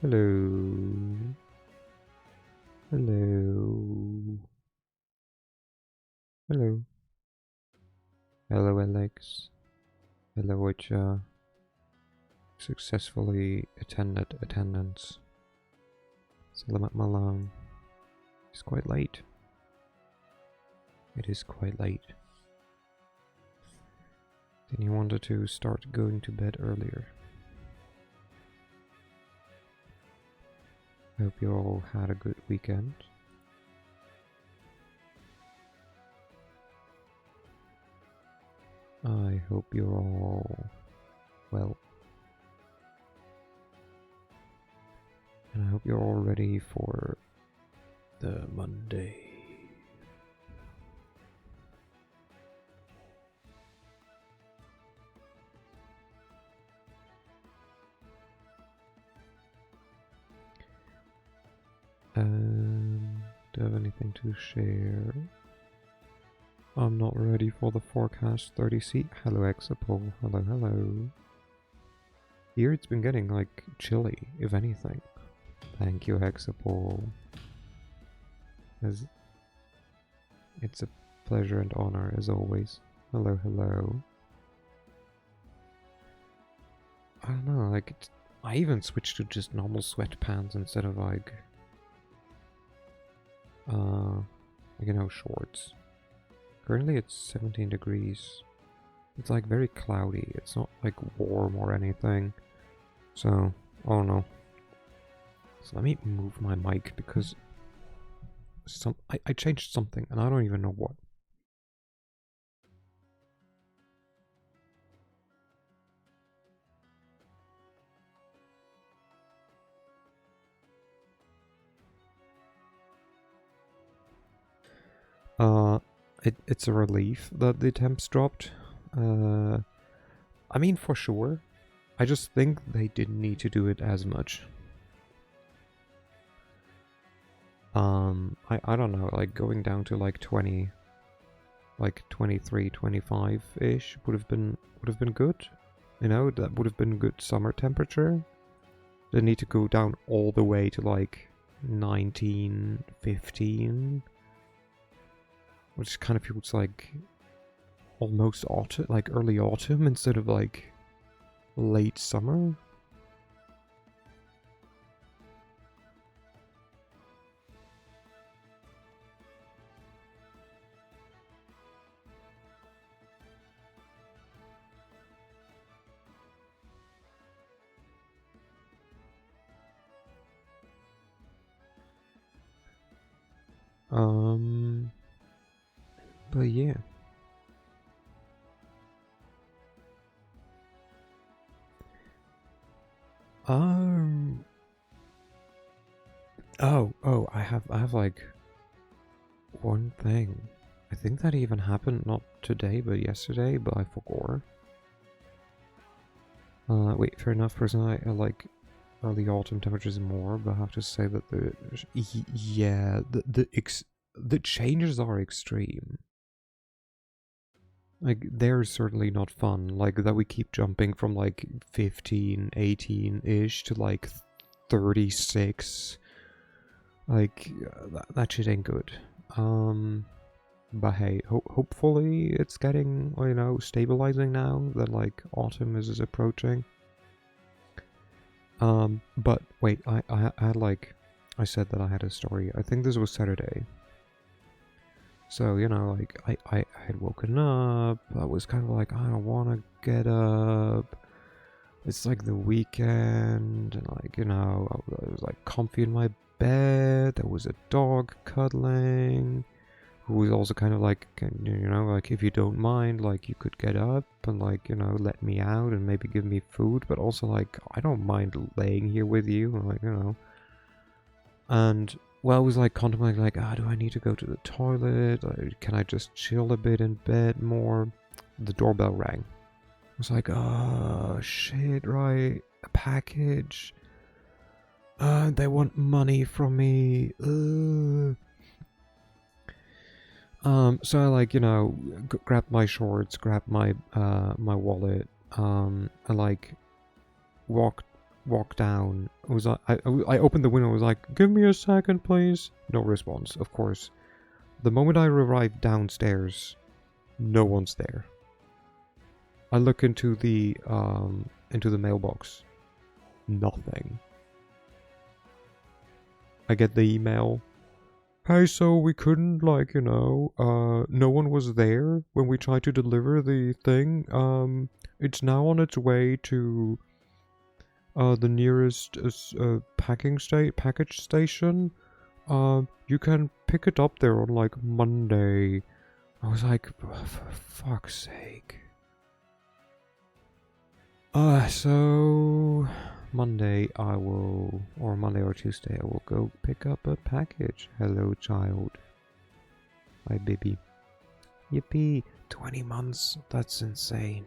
Hello. Hello. Hello. Hello, Alex. Hello, Ocha. Successfully attended attendance. Salamat malam. It's quite late. It is quite late. Then you wanted to start going to bed earlier. I hope you all had a good weekend. I hope you're all well. And I hope you're all ready for the Monday. Do I have anything to share? I'm not ready for the forecast 30C. Hello, Exapol. Hello, hello. Here it's been getting, like, chilly, if anything. Thank you, Exapol. It's a pleasure and honor, as always. Hello, hello. I don't know, like, I even switched to just normal sweatpants instead of, like, shorts. Currently it's 17 degrees. It's like very cloudy. It's not like warm or anything. So, I don't know. So let me move my mic because I changed something and I don't even know what. It's a relief that the temps dropped. I mean, for sure. I just think they didn't need to do it as much. I don't know, like going down to like 20, like 23, 25-ish would have been good. You know, that would have been good summer temperature. They need to go down all the way to like 19, 15. Which kind of feels like almost autumn, like early autumn instead of like late summer. But yeah. Oh, I have like one thing. I think that even happened not today, but yesterday, but I forgot. Wait, fair enough. Personally, I like early autumn temperatures more, but I have to say that the changes are extreme. Like, they're certainly not fun. Like, that we keep jumping from, like, 15, 18-ish to, like, 36. Like, that shit ain't good. But hey, hopefully it's getting, you know, stabilizing now that, like, autumn is approaching. But wait, I had, like, I said that I had a story. I think this was Saturday. So, you know, like, I had woken up, I was kind of like, I don't want to get up, it's like the weekend, and like, you know, I was like comfy in my bed, there was a dog cuddling, who was also kind of like, you know, like, if you don't mind, like, you could get up and like, you know, let me out and maybe give me food, but also like, I don't mind laying here with you, like, you know, and well, I was like contemplating, like, do I need to go to the toilet? Can I just chill a bit in bed more? The doorbell rang. I was like, oh shit, right? A package. They want money from me. So I like, you know, grabbed my shorts, grabbed my my wallet. I like walked walk down. I opened the window. I was like, "Give me a second, please." No response. Of course. The moment I arrived downstairs, no one's there. I look into the mailbox. Nothing. I get the email. Hey, so we couldn't, like, no one was there when we tried to deliver the thing. It's now on its way to the nearest package station. You can pick it up there on, like, Monday. I was like, for fuck's sake. So Monday Monday or Tuesday I will go pick up a package. Hello, child. Hi, baby. Yippee. 20 months. That's insane.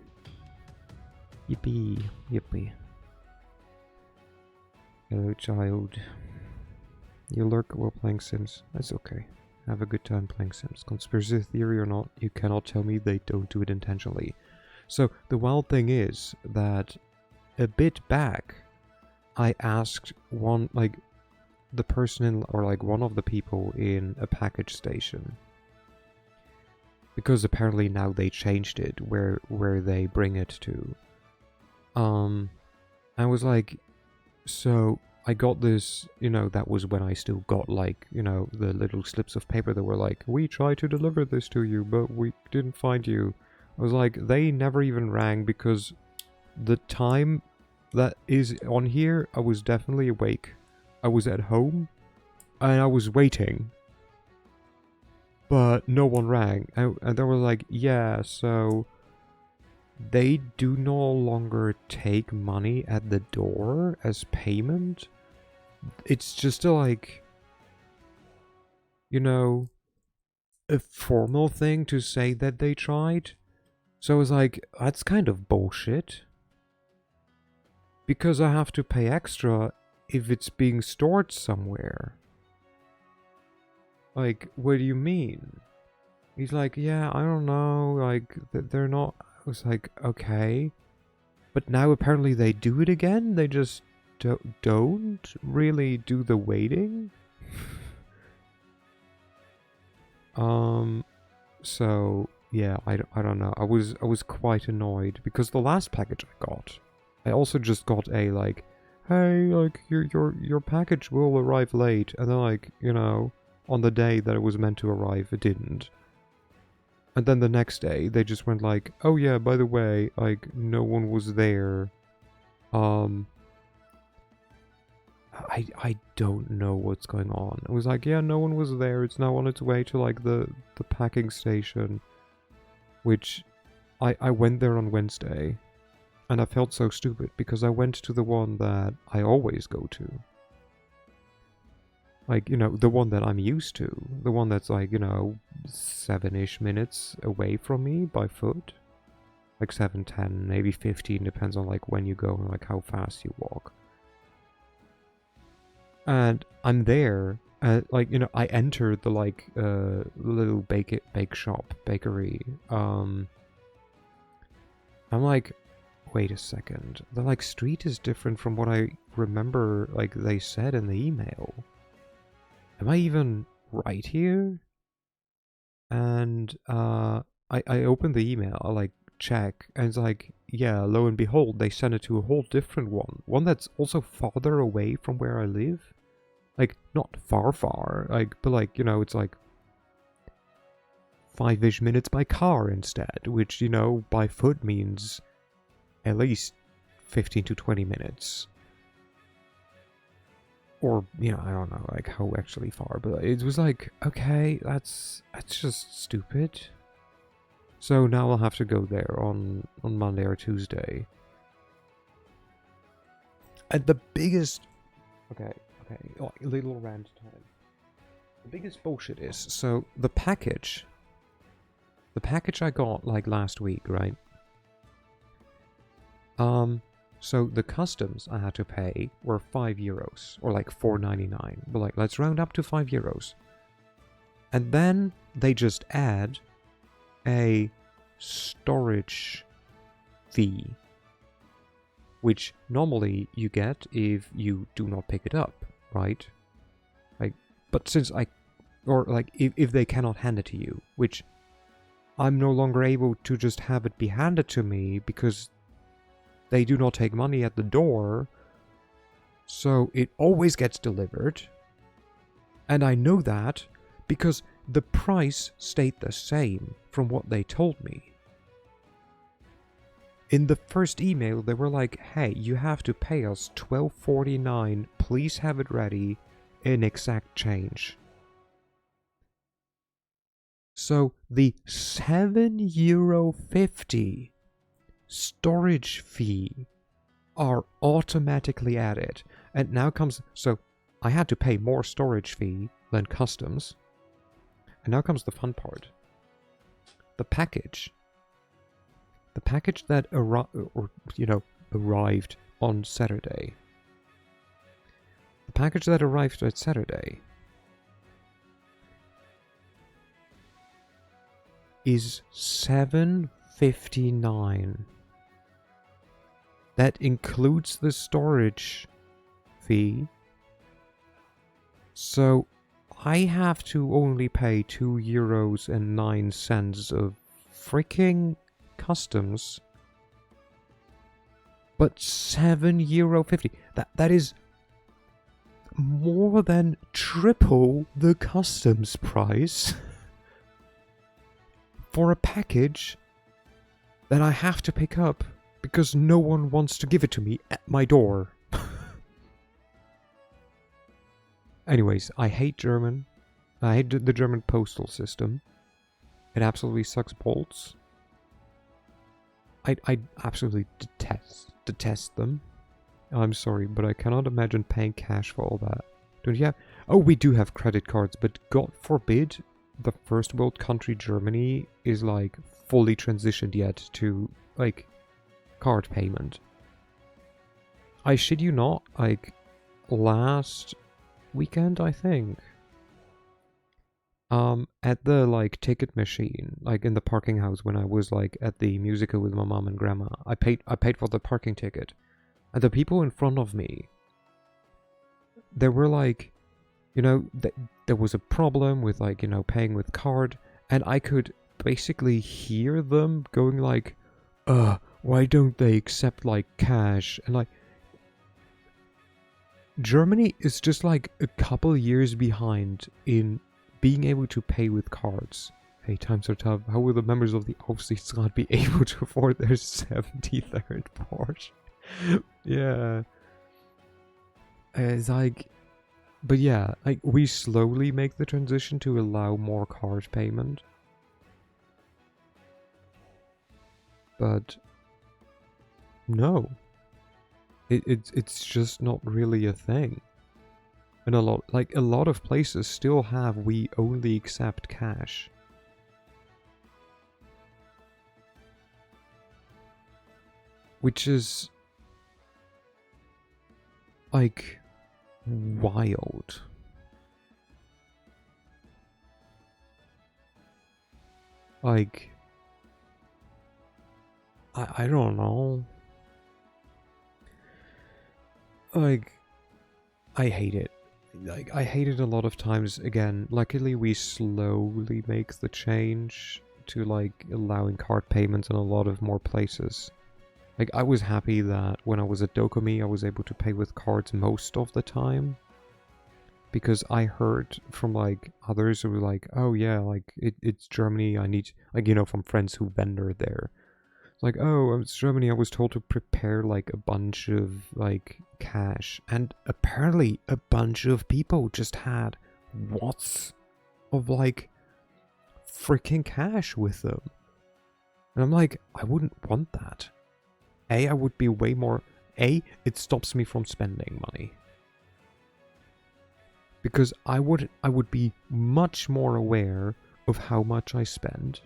Yippee. Yippee. Hello, child. You lurk while playing Sims. That's okay. Have a good time playing Sims. Conspiracy theory or not, you cannot tell me they don't do it intentionally. So, the wild thing is that a bit back, I asked one of the people in a package station. Because apparently now they changed it, where they bring it to. I was like, so I got this, that was when I still got, like, the little slips of paper that were like, we tried to deliver this to you, but we didn't find you. I was like, they never even rang because the time that is on here, I was definitely awake. I was at home and I was waiting. But no one rang. And they were like, yeah, so they do no longer take money at the door as payment. It's just a formal thing to say that they tried. So I was like, that's kind of bullshit. Because I have to pay extra if it's being stored somewhere. Like, what do you mean? He's like, yeah, I don't know, like, they're not... I was like, okay. But now apparently they do it again? They just don't really do the waiting? So... yeah, I don't know. I was quite annoyed because the last package I got, I also just got a like, hey, like your package will arrive late, and then like, on the day that it was meant to arrive, it didn't. And then the next day, they just went like, oh yeah, by the way, like no one was there. I don't know what's going on. It was like, yeah, no one was there. It's now on its way to like the packing station. Which, I went there on Wednesday, and I felt so stupid, because I went to the one that I always go to. Like, the one that I'm used to. The one that's like, 7-ish minutes away from me by foot. Like 7, 10, maybe 15, depends on like when you go and like how fast you walk. And I'm there, I entered the like little bake shop, bakery. I'm like, wait a second. The like street is different from what I remember like they said in the email. Am I even right here? And I opened the email, I like check, and it's like, yeah, lo and behold, they sent it to a whole different one. One that's also farther away from where I live. Like, not far, like, but like, it's like 5-ish minutes by car instead, which, by foot means at least 15 to 20 minutes. Or, I don't know, like, how actually far, but it was like, okay, that's just stupid. So now I'll have to go there on Monday or Tuesday. And the biggest... Okay, little rant time. The biggest bullshit is, so the package I got like last week, right? So the customs I had to pay were €5, or like $4.99. But like, let's round up to €5. And then they just add a storage fee, which normally you get if you do not pick it up, right? Like, but since if they cannot hand it to you, which I'm no longer able to just have it be handed to me because they do not take money at the door, so it always gets delivered. And I know that because the price stayed the same from what they told me. In the first email, they were like, hey, you have to pay us $12.49, please have it ready in exact change. So the €7.50 storage fee are automatically added. And now comes, so I had to pay more storage fee than customs. And now comes the fun part. The package. The package that arrived on Saturday. The package that arrived on Saturday is $7.59. That includes the storage fee. So I have to only pay €2.09 of freaking customs. But €7.50. That is more than triple the customs price for a package that I have to pick up because no one wants to give it to me at my door. Anyways, I hate German. I hate the German postal system. It absolutely sucks bolts. I absolutely detest them. I'm sorry, but I cannot imagine paying cash for all that. Don't you have? Oh, we do have credit cards, but God forbid the first world country Germany is like fully transitioned yet to like card payment. I shit you not, like last weekend I think, at the like ticket machine, like in the parking house when I was like at the musical with my mom and grandma, I paid for the parking ticket, and the people in front of me, they were like, there was a problem with like, paying with card, and I could basically hear them going like, why don't they accept like cash? And like, Germany is just like a couple years behind in being able to pay with cards. Hey, times are tough. How will the members of the Aufsichtsrat be able to afford their 73rd Porsche? Yeah. It's like, but yeah, like we slowly make the transition to allow more card payment. But no. It's just not really a thing. And a lot of places still have we only accept cash. Which is like wild. Like I don't know. Like I hate it. Like I hate it a lot of times. Again, luckily we slowly make the change to like allowing card payments in a lot of more places. Like I was happy that when I was at Dokumi I was able to pay with cards most of the time. Because I heard from like others who were like, oh yeah, like it's Germany, I need, like, from friends who vendor there. It's like, oh, it's Germany, I was told to prepare like a bunch of like cash. And apparently a bunch of people just had watts of like freaking cash with them. And I'm like, I wouldn't want that. I would be way more, it stops me from spending money. Because I would be much more aware of how much I spend.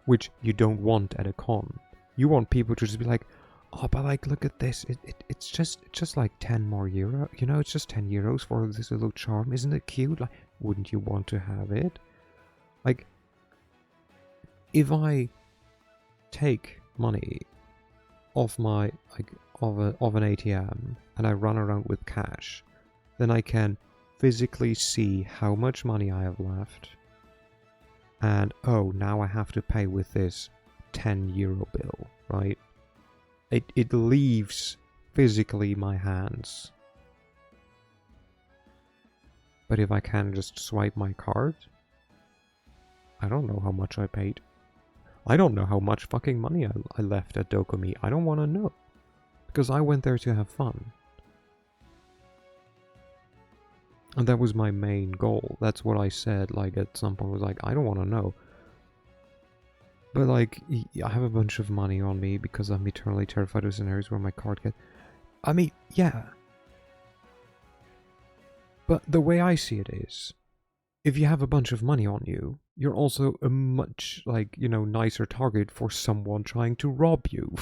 Which you don't want at a con. You want people to just be like, oh, but like, look at this. It's just like 10 more euro. It's just 10 euros for this little charm. Isn't it cute? Like, wouldn't you want to have it? Like, if I take money of my like of an ATM and I run around with cash, then I can physically see how much money I have left. And oh, now I have to pay with this 10 euro bill, right? It leaves physically my hands. But if I can just swipe my card, I don't know how much I paid. I don't know how much fucking money I left at Dokumi. I don't want to know. Because I went there to have fun. And that was my main goal. That's what I said, like, at some point. Was like, I don't want to know. But, like, I have a bunch of money on me because I'm eternally terrified of scenarios where my card gets... I mean, yeah. But the way I see it is, if you have a bunch of money on you, you're also a much, like, you know, nicer target for someone trying to rob you.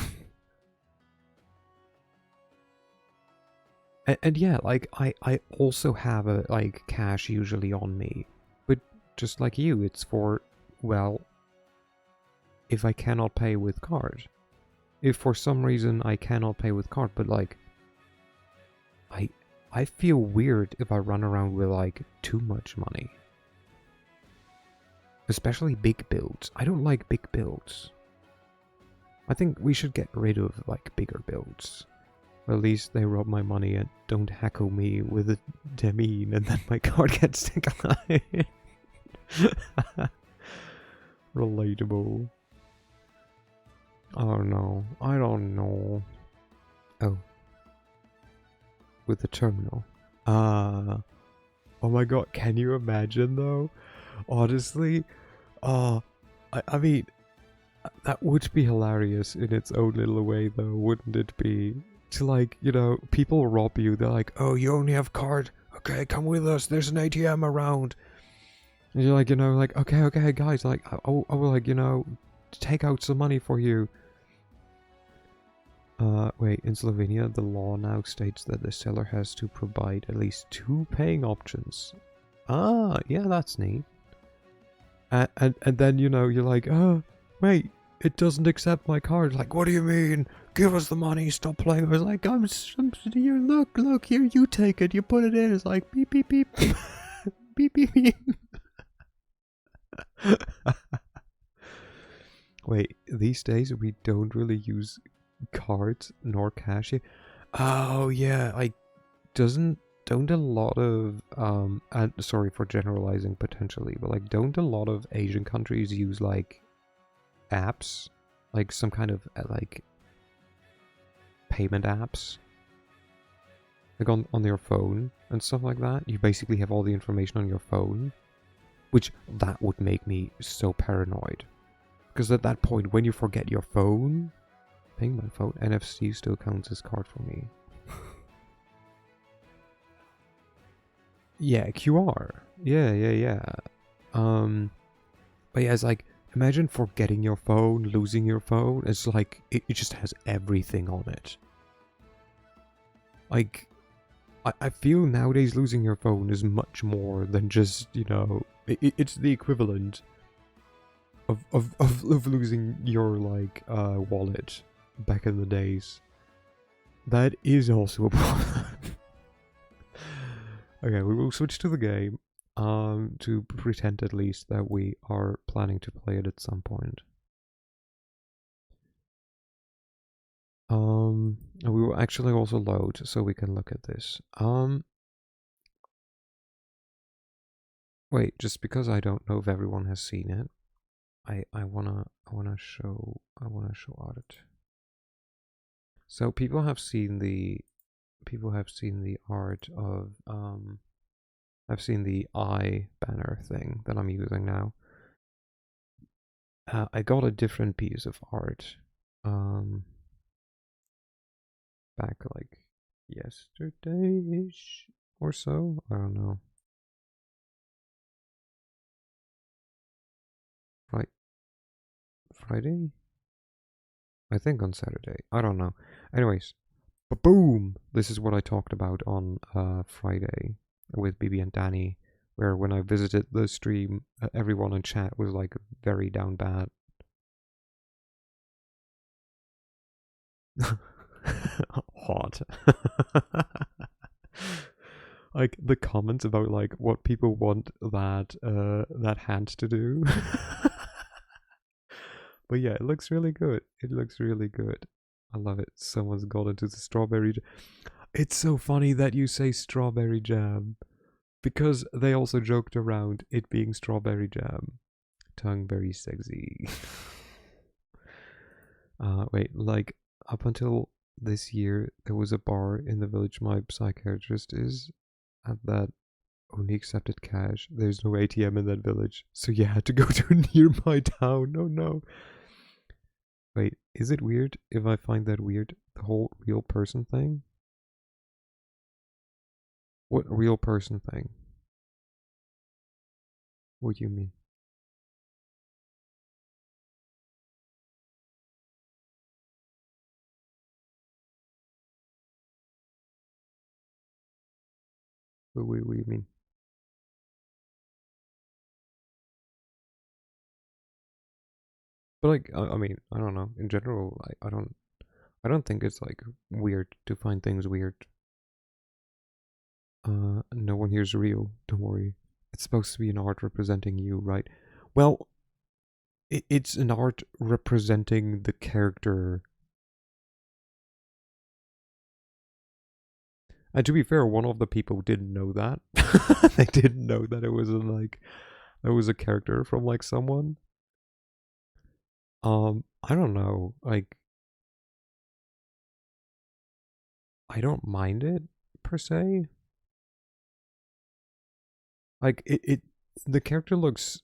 and yeah, like, I also have, like, cash usually on me. But just like you, it's for, well, if I cannot pay with card. If for some reason I cannot pay with card, but, like, I feel weird if I run around with, like, too much money. Especially big builds. I don't like big builds. I think we should get rid of, like, bigger builds. Or at least they rob my money and don't heckle me with a demine and then my card gets declined. Relatable. I don't know. I don't know. Oh. With the terminal. Oh my god, can you imagine though? Honestly, I mean, that would be hilarious in its own little way though, wouldn't it be? To, like, you know, people rob you, they're like, oh, you only have card? Okay, come with us, there's an ATM around. And you're like, you know, like, okay, guys, like, I will, like, you know, take out some money for you. Wait, in Slovenia, the law now states that the seller has to provide at least 2 paying options. Ah, yeah, that's neat. And then, you know, you're like, oh, wait, it doesn't accept my card. Like, what do you mean? Give us the money, stop playing. I was like, I'm here, look, here, you take it, you put it in. It's like, beep, beep, beep. Beep, beep, beep. Wait, these days we don't really use cards nor cash. Oh yeah, like don't a lot of and sorry for generalizing potentially, but like don't a lot of Asian countries use like apps, like some kind of like payment apps, like on your phone and stuff like that? You basically have all the information on your phone, which that would make me so paranoid. Because at that point, when you forget your phone, paying my phone, NFC still counts as card for me. Yeah, QR. Yeah. But yeah, it's like, imagine forgetting your phone, losing your phone. It's like, it just has everything on it. Like, I feel nowadays losing your phone is much more than just, you know, it's the equivalent of losing your, like, wallet back in the days. That is also a problem. Okay, we will switch to the game, to pretend at least that we are planning to play it at some point. We will actually also load so we can look at this. Wait, just because I don't know if everyone has seen it, I wanna show art. So people have seen the art of I've seen the eye banner thing that I'm using now. I got a different piece of art back like yesterday-ish or so. I don't know. Right, Friday? I think on Saturday. I don't know. Anyways, boom! This is what I talked about on Friday with BB and Danny, where when I visited the stream, everyone in chat was like very down bad. Hot. Like the comments about like what people want that hand to do. But yeah, it looks really good. It looks really good. I love it. Someone's got into the strawberry. It's so funny that you say strawberry jam because they also joked around it being strawberry jam. Tongue very sexy. Wait, like up until this year, there was a bar in the village my psychiatrist is at that only accepted cash. There's no ATM in that village, so you had to go to a nearby town. Oh no. Wait, is it weird if I find that weird? The whole real person thing? What real person thing? What do you mean? What do you mean? But like, I mean, I don't know. In general, I don't think it's like weird to find things weird. No one here's real. Don't worry. It's supposed to be an art representing you, right? Well, it's an art representing the character. And to be fair, one of the people didn't know that. They didn't know that it was like it was a character from like someone. I don't know. Like, I don't mind it per se. Like the character looks,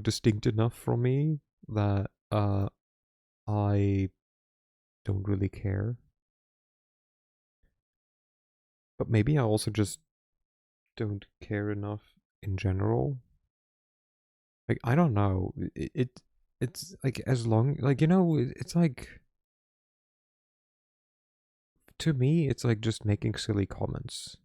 distinct enough from me that I don't really care. But maybe I also just don't care enough in general. Like, I don't know. It's like as long like it's like to me it's like just making silly comments.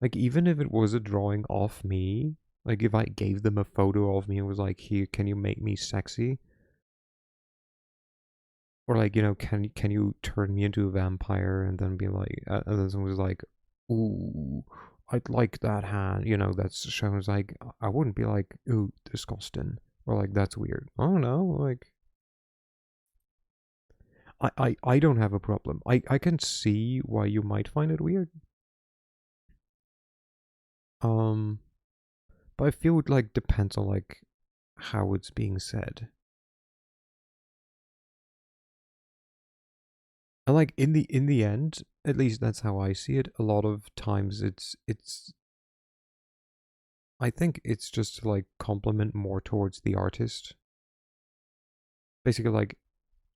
Like, even if it was a drawing of me, like if I gave them a photo of me and was like, "Here, can you make me sexy?" Or like, can you turn me into a vampire? And then be like, and then someone was like, "Ooh, I'd like that hand." That's shown as like, I wouldn't be like, "Ooh, disgusting," or like, "That's weird." I don't know. Like, I don't have a problem. I can see why you might find it weird. Um, but I feel it like depends on like how it's being said. And like in the end, at least that's how I see it. A lot of times it's I think it's just to like compliment more towards the artist. Basically like,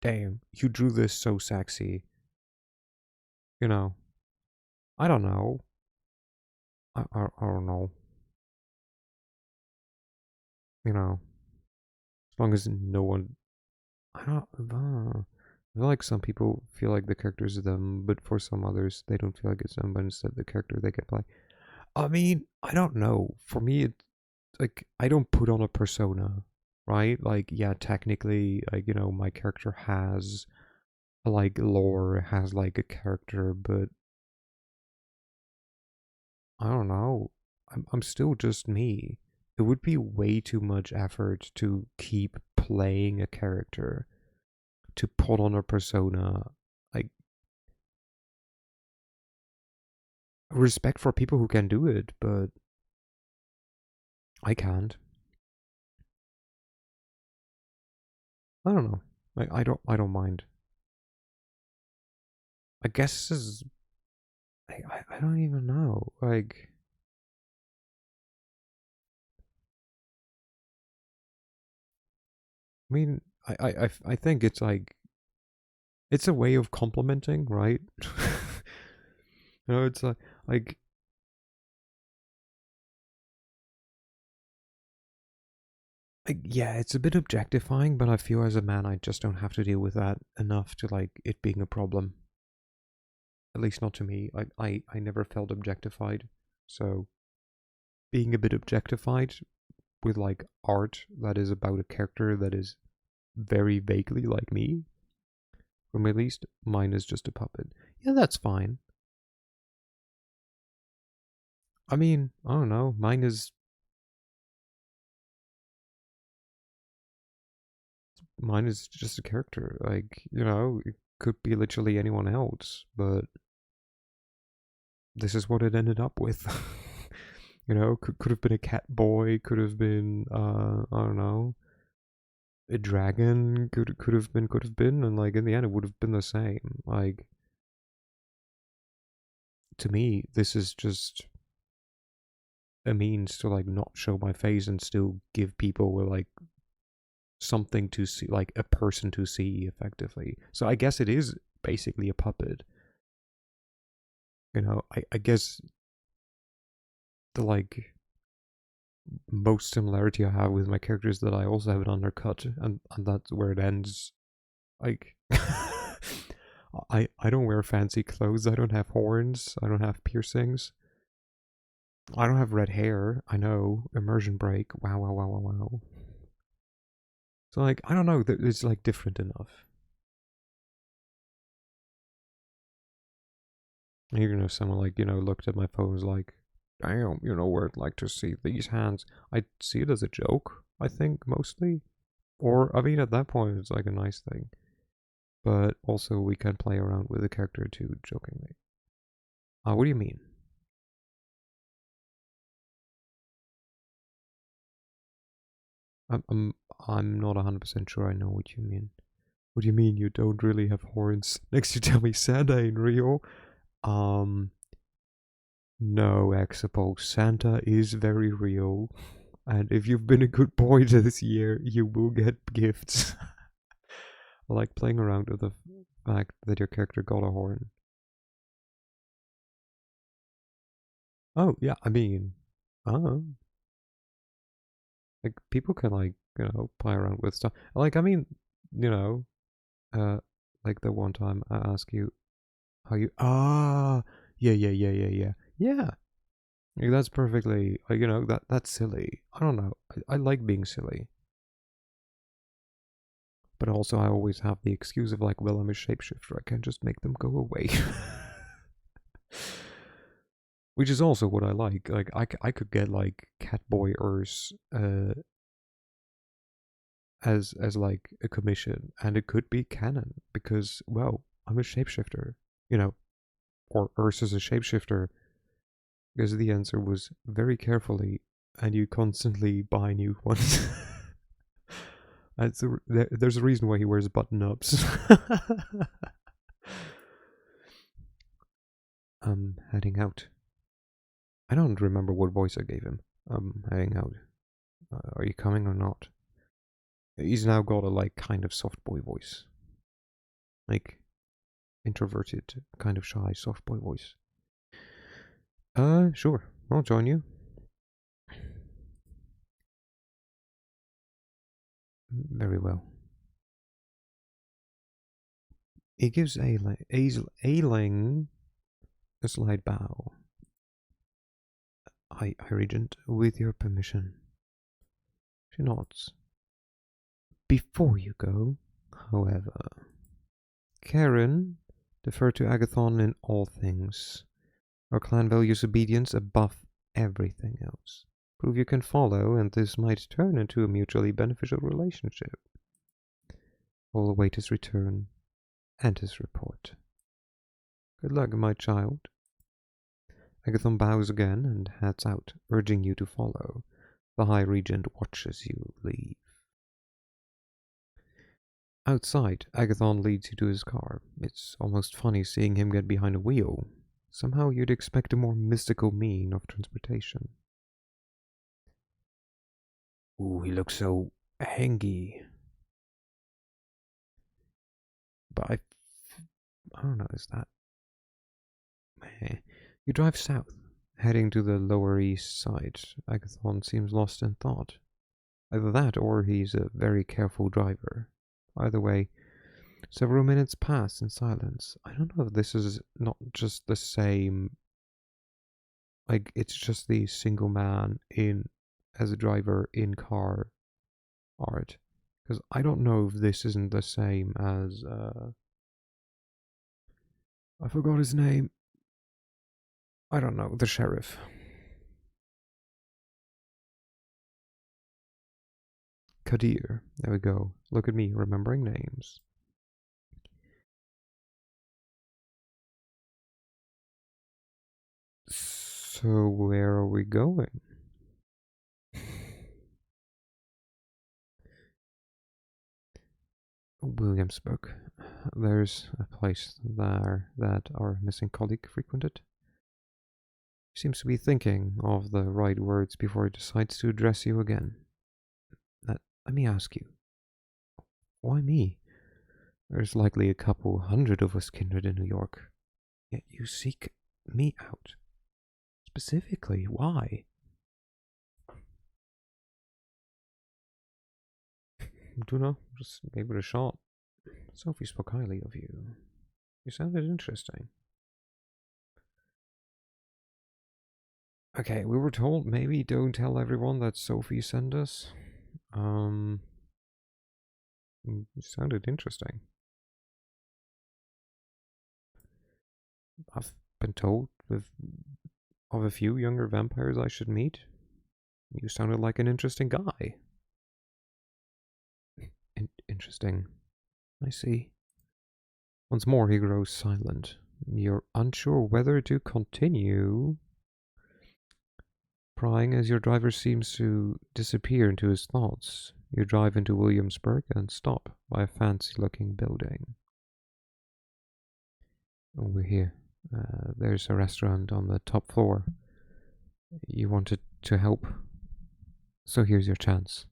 damn, you drew this so sexy. You know. I don't know. I don't know. As long as no one I don't I feel like some people feel like the character is them, but for some others they don't feel like it's them, but instead the character they can play. I mean, I don't know. For me, it's like I don't put on a persona, right? Like, yeah, technically, like my character has like lore, has like a character, but I don't know. I'm still just me. It would be way too much effort to keep playing a character, to put on a persona. Like, respect for people who can do it, but I can't. I don't know. I don't mind. I guess this is I don't even know. Like, I mean, I think it's like it's a way of complimenting, right? It's like yeah, it's a bit objectifying, but I feel as a man I just don't have to deal with that enough to like it being a problem. At least not to me. I never felt objectified. So being a bit objectified with like art that is about a character that is very vaguely like me. Or at least mine is just a puppet. Yeah, that's fine. I mean, I don't know. Mine is just a character. Like, it could be literally anyone else, but this is what it ended up with. Could have been a cat boy, could have been I don't know, a dragon, could have been, and like in the end it would have been the same. Like, to me, this is just a means to like not show my face and still give people like something to see, like a person to see effectively. So I guess it is basically a puppet. I guess the like most similarity I have with my character is that I also have an undercut, and that's where it ends. Like, I don't wear fancy clothes. I don't have horns. I don't have piercings. I don't have red hair. I know, immersion break. Wow, wow, wow, wow, wow. So like, I don't know. It's like different enough. Someone like looked at my phone and was like, "Damn, where I'd like to see these hands." I see it as a joke. I think mostly, or I mean, at that point, it's like a nice thing. But also, we can play around with the character too, jokingly. What do you mean? I'm I'm I'm not 100% sure I know what you mean. What do you mean you don't really have horns? Next you tell me Santa in Rio. Um no, Exapo. Santa is very real. And if you've been a good boy this year, you will get gifts. I like playing around with the fact that your character got a horn. Oh yeah, I mean, uh, like people can like play around with stuff. Like I mean, you know, uh, like the one time I ask you how you yeah, yeah, yeah, yeah, yeah, yeah. Like, that's perfectly like that's silly. I don't know. I like being silly, but also I always have the excuse of like, well, I'm a shapeshifter. I can't just make them go away. Which is also what I like. Like I could get like Catboy Urs as like a commission, and it could be canon because well, I'm a shapeshifter, you know, or Urs is a shapeshifter because the answer was very carefully, and you constantly buy new ones. There's a reason why he wears button ups. I'm heading out. I don't remember what voice I gave him. I'm heading out. Are you coming or not? He's now got a like kind of soft boy voice, like introverted, kind of shy soft boy voice. Sure, I'll join you. Very well. He gives Ailing a slight bow. High Regent, with your permission. She nods. Before you go, however, Karen, defer to Agathon in all things. Our clan values obedience above everything else. Prove you can follow, and this might turn into a mutually beneficial relationship. I'll await his return and his report. Good luck, my child. Agathon bows again and heads out, urging you to follow. The High Regent watches you leave. Outside, Agathon leads you to his car. It's almost funny seeing him get behind a wheel. Somehow you'd expect a more mystical mean of transportation. Ooh, he looks so hangy. But I don't know, is that... You drive south, heading to the Lower East Side. Agathon seems lost in thought. Either that or he's a very careful driver. Either way, several minutes pass in silence. I don't know if this is not just the same. Like, it's just the single man in as a driver in car art. Because I don't know if this isn't the same as, I forgot his name. I don't know, the sheriff. Kadir. There we go. Look at me, remembering names. So, where are we going? Williamsburg. There's a place there that our missing colleague frequented. He seems to be thinking of the right words before he decides to address you again. Let me ask you, why me? There's likely a couple hundred of us kindred in New York. Yet you seek me out. Specifically, why? Do know, just gave it a shot. Sophie spoke highly of you. You sounded interesting. Okay, we were told maybe don't tell everyone that Sophie sent us. You sounded interesting. I've been told of a few younger vampires I should meet. You sounded like an interesting guy. Interesting. I see. Once more he grows silent. You're unsure whether to continue prying as your driver seems to disappear into his thoughts. You drive into Williamsburg and stop by a fancy-looking building. Over here. There's a restaurant on the top floor. You wanted to help? So here's your chance.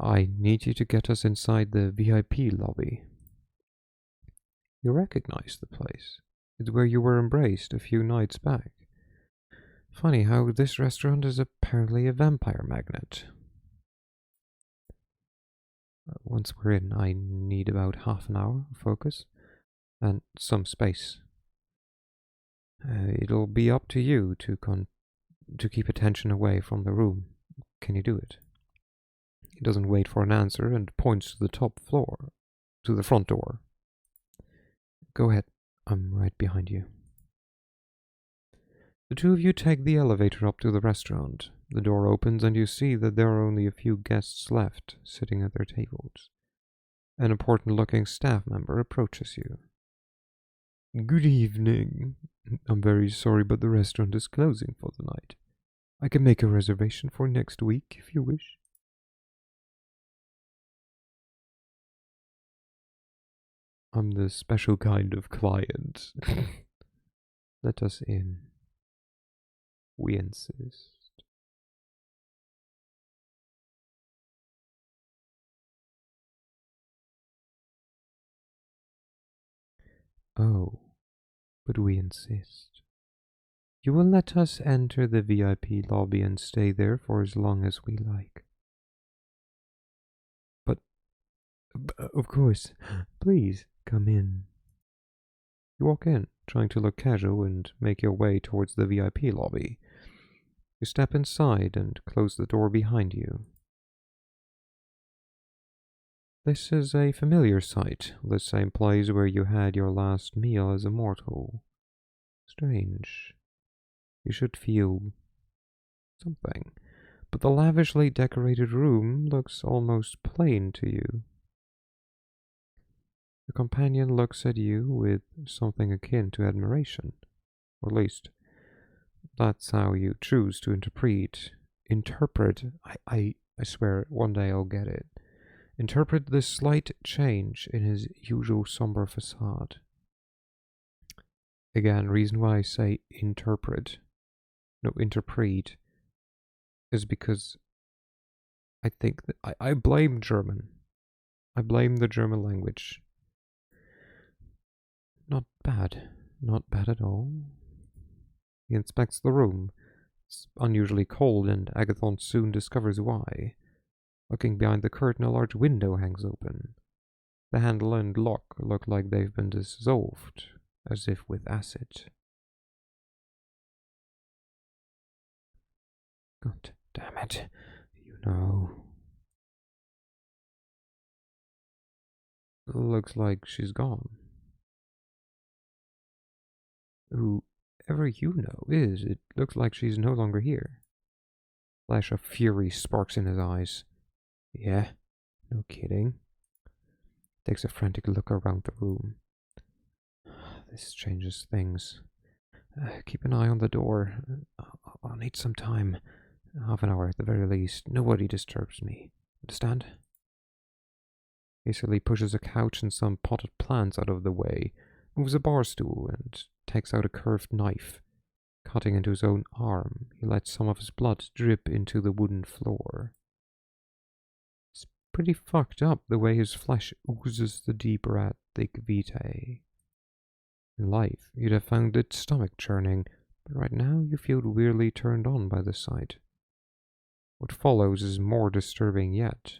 I need you to get us inside the VIP lobby. You recognize the place. It's where you were embraced a few nights back. Funny how this restaurant is apparently a vampire magnet. Once we're in, I need about half an hour of focus and some space. It'll be up to you to keep attention away from the room. Can you do it? He doesn't wait for an answer and points to the top floor, to the front door. Go ahead, I'm right behind you. The two of you take the elevator up to the restaurant. The door opens and you see that there are only a few guests left, sitting at their tables. An important-looking staff member approaches you. Good evening. I'm very sorry, but the restaurant is closing for the night. I can make a reservation for next week if you wish. I'm the special kind of client. Let us in. We insist. Oh, but we insist. You will let us enter the VIP lobby and stay there for as long as we like. But, of course, please come in. You walk in, trying to look casual and make your way towards the VIP lobby. You step inside and close the door behind you. This is a familiar sight, the same place where you had your last meal as a mortal. Strange. You should feel something, but the lavishly decorated room looks almost plain to you. Your companion looks at you with something akin to admiration, or at least that's how you choose to interpret. I swear one day I'll get it. Interpret this slight change in his usual somber facade. Again, reason why I say interpret is because I think that I blame German. I blame the German language. Not bad. Not bad at all. He inspects the room. It's unusually cold, and Agathon soon discovers why. Looking behind the curtain, a large window hangs open. The handle and lock look like they've been dissolved, as if with acid. God damn it. You know. Looks like she's gone. Whoever you know is, it looks like she's no longer here. Flash of fury sparks in his eyes. Yeah, no kidding. Takes a frantic look around the room. This changes things. Keep an eye on the door. I'll need some time. Half an hour at the very least. Nobody disturbs me. Understand? Hastily pushes a couch and some potted plants out of the way, moves a bar stool, and takes out a curved knife. Cutting into his own arm, he lets some of his blood drip into the wooden floor. It's pretty fucked up the way his flesh oozes the deep red thick vitae. In life, you'd have found it stomach churning, but right now you feel weirdly turned on by the sight. What follows is more disturbing yet.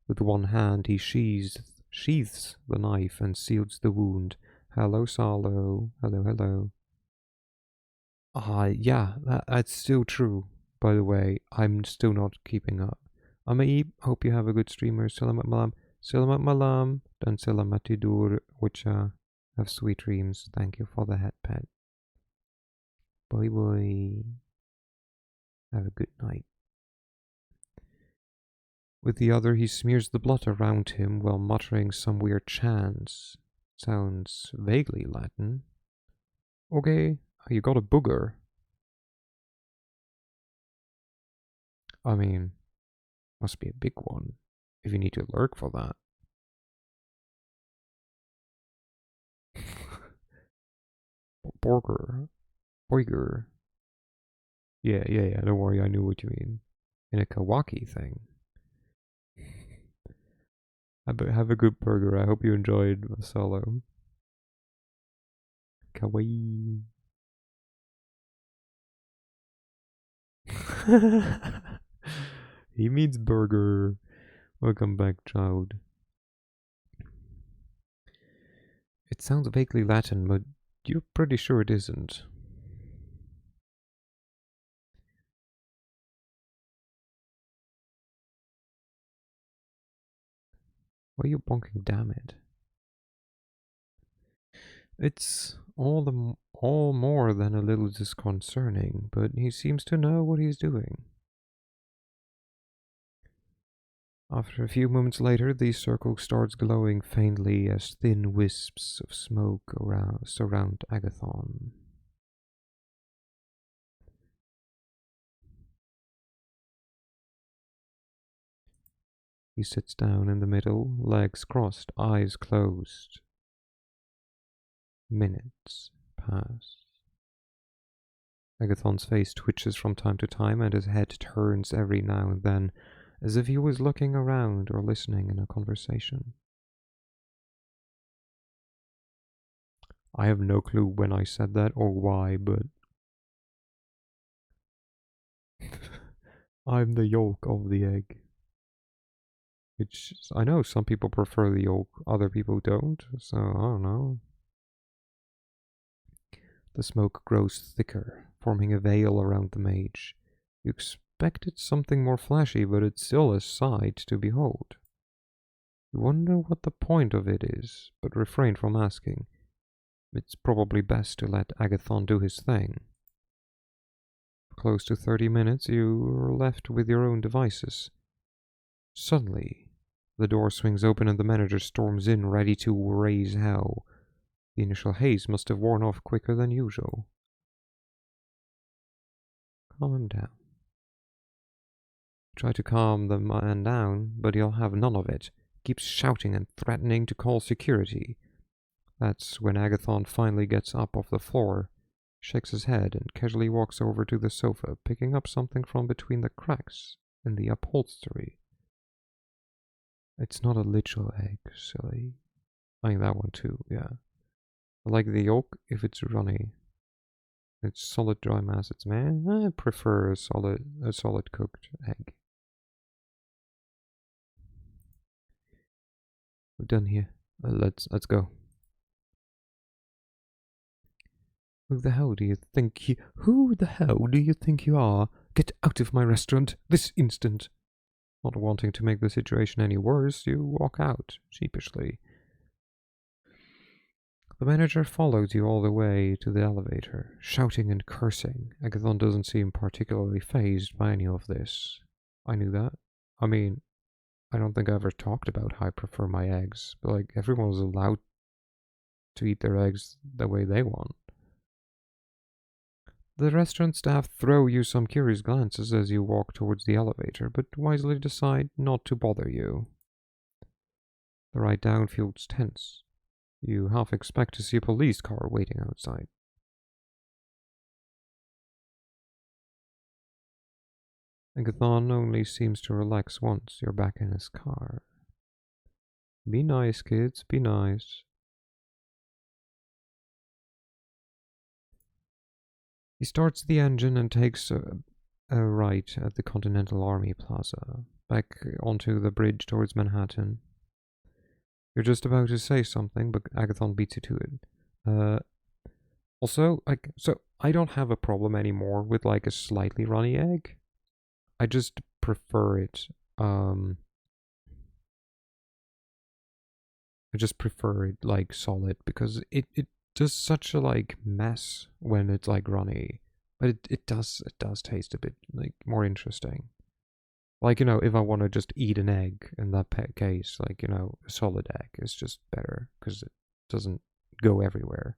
With one hand, he sheaths the knife and seals the wound. Hello, Salo. Hello, hello. Yeah, that's still true. By the way, I'm still not keeping up. Amaib, hope you have a good streamer. Salamat malam. Salamat malam. Dan salamat tidur. Ucha. Have sweet dreams. Thank you for the head pet. Bye bye. Have a good night. With the other, he smears the blood around him while muttering some weird chants. Sounds vaguely Latin. Okay, you got a booger. I mean, must be a big one, if you need to lurk for that. Boiger. Yeah, don't worry, I knew what you mean. In a Kawaki thing. Have a good burger. I hope you enjoyed Masalo. Kawaii. He means burger. Welcome back, child. It sounds vaguely Latin, but you're pretty sure it isn't. Why are you bonking, damn it? It's all more than a little disconcerting, but he seems to know what he's doing. After a few moments later, the circle starts glowing faintly as thin wisps of smoke surround Agathon. He sits down in the middle, legs crossed, eyes closed. Minutes pass. Agathon's face twitches from time to time, and his head turns every now and then, as if he was looking around or listening in a conversation. I have no clue when I said that or why, but I'm the yolk of the egg. Which I know some people prefer the yolk, other people don't, so I don't know. The smoke grows thicker, forming a veil around the mage. You expected something more flashy, but it's still a sight to behold. You wonder what the point of it is, but refrain from asking. It's probably best to let Agathon do his thing. For close to 30 minutes, you're left with your own devices. Suddenly, the door swings open and the manager storms in, ready to raise hell. The initial haze must have worn off quicker than usual. Calm him down. Try to calm the man down, but he'll have none of it. Keeps shouting and threatening to call security. That's when Agathon finally gets up off the floor, shakes his head, and casually walks over to the sofa, picking up something from between the cracks in the upholstery. It's not a literal egg, silly. I think that one too, yeah. I like the yolk if it's runny. It's solid dry mass, it's man. I prefer a solid cooked egg. We're done here. Let's go. Who the hell do you think you are? Get out of my restaurant this instant. Not wanting to make the situation any worse, you walk out, sheepishly. The manager follows you all the way to the elevator, shouting and cursing. Agathon doesn't seem particularly fazed by any of this. I knew that. I mean, I don't think I ever talked about how I prefer my eggs, but like, everyone's allowed to eat their eggs the way they want. The restaurant staff throw you some curious glances as you walk towards the elevator, but wisely decide not to bother you. The ride down feels tense. You half expect to see a police car waiting outside. Agathon only seems to relax once you're back in his car. Be nice, kids, be nice. He starts the engine and takes a right at the Continental Army Plaza, back onto the bridge towards Manhattan. You're just about to say something, but Agathon beats you to it. Also, so I don't have a problem anymore with like a slightly runny egg. I just prefer it. I just prefer it like solid because it does such a like mess when it's like runny, but it does taste a bit like more interesting. Like, if I want to just eat an egg in that case, like, a solid egg is just better because it doesn't go everywhere.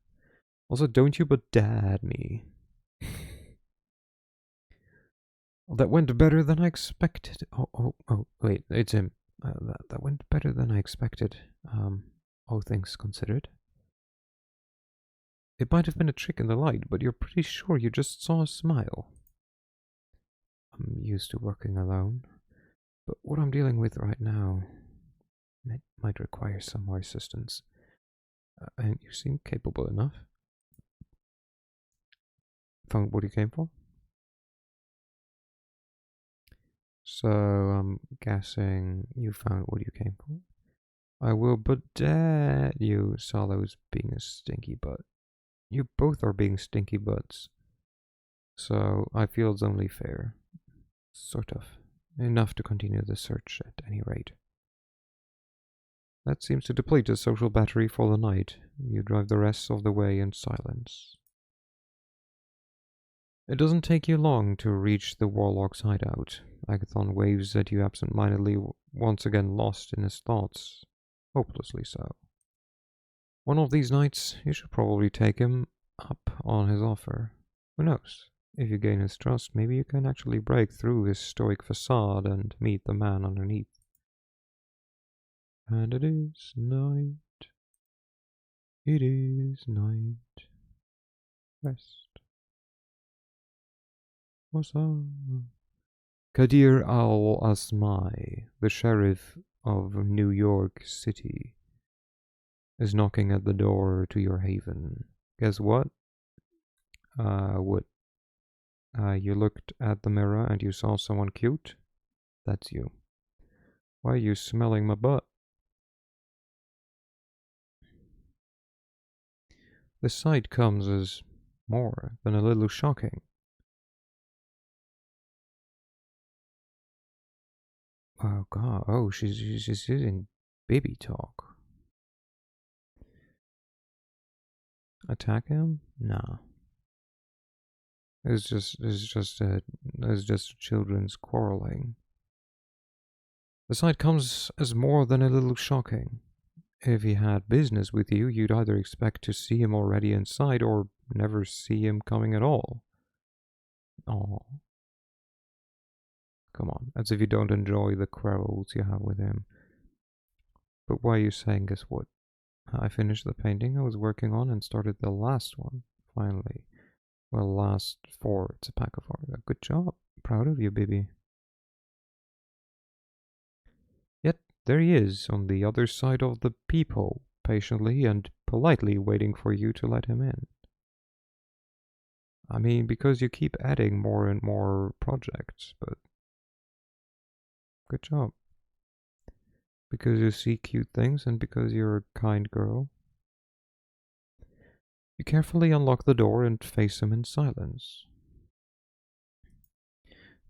Also, don't you but dad me. That went better than I expected. Oh, wait, it's him. That went better than I expected. All things considered. It might have been a trick in the light, but you're pretty sure you just saw a smile. I'm used to working alone, but what I'm dealing with right now might require some more assistance. And you seem capable enough. Found what you came for? So I'm guessing you found what you came for. I will but dare you, Solo's being a stinky butt. You both are being stinky butts. So I feel it's only fair. Sort of. Enough to continue the search at any rate. That seems to deplete the social battery for the night. You drive the rest of the way in silence. It doesn't take you long to reach the Warlock's hideout. Agathon waves at you absent-mindedly, once again lost in his thoughts. Hopelessly so. One of these nights, you should probably take him up on his offer. Who knows? If you gain his trust, maybe you can actually break through his stoic facade and meet the man underneath. And it is night. It is night. Rest. What's up? Kadir al-Asmai, the sheriff of New York City, is knocking at the door to your haven. Guess what? What? You looked at the mirror and you saw someone cute? That's you. Why are you smelling my butt? The sight comes as more than a little shocking. Oh god, oh, she's using baby talk. Attack him? Nah. It's just children's quarreling. The sight comes as more than a little shocking. If he had business with you, you'd either expect to see him already inside or never see him coming at all. Oh. Come on, as if you don't enjoy the quarrels you have with him. But why are you saying guess what? I finished the painting I was working on and started the last one, finally. Well, last four, it's a pack of art. Good job. Proud of you, baby. Yet there he is, on the other side of the peephole, patiently and politely waiting for you to let him in. I mean, because you keep adding more and more projects, but good job. Because you see cute things and because you're a kind girl. You carefully unlock the door and face him in silence.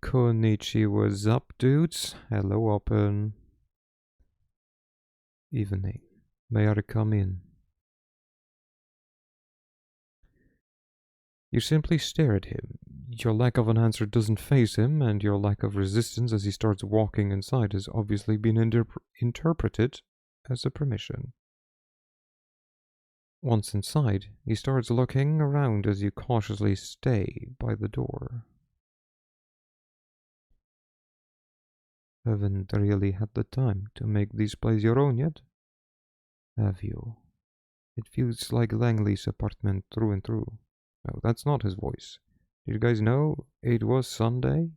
Konnichiwa's up, dudes. Hello, open. Evening. May I come in? You simply stare at him. Your lack of an answer doesn't faze him, and your lack of resistance as he starts walking inside has obviously been interpreted as a permission. Once inside, he starts looking around as you cautiously stay by the door. Haven't really had the time to make this place your own yet? Have you? It feels like Langley's apartment through and through. No, that's not his voice. Did you guys know it was Sunday?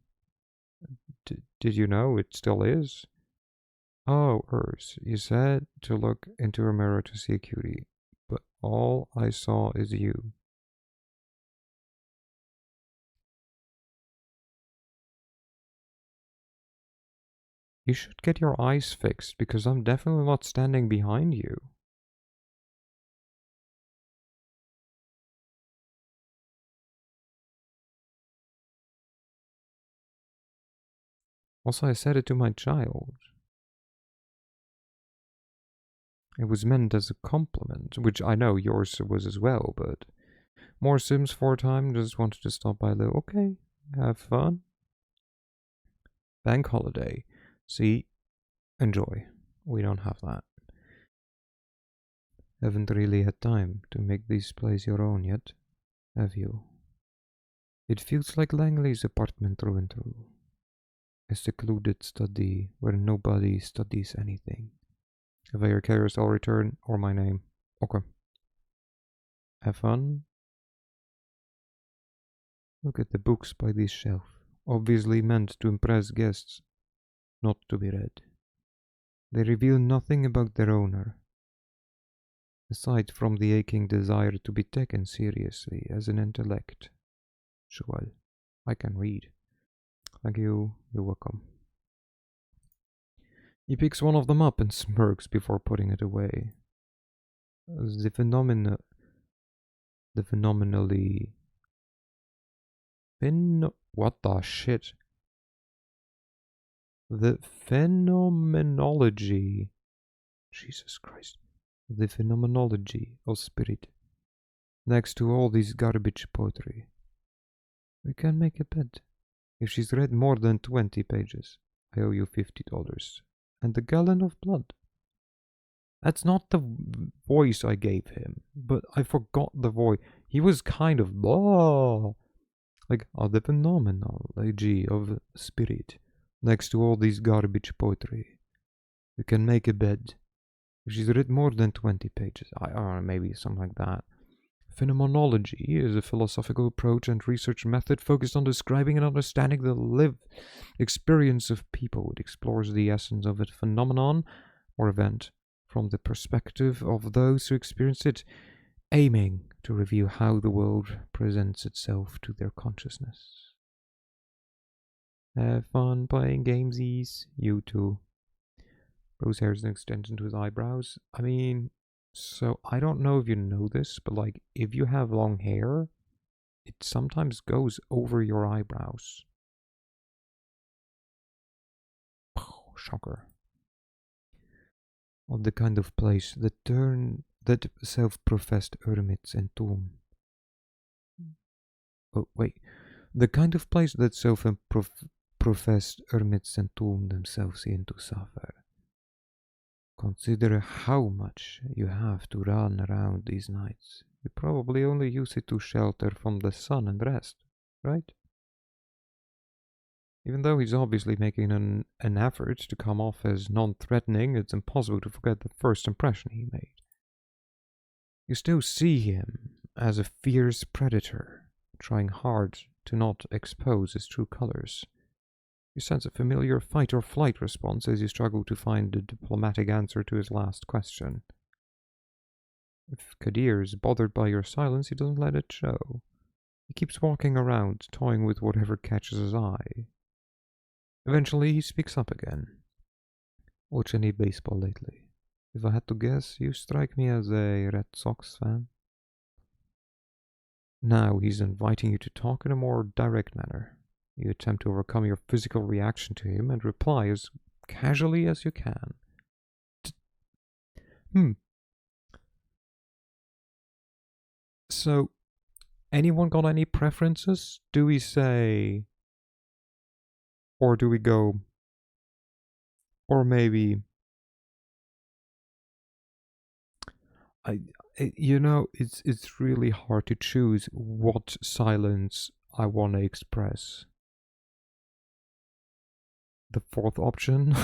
Did you know it still is? Oh, Urs, you said to look into a mirror to see a cutie, but all I saw is you. You should get your eyes fixed, because I'm definitely not standing behind you. Also, I said it to my child. It was meant as a compliment, which I know yours was as well, but more Sims 4 time, just wanted to stop by though. Okay, have fun. Bank holiday. See, enjoy. We don't have that. Haven't really had time to make this place your own yet, have you? It feels like Langley's apartment through and through. A secluded study where nobody studies anything. If I cares, I'll return, or my name. Okay. Have fun. Look at the books by this shelf. Obviously meant to impress guests, not to be read. They reveal nothing about their owner, aside from the aching desire to be taken seriously as an intellect. Well, I can read. Thank you, you're welcome. He picks one of them up and smirks before putting it away. The phenomenally... What the shit? The phenomenology... Jesus Christ. The phenomenology of spirit. Next to all this garbage poetry. We can make a bet. If she's read more than 20 pages, I owe you $50. And a gallon of blood. That's not the voice I gave him, but I forgot the voice. He was kind of blah. Like, the phenomenology of spirit. Next to all this garbage poetry. We can make a bet. If she's read more than 20 pages, I don't know, maybe something like that. Phenomenology is a philosophical approach and research method focused on describing and understanding the lived experience of people. It explores the essence of a phenomenon or event from the perspective of those who experience it, aiming to review how the world presents itself to their consciousness. Have fun playing gamesies, you too. Bro's hair is an extension to his eyebrows. I mean, so I don't know if you know this, but like if you have long hair, it sometimes goes over your eyebrows. Oh, shocker. Of the kind of place that self-professed hermits entomb. Oh, wait. The kind of place that self-professed hermits entomb themselves in to suffer. Consider how much you have to run around these nights. You probably only use it to shelter from the sun and rest, right? Even though he's obviously making an effort to come off as non-threatening, it's impossible to forget the first impression he made. You still see him as a fierce predator, trying hard to not expose his true colors. You sense a familiar fight-or-flight response as you struggle to find a diplomatic answer to his last question. If Kadir is bothered by your silence, he doesn't let it show. He keeps walking around, toying with whatever catches his eye. Eventually, he speaks up again. Watch any baseball lately? If I had to guess, you strike me as a Red Sox fan. Now he's inviting you to talk in a more direct manner. You attempt to overcome your physical reaction to him and reply as casually as you can. Hmm. So, anyone got any preferences? Do we say, or do we go, or maybe, it's really hard to choose what silence I want to express. The fourth option.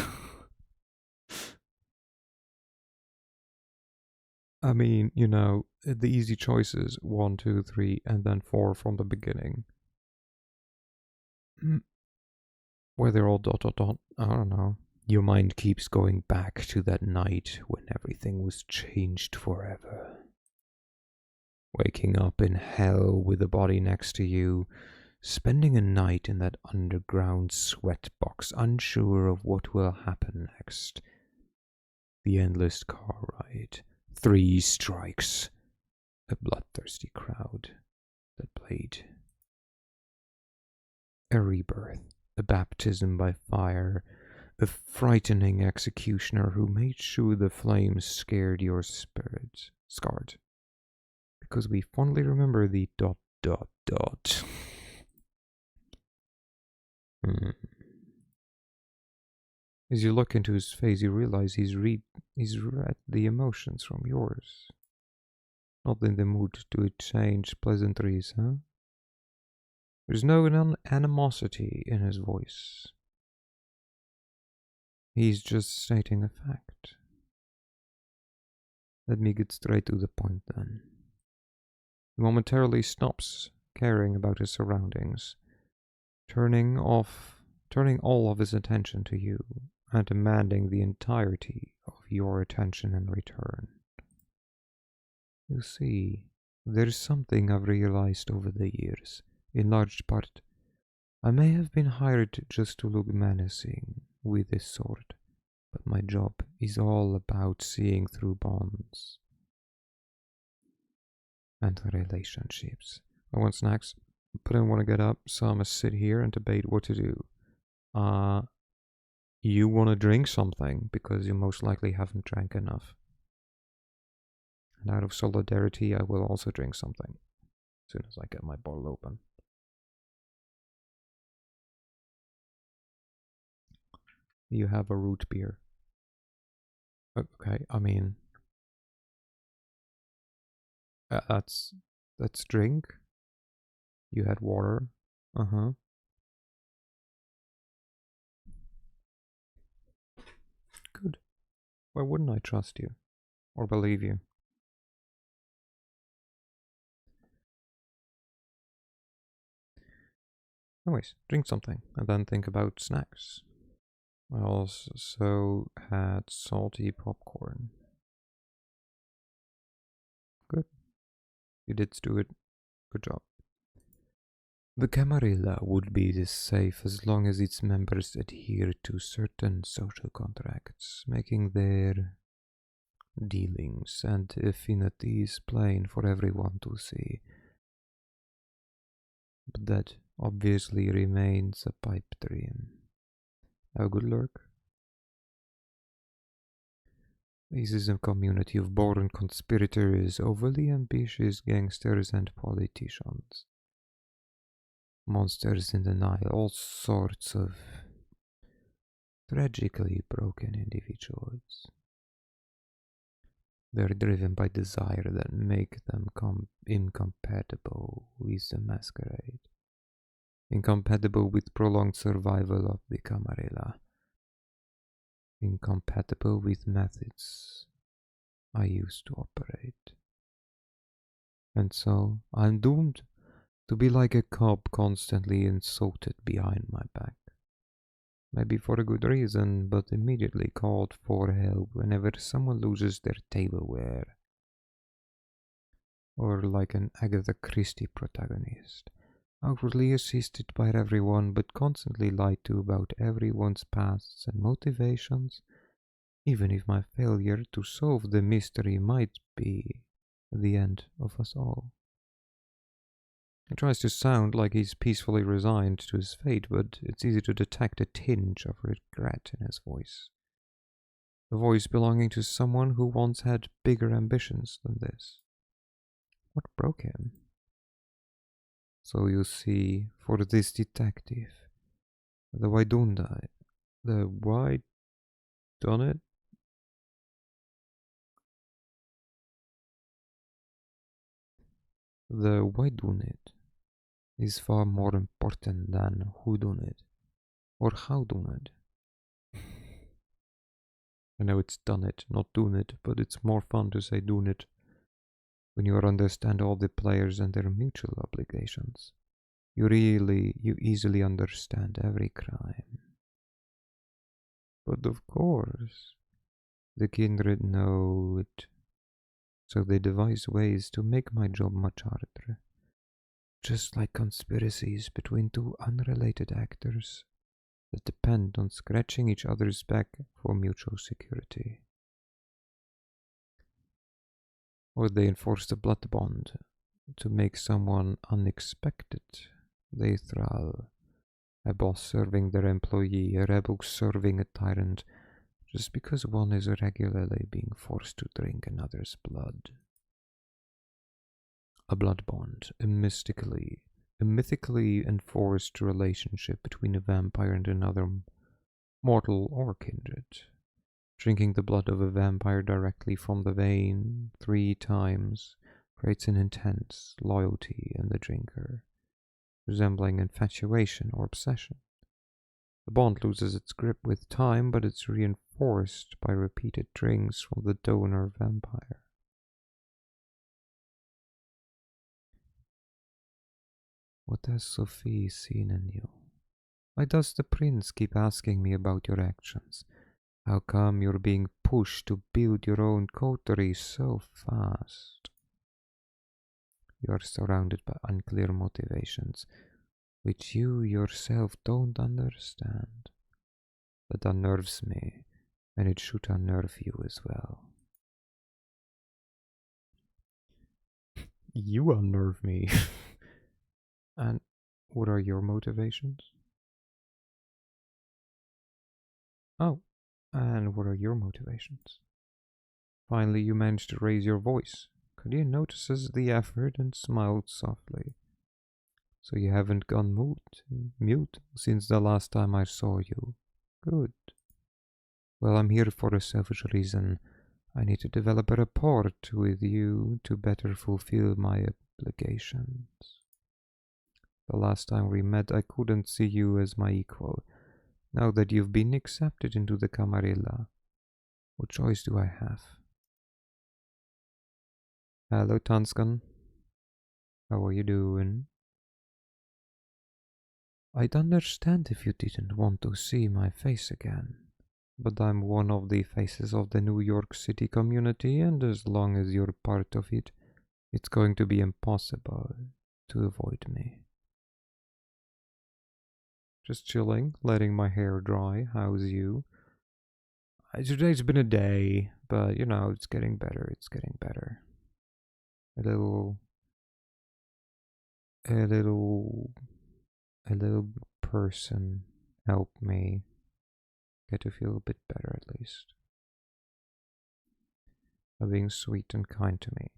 I mean, the easy choices 1, 2, 3, and then 4 from the beginning. Where they're all dot dot dot. I don't know. Your mind keeps going back to that night when everything was changed forever. Waking up in hell with a body next to you, spending a night in that underground sweat box, unsure of what will happen next. The endless car ride. 3 strikes. A bloodthirsty crowd that played. A rebirth. A baptism by fire. A frightening executioner who made sure the flames scared your spirit. Scarred. Because we fondly remember the dot dot dot. As you look into his face, you realize he's read the emotions from yours. Not in the mood to exchange pleasantries, huh? There's no animosity in his voice. He's just stating a fact. Let me get straight to the point then. He momentarily stops caring about his surroundings, turning all of his attention to you and demanding the entirety of your attention in return. You see, there's something I've realized over the years. In large part, I may have been hired just to look menacing with this sword, but my job is all about seeing through bonds and relationships. I want snacks, but I want to get up, so I must sit here and debate what to do. You want to drink something because you most likely haven't drank enough. And out of solidarity, I will also drink something as soon as I get my bottle open. You have a root beer. Okay, I mean, that's drink. You had water. Uh-huh. Good. Why wouldn't I trust you? Or believe you? Anyways, drink something and then think about snacks. I also had salty popcorn. Good. You did do it. Good job. The Camarilla would be safe as long as its members adhere to certain social contracts, making their dealings and affinities plain for everyone to see. But that obviously remains a pipe dream. Have a good lurk. This is a community of born conspirators, overly ambitious gangsters and politicians. Monsters in the Nile, all sorts of tragically broken individuals. They're driven by desire that make them incompatible with the Masquerade. Incompatible with prolonged survival of the Camarilla. Incompatible with methods I used to operate. And so I'm doomed to be like a cop constantly insulted behind my back. Maybe for a good reason, but immediately called for help whenever someone loses their tableware. Or like an Agatha Christie protagonist. Outwardly assisted by everyone, but constantly lied to about everyone's pasts and motivations, even if my failure to solve the mystery might be the end of us all. He tries to sound like he's peacefully resigned to his fate, but it's easy to detect a tinge of regret in his voice. A voice belonging to someone who once had bigger ambitions than this. What broke him? So you see, for this detective, the why don't I? The why done it? The why done it is far more important than who done it or how done it. I know it's done it, not done it, but it's more fun to say done it when you understand all the players and their mutual obligations. You easily understand every crime. But of course, the kindred know it, so they devise ways to make my job much harder. Just like conspiracies between two unrelated actors that depend on scratching each other's back for mutual security. Or they enforce the blood bond to make someone unexpected. They thrall. A boss serving their employee, a rebel serving a tyrant, just because one is regularly being forced to drink another's blood. A blood bond, a mythically enforced relationship between a vampire and another mortal or kindred. Drinking the blood of a vampire directly from the vein 3 times creates an intense loyalty in the drinker, resembling infatuation or obsession. The bond loses its grip with time, but it's reinforced by repeated drinks from the donor vampire. What has Sophie seen in you? Why does the prince keep asking me about your actions? How come you're being pushed to build your own coteries so fast? You are surrounded by unclear motivations, which you yourself don't understand. That unnerves me, and it should unnerve you as well. You unnerve me. And what are your motivations? Oh, and what are your motivations? Finally, you managed to raise your voice. Kadir notices the effort and smiled softly. So you haven't gone mute since the last time I saw you. Good. Well, I'm here for a selfish reason. I need to develop a rapport with you to better fulfill my obligations. The last time we met, I couldn't see you as my equal. Now that you've been accepted into the Camarilla, what choice do I have? Hello, Tanskan. How are you doing? I'd understand if you didn't want to see my face again, but I'm one of the faces of the New York City community, and as long as you're part of it, it's going to be impossible to avoid me. Just chilling, letting my hair dry. How's you? Today's been a day, but you know, it's getting better. It's getting better. A little, a little, a little person helped me get to feel a bit better at least. By being sweet and kind to me.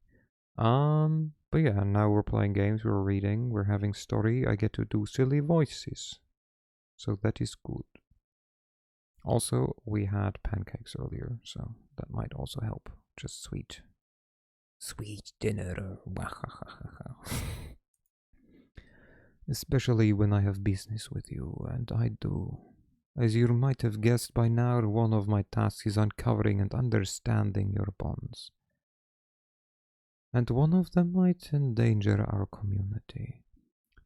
But yeah, now we're playing games, we're reading, we're having story. I get to do silly voices. So that is good. Also, we had pancakes earlier, so that might also help. Just sweet. Sweet dinner. Especially when I have business with you, and I do. As you might have guessed by now, one of my tasks is uncovering and understanding your bonds. And one of them might endanger our community.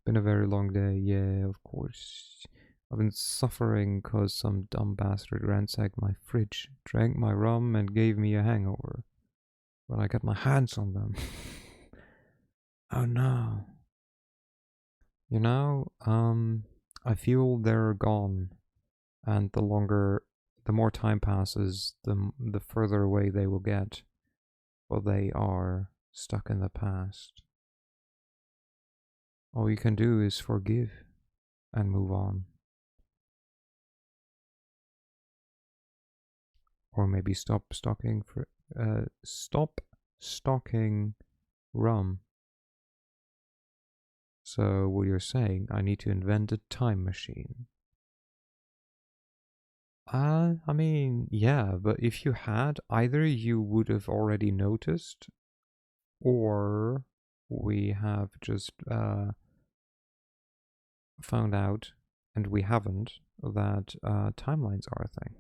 Been a very long day, yeah, of course. I've been suffering cause some dumb bastard ransacked my fridge, drank my rum, and gave me a hangover. When I got my hands on them. Oh no. You know, I feel they're gone, and the more time passes, the further away they will get. Well, they are stuck in the past. All you can do is forgive and move on. Or maybe stop stocking rum. So what you're saying, I need to invent a time machine. I mean, yeah, but if you had, either you would have already noticed, or we have just found out, and we haven't, that timelines are a thing.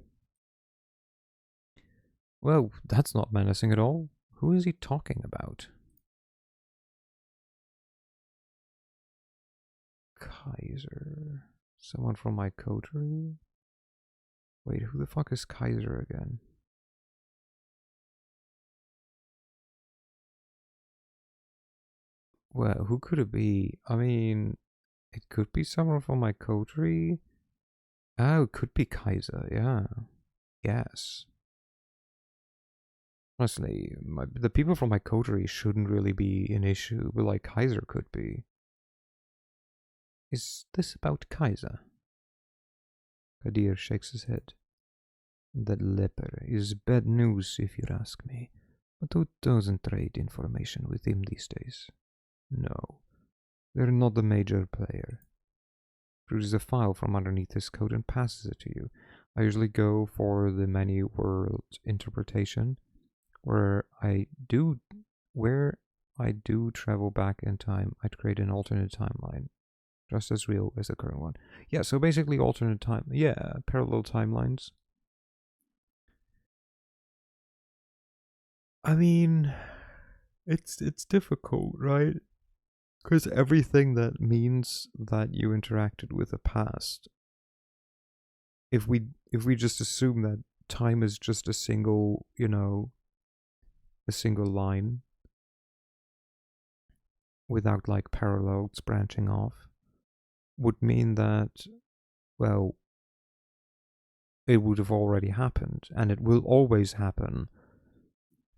Well, that's not menacing at all. Who is he talking about? Kaiser. Someone from my coterie? Wait, who the fuck is Kaiser again? Well, who could it be? I mean, it could be someone from my coterie. Oh, it could be Kaiser, yeah. Yes. Honestly, the people from my coterie shouldn't really be an issue, but like Kaiser could be. Is this about Kaiser? Kadir shakes his head. That leper is bad news if you ask me. But who doesn't trade information with him these days? No, they're not the major player. Produces a file from underneath his coat and passes it to you. I usually go for the many world interpretation, where I do travel back in time. I'd create an alternate timeline, just as real as the current one. Yeah, so basically alternate time. Yeah, parallel timelines. I mean, it's difficult, right? Because everything that means that you interacted with the past, if we just assume that time is just a single, a single line without like parallels branching off, would mean that, well, it would have already happened and it will always happen,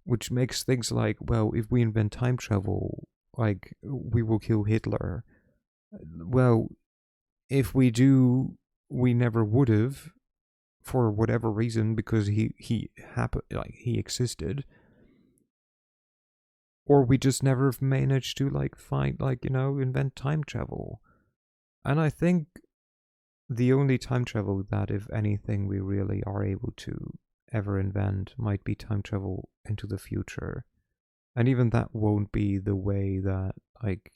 which makes things like, well, if we invent time travel, like we will kill Hitler. Well, if we do, we never would have, for whatever reason, because he happened, like he existed, or we just never managed to like find, like, invent time travel. And I think the only time travel that, if anything, we really are able to ever invent might be time travel into the future. And even that won't be the way that, like,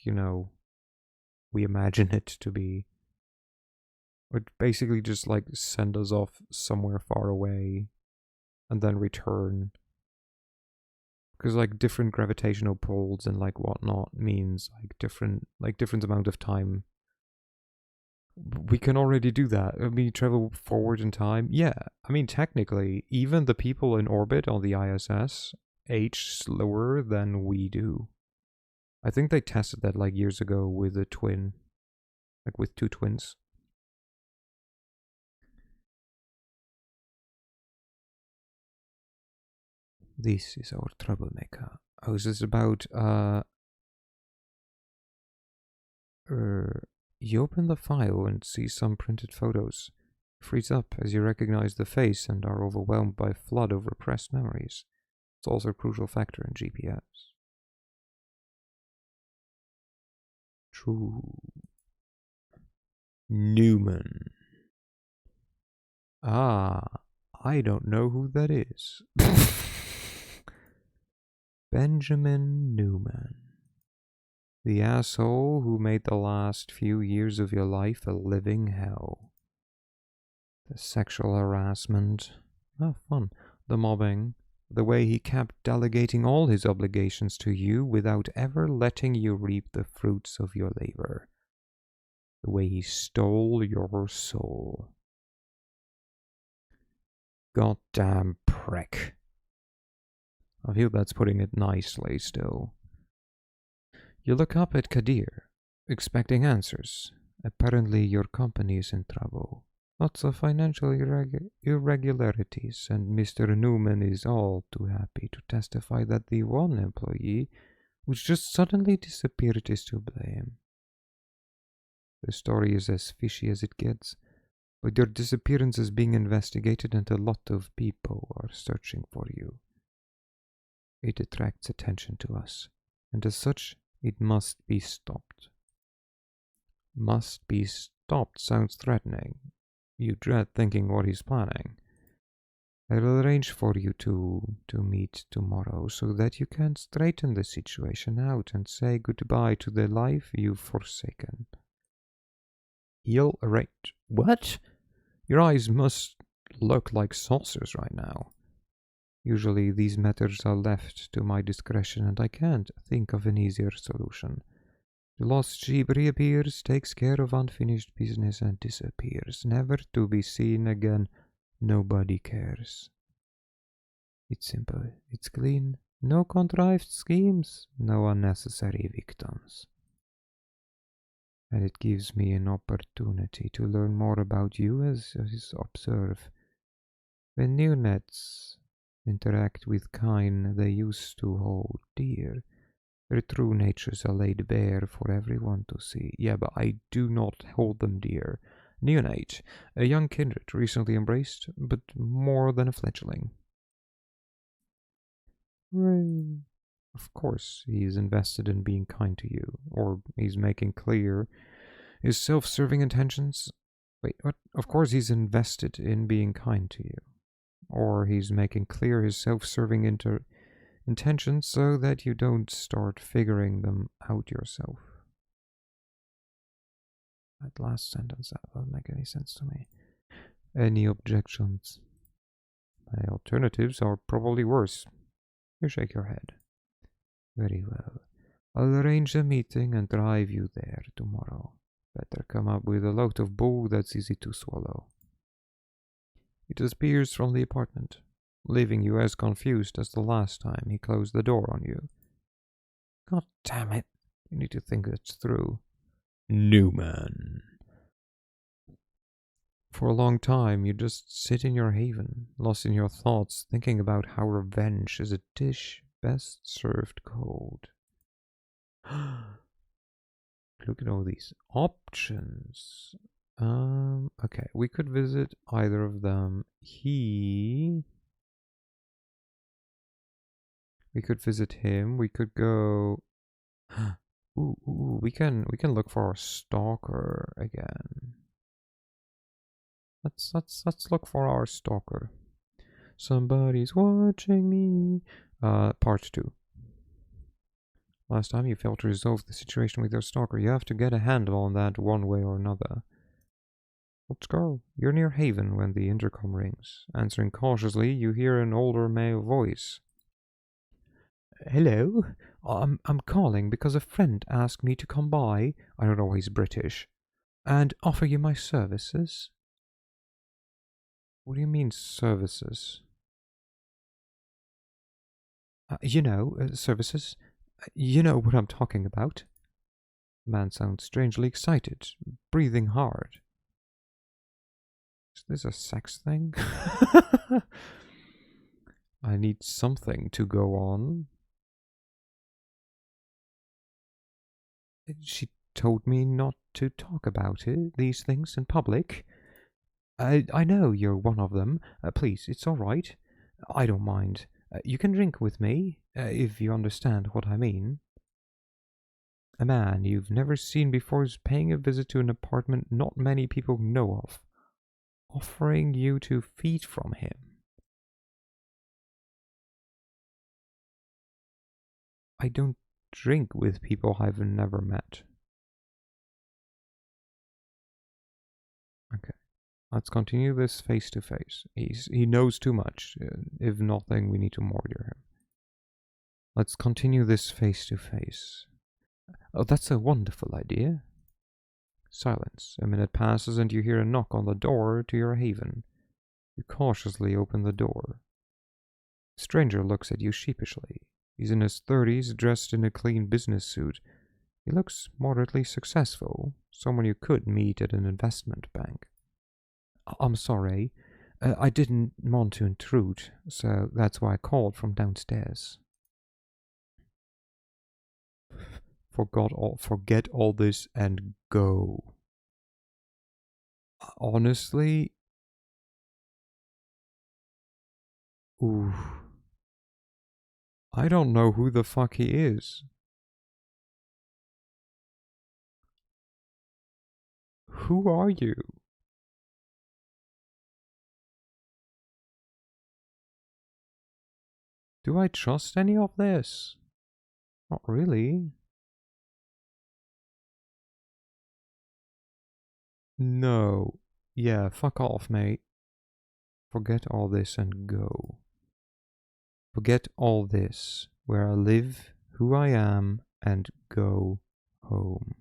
we imagine it to be. Would basically just like send us off somewhere far away and then return. Because like different gravitational poles and like whatnot means like different amount of time. We can already do that. I mean, travel forward in time. Yeah, I mean, technically, even the people in orbit on the ISS age slower than we do. I think they tested that like years ago with a twin, like with two twins. This is our troublemaker. Oh, is this about you open the file and see some printed photos. Freeze up as you recognize the face and are overwhelmed by a flood of repressed memories. It's also a crucial factor in GPS. True. Newman. Ah, I don't know who that is. Benjamin Newman. The asshole who made the last few years of your life a living hell. The sexual harassment. Oh, fun. The mobbing. The way he kept delegating all his obligations to you without ever letting you reap the fruits of your labor. The way he stole your soul. Goddamn prick. I feel that's putting it nicely still. You look up at Kadir, expecting answers. Apparently your company is in trouble. Lots of financial irregularities, and Mr. Newman is all too happy to testify that the one employee which just suddenly disappeared is to blame. The story is as fishy as it gets, but your disappearance is being investigated and a lot of people are searching for you. It attracts attention to us, and as such, it must be stopped. Must be stopped sounds threatening. You dread thinking what he's planning. I'll arrange for you to meet tomorrow so that you can straighten the situation out and say goodbye to the life you've forsaken. He'll arrange. What? Your eyes must look like saucers right now. Usually these matters are left to my discretion and I can't think of an easier solution. The lost sheep reappears, takes care of unfinished business and disappears, never to be seen again. Nobody cares. It's simple, it's clean, no contrived schemes, no unnecessary victims. And it gives me an opportunity to learn more about you as observe. When new nets interact with kine they used to hold dear, their true natures are laid bare for everyone to see. Yeah, but I do not hold them dear. Neonate, a young kindred recently embraced, but more than a fledgling. Hooray. Of course, he's invested in being kind to you, or he's making clear his self-serving intentions. Wait, what? Of course, he's invested in being kind to you, or he's making clear his self-serving intentions so that you don't start figuring them out yourself. That last sentence, that doesn't make any sense to me. Any objections? My alternatives are probably worse. You shake your head. Very well. I'll arrange a meeting and drive you there tomorrow. Better come up with a load of bull that's easy to swallow. He disappears from the apartment, leaving you as confused as the last time he closed the door on you. God damn it. You need to think this through. Newman. For a long time, you just sit in your haven, lost in your thoughts, thinking about how revenge is a dish best served cold. Look at all these options. Okay, we could visit either of them. We could visit him. We could go. We can look for our stalker again. Let's look for our stalker. Somebody's watching me. Part 2. Last time you failed to resolve the situation with your stalker. You have to get a handle on that one way or another. Let's go. You're near Haven when the intercom rings. Answering cautiously, you hear an older male voice. Hello? I'm calling because a friend asked me to come by. I don't know, he's British. And offer you my services. What do you mean, services? Services. You know what I'm talking about. The man sounds strangely excited, breathing hard. Is this a sex thing? I need something to go on. She told me not to talk about these things in public. I know you're one of them. Please, it's all right. I don't mind. You can drink with me, if you understand what I mean. A man you've never seen before is paying a visit to an apartment not many people know of, offering you to feed from him. I don't drink with people I've never met. Okay. Let's continue this face to face. He knows too much. If nothing, we need to murder him. Let's continue this face to face. Oh, that's a wonderful idea. Silence. A minute passes and you hear a knock on the door to your haven. You cautiously open the door. The stranger looks at you sheepishly. He's in his 30s, dressed in a clean business suit. He looks moderately successful, someone you could meet at an investment bank. I'm sorry. I didn't want to intrude, so that's why I called from downstairs. Forget all this and go. Honestly, ooh, I don't know who the fuck he is. Who are you? Do I trust any of this? Not really. No. Yeah, fuck off, mate. Forget all this and go. Forget all this, where I live, who I am, and go home.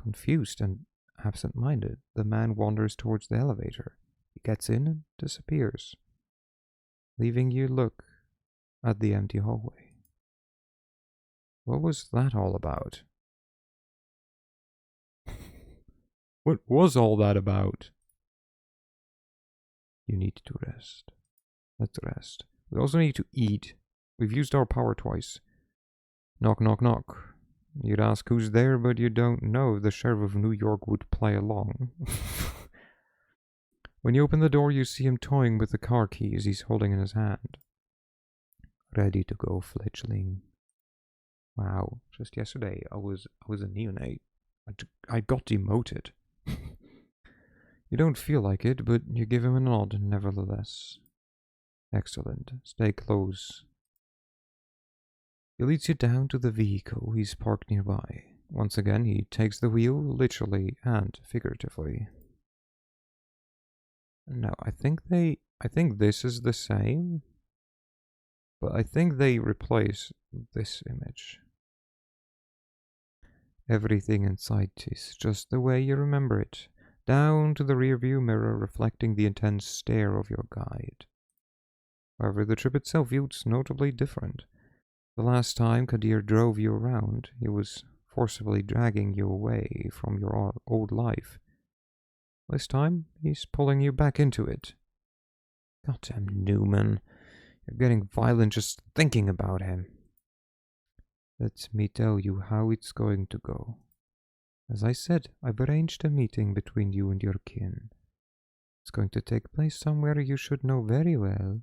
Confused and absent-minded, the man wanders towards the elevator. He gets in and disappears, leaving you look at the empty hallway. What was that all about? What was all that about? You need to rest. Let's rest. We also need to eat. We've used our power twice. Knock, knock, knock. You'd ask who's there, but you don't know if the Sheriff of New York would play along. When you open the door, you see him toying with the car keys he's holding in his hand. Ready to go, fledgling. Wow, just yesterday I was a neonate. I got demoted. You don't feel like it, but you give him a nod nevertheless. Excellent. Stay close. He leads you down to the vehicle he's parked nearby. Once again, he takes the wheel, literally and figuratively. No, I think this is the same, but I think they replace this image. Everything in sight is just the way you remember it, down to the rearview mirror reflecting the intense stare of your guide. However, the trip itself feels notably different. The last time Kadir drove you around, he was forcibly dragging you away from your old life. This time, he's pulling you back into it. Goddamn Newman. You're getting violent just thinking about him. Let me tell you how it's going to go. As I said, I've arranged a meeting between you and your kin. It's going to take place somewhere you should know very well.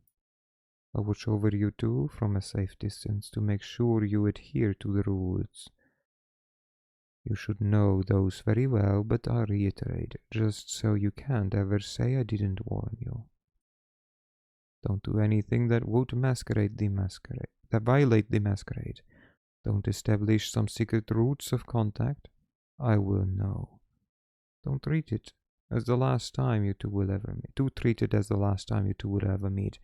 I'll watch over you two from a safe distance to make sure you adhere to the rules. You should know those very well, but I'll reiterate, just so you can't ever say I didn't warn you. Don't do anything that would violate the masquerade. Don't establish some secret routes of contact. I will know. Don't treat it as the last time you two will ever meet. Do treat it as the last time you two will ever meet.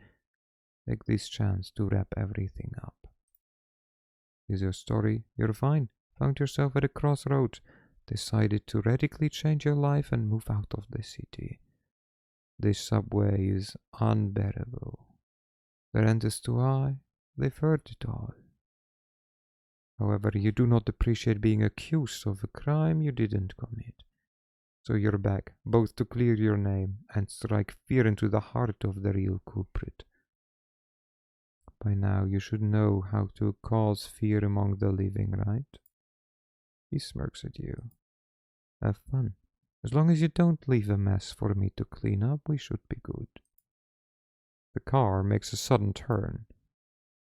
Take this chance to wrap everything up. Here's your story. You're fine. Found yourself at a crossroads. Decided to radically change your life and move out of the city. This subway is unbearable. The rent is too high. They've heard it all. However, you do not appreciate being accused of a crime you didn't commit. So you're back, both to clear your name and strike fear into the heart of the real culprit. By now you should know how to cause fear among the living, right? He smirks at you. Have fun. As long as you don't leave a mess for me to clean up, we should be good. The car makes a sudden turn.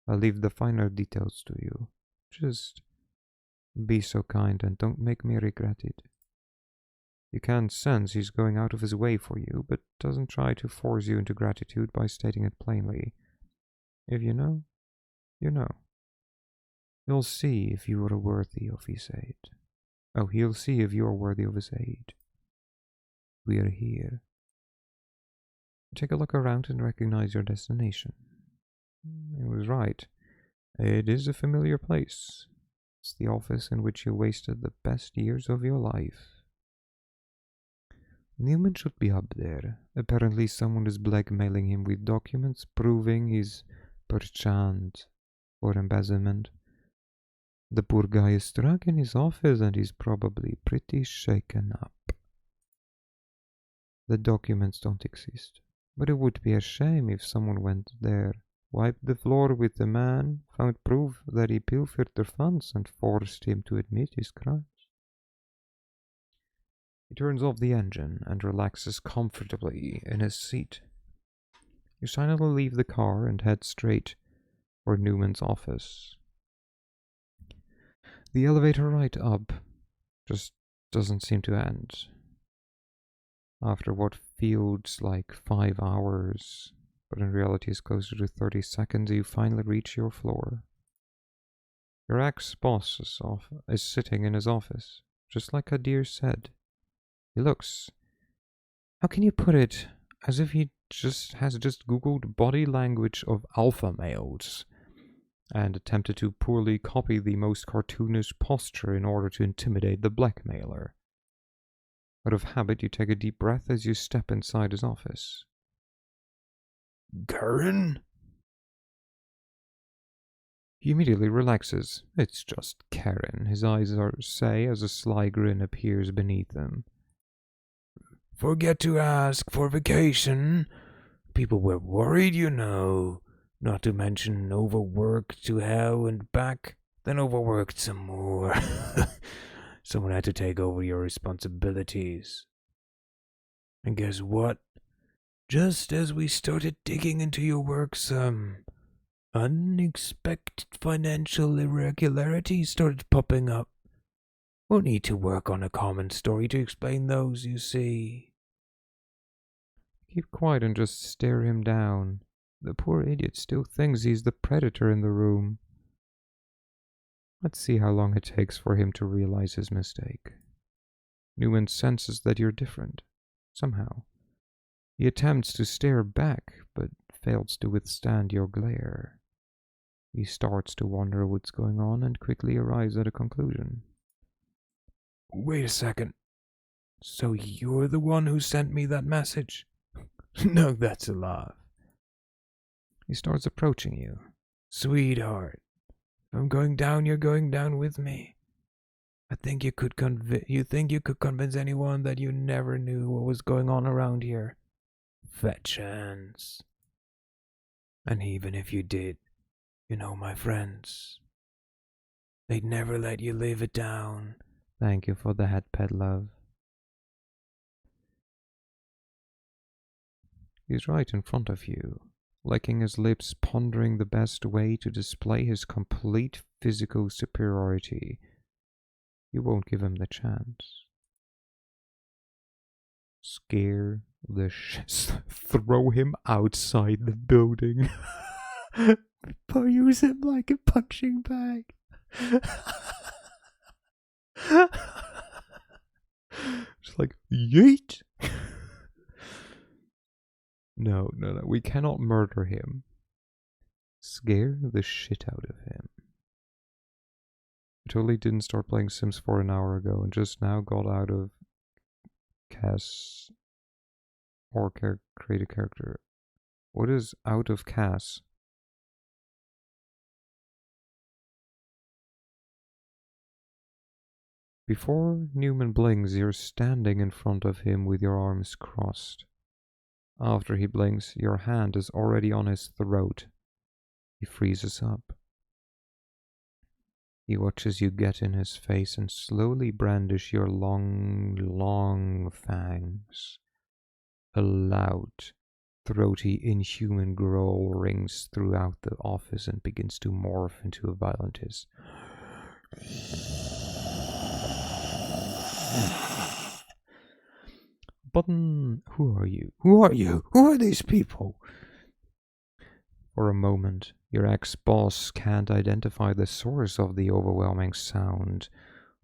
I'll leave the finer details to you. Just be so kind and don't make me regret it. You can sense he's going out of his way for you, but doesn't try to force you into gratitude by stating it plainly. If you know, you know. You'll see if you are worthy of his aid. Oh, he'll see if you are worthy of his aid. We are here. Take a look around and recognize your destination. It was right. It is a familiar place. It's the office in which you wasted the best years of your life. Newman should be up there. Apparently someone is blackmailing him with documents proving his perchance or embezzlement. The poor guy is stuck in his office and he's probably pretty shaken up. The documents don't exist, but it would be a shame if someone went there, wiped the floor with the man, found proof that he pilfered their funds and forced him to admit his crimes. turns off the engine and relaxes comfortably in his seat. You silently leave the car and head straight for Newman's office. The elevator ride up just doesn't seem to end. After what feels like 5 hours, but in reality is closer to 30 seconds, you finally reach your floor. Your ex-boss is sitting in his office, just like Kadir said. He looks, how can you put it, as if he has just googled body language of alpha males and attempted to poorly copy the most cartoonish posture in order to intimidate the blackmailer. Out of habit, you take a deep breath as you step inside his office. Karen? He immediately relaxes. It's just Karen. His eyes say as a sly grin appears beneath them. Forget to ask for vacation. People were worried, you know. Not to mention overworked to hell and back, then overworked some more. Someone had to take over your responsibilities. And guess what? Just as we started digging into your work, some unexpected financial irregularities started popping up. We'll need to work on a common story to explain those, you see. Keep quiet and just stare him down. The poor idiot still thinks he's the predator in the room. Let's see how long it takes for him to realize his mistake. Newman senses that you're different, somehow. He attempts to stare back, but fails to withstand your glare. He starts to wonder what's going on and quickly arrives at a conclusion. Wait a second. So you're the one who sent me that message? No, that's a laugh. He starts approaching you. Sweetheart, if I'm going down, you're going down with me. You think you could convince anyone that you never knew what was going on around here? Fat chance. And even if you did, you know, my friends, they'd never let you live it down. Thank you for the head pet, love. He's right in front of you, licking his lips, pondering the best way to display his complete physical superiority. You won't give him the chance. Scare the throw him outside the building. Use him like a punching bag. Just like, yeet! No, we cannot murder him. Scare the shit out of him. I totally didn't start playing Sims 4 an hour ago and just now got out of Cass or create a character. What is out of Cass? Before Newman blinks, you're standing in front of him with your arms crossed. After he blinks, your hand is already on his throat. He freezes up. He watches you get in his face and slowly brandish your long fangs. A loud, throaty, inhuman growl rings throughout the office and begins to morph into a violent hiss. Button, who are you? Who are you? Who are these people? For a moment, your ex-boss can't identify the source of the overwhelming sound,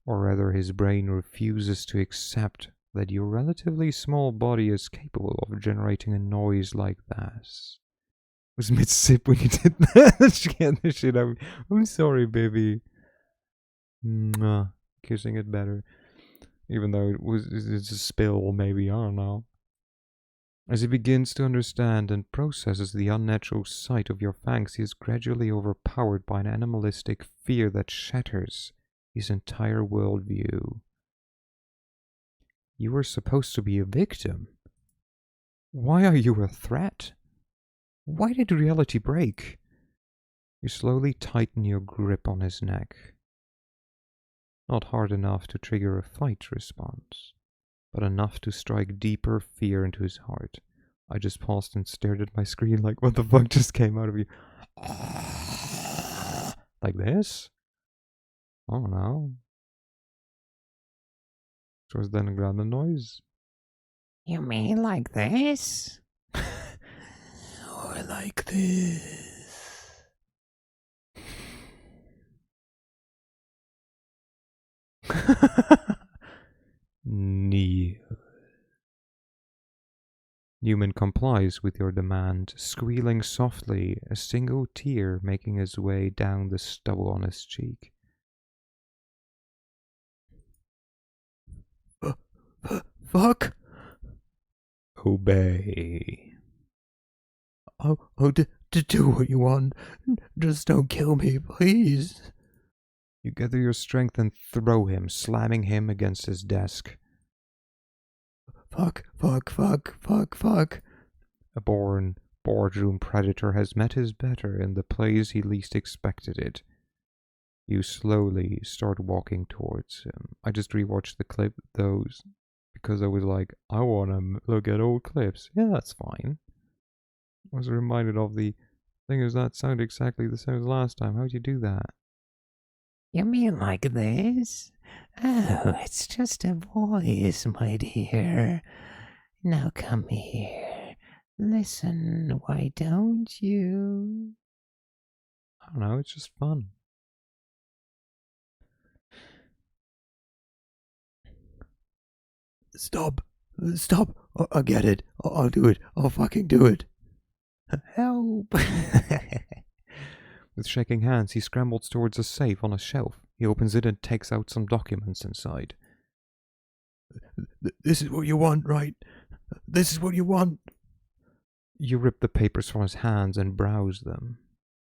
or rather his brain refuses to accept that your relatively small body is capable of generating a noise like that. It was mid-sip when you did that. She can't the shit out of me. I'm sorry, baby. Mwah. Kissing it better. Even though it's a spill, maybe, I don't know. As he begins to understand and processes the unnatural sight of your fangs, he is gradually overpowered by an animalistic fear that shatters his entire worldview. You were supposed to be a victim. Why are you a threat? Why did reality break? You slowly tighten your grip on his neck. Not hard enough to trigger a fight response, but enough to strike deeper fear into his heart. I just paused and stared at my screen like, what the fuck just came out of you? Like this? Oh no. So then grab the noise. You mean like this? Or like this. Neil. Newman complies with your demand, squealing softly, a single tear making its way down the stubble on his cheek. Fuck! Obey. Do what you want. Just don't kill me, please. You gather your strength and throw him, slamming him against his desk. Fuck. A born boardroom predator has met his better in the place he least expected it. You slowly start walking towards him. I just rewatched the clip, those, because I was like, I want to look at old clips. Yeah, that's fine. I was reminded of the thing is that sound exactly the same as last time. How'd you do that? You mean like this? Oh, it's just a voice, my dear. Now come here. Listen, why don't you? I don't know, it's just fun. Stop. I get it. I'll do it. I'll fucking do it. Help! With shaking hands, he scrambles towards a safe on a shelf. He opens it and takes out some documents inside. This is what you want, right? This is what you want. You rip the papers from his hands and browse them.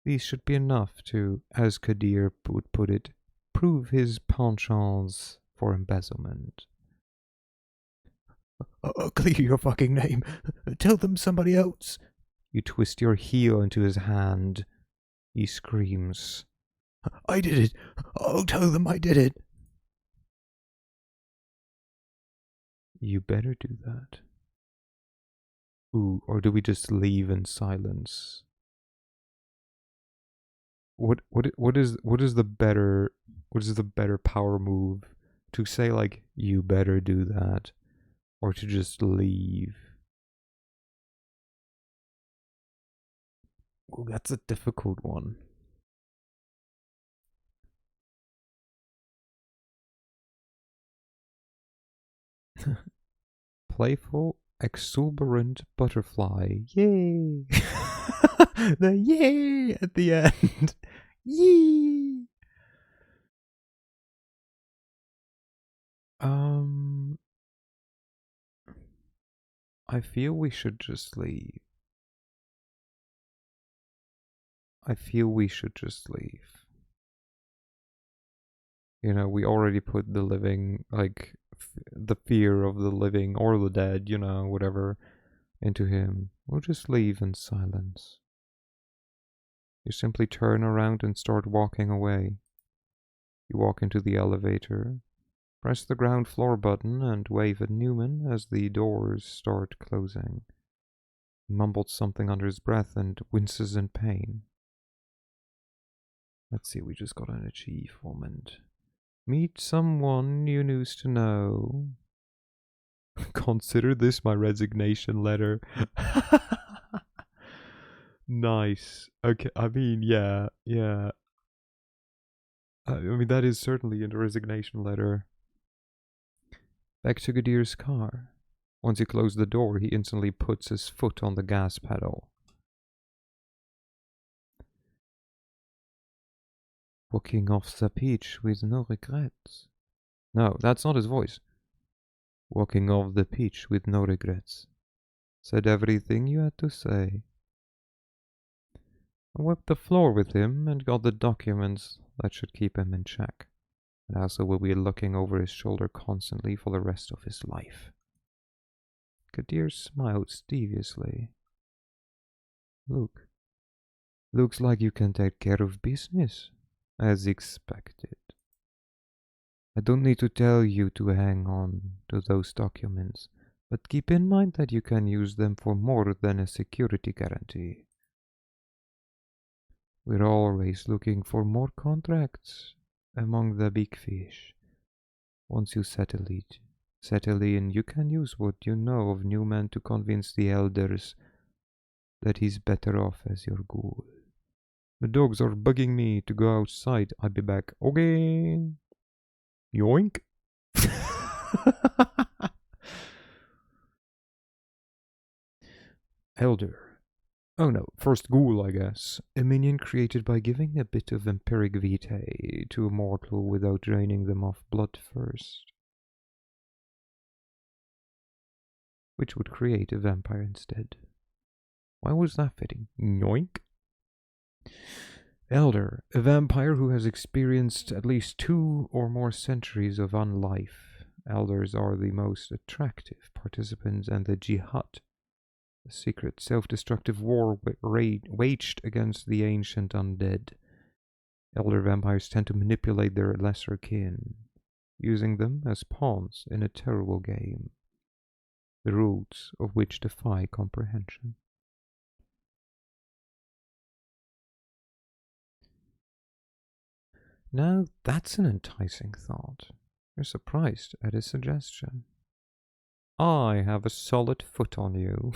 These should be enough to, as Kadir would put it, prove his penchants for embezzlement. Clear your fucking name. Tell them somebody else. You twist your heel into his hand. He screams. I did it. I'll tell them I did it. You better do that. Ooh, or do we just leave in silence? What is the better power move? To say like you better do that, or to just leave? Well, that's a difficult one. Playful, exuberant butterfly. Yay! The yay at the end. Yee! I feel we should just leave. You know, we already put the living, like, the fear of the living or the dead, you know, whatever, into him. We'll just leave in silence. You simply turn around and start walking away. You walk into the elevator, press the ground floor button, and wave at Newman as the doors start closing. He mumbles something under his breath and winces in pain. Let's see, we just got an achievement. Meet someone you used to know. Consider this my resignation letter. Nice. Okay, I mean, yeah. I mean, that is certainly a resignation letter. Back to Gadir's car. Once he closed the door, he instantly puts his foot on the gas pedal. Walking off the beach with no regrets. No, that's not his voice. Walking off the beach with no regrets. Said everything you had to say. I wiped the floor with him and got the documents that should keep him in check. And also will be looking over his shoulder constantly for the rest of his life. Kadir smiled deviously. Look, looks like you can take care of business, as expected. I don't need to tell you to hang on to those documents, but keep in mind that you can use them for more than a security guarantee. We're always looking for more contracts among the big fish. Once you settle in, you can use what you know of Newman to convince the elders that he's better off as your ghoul. The dogs are bugging me to go outside. I'll be back. Okay. Yoink. Elder. Oh no, first ghoul, I guess. A minion created by giving a bit of vampiric vitae to a mortal without draining them of blood first. Which would create a vampire instead. Why was that fitting? Yoink. Elder, a vampire who has experienced at least 2 or more centuries of unlife. Elders are the most attractive participants in the jihad, a secret self-destructive war waged against the ancient undead. Elder vampires tend to manipulate their lesser kin, using them as pawns in a terrible game, the rules of which defy comprehension. Now that's an enticing thought. You're surprised at his suggestion. I have a solid foot on you.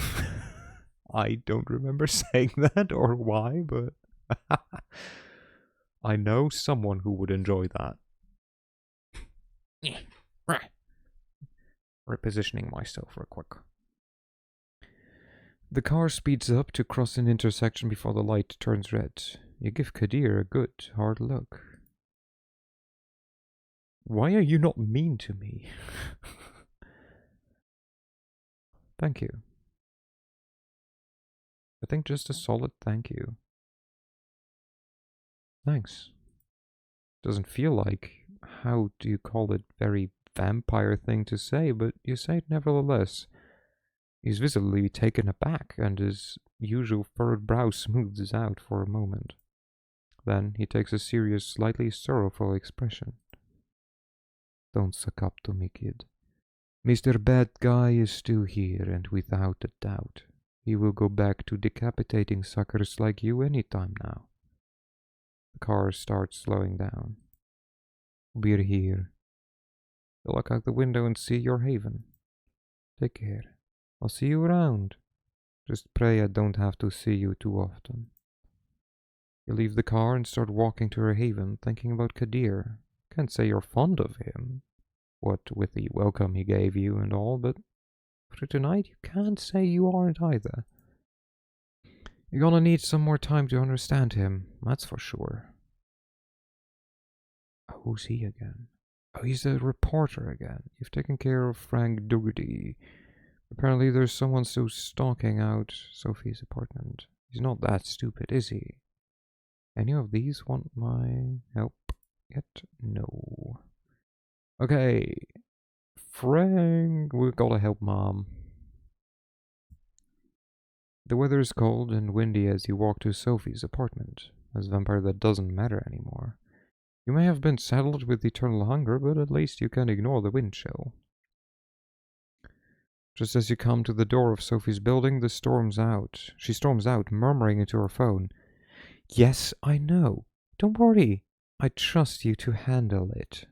I don't remember saying that or why, but I know someone who would enjoy that. Repositioning myself real quick. The car speeds up to cross an intersection before the light turns red. You give Kadir a good, hard look. Why are you not mean to me? Thank you. I think just a solid thank you. Thanks. Doesn't feel like, how do you call it, very vampire thing to say, but you say it nevertheless. He's visibly taken aback, and his usual furrowed brow smooths out for a moment. Then he takes a serious, slightly sorrowful expression. Don't suck up to me, kid. Mr. Bad Guy is still here, and without a doubt, he will go back to decapitating suckers like you any time now. The car starts slowing down. We're here. You'll look out the window and see your haven. Take care. I'll see you around. Just pray I don't have to see you too often. You leave the car and start walking to her haven, thinking about Kadir. Can't say you're fond of him, what with the welcome he gave you and all, but for tonight you can't say you aren't either. You're gonna need some more time to understand him, that's for sure. Oh, who's he again? Oh, he's the reporter again. You've taken care of Frank Dougherty. Apparently there's someone still stalking out Sophie's apartment. He's not that stupid, is he? Any of these want my help yet? No. Okay. Frank, we gotta help Mom. The weather is cold and windy as you walk to Sophie's apartment. As a vampire, that doesn't matter anymore. You may have been saddled with eternal hunger, but at least you can ignore the wind chill. Just as you come to the door of Sophie's building, she storms out, murmuring into her phone. Yes, I know. Don't worry. I trust you to handle it.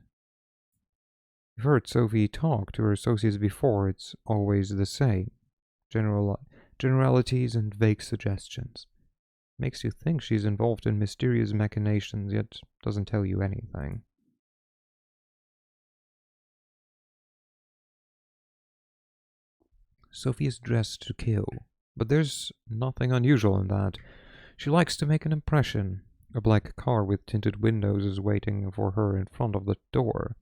You've heard Sophie talk to her associates before. It's always the same. Generalities and vague suggestions. Makes you think she's involved in mysterious machinations, yet doesn't tell you anything. Sophie is dressed to kill, but there's nothing unusual in that. She likes to make an impression. A black car with tinted windows is waiting for her in front of the door.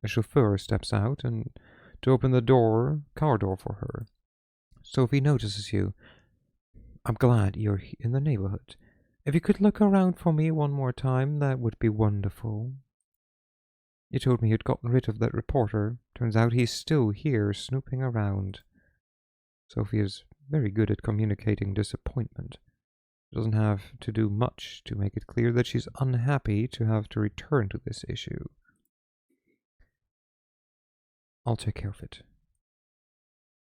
A chauffeur steps out and to open the car door for her. Sophie notices you. I'm glad you're in the neighborhood. If you could look around for me one more time, that would be wonderful. You told me you'd gotten rid of that reporter. Turns out he's still here, snooping around. Sophie is very good at communicating disappointment. Doesn't have to do much to make it clear that she's unhappy to have to return to this issue. I'll take care of it.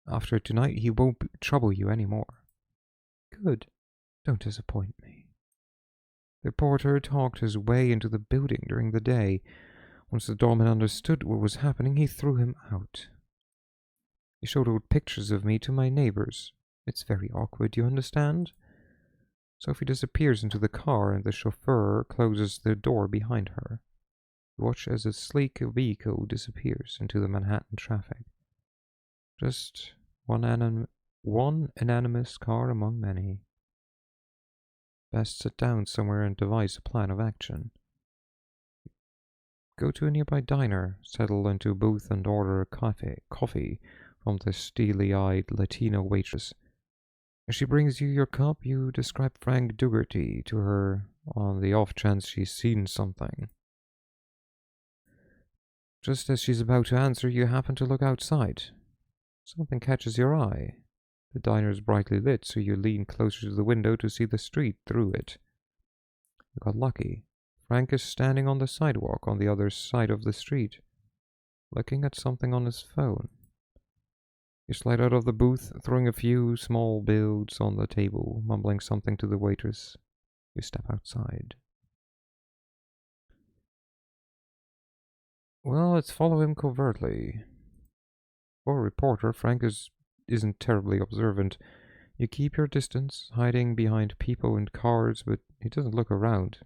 After tonight, he won't trouble you anymore. Good. Don't disappoint me. The porter talked his way into the building during the day. Once the doorman understood what was happening, he threw him out. He showed old pictures of me to my neighbors. It's very awkward, you understand? Sophie disappears into the car and the chauffeur closes the door behind her. You watch as a sleek vehicle disappears into the Manhattan traffic. Just one anonymous car among many. Best sit down somewhere and devise a plan of action. Go to a nearby diner, settle into a booth and order a coffee from the steely-eyed Latino waitress. As she brings you your cup, you describe Frank Dougherty to her on the off chance she's seen something. Just as she's about to answer, you happen to look outside. Something catches your eye. The diner is brightly lit, so you lean closer to the window to see the street through it. You got lucky. Frank is standing on the sidewalk on the other side of the street, looking at something on his phone. You slide out of the booth, throwing a few small bills on the table, mumbling something to the waitress. You step outside. Well, let's follow him covertly. For a reporter, Frank isn't terribly observant. You keep your distance, hiding behind people and cars, but he doesn't look around.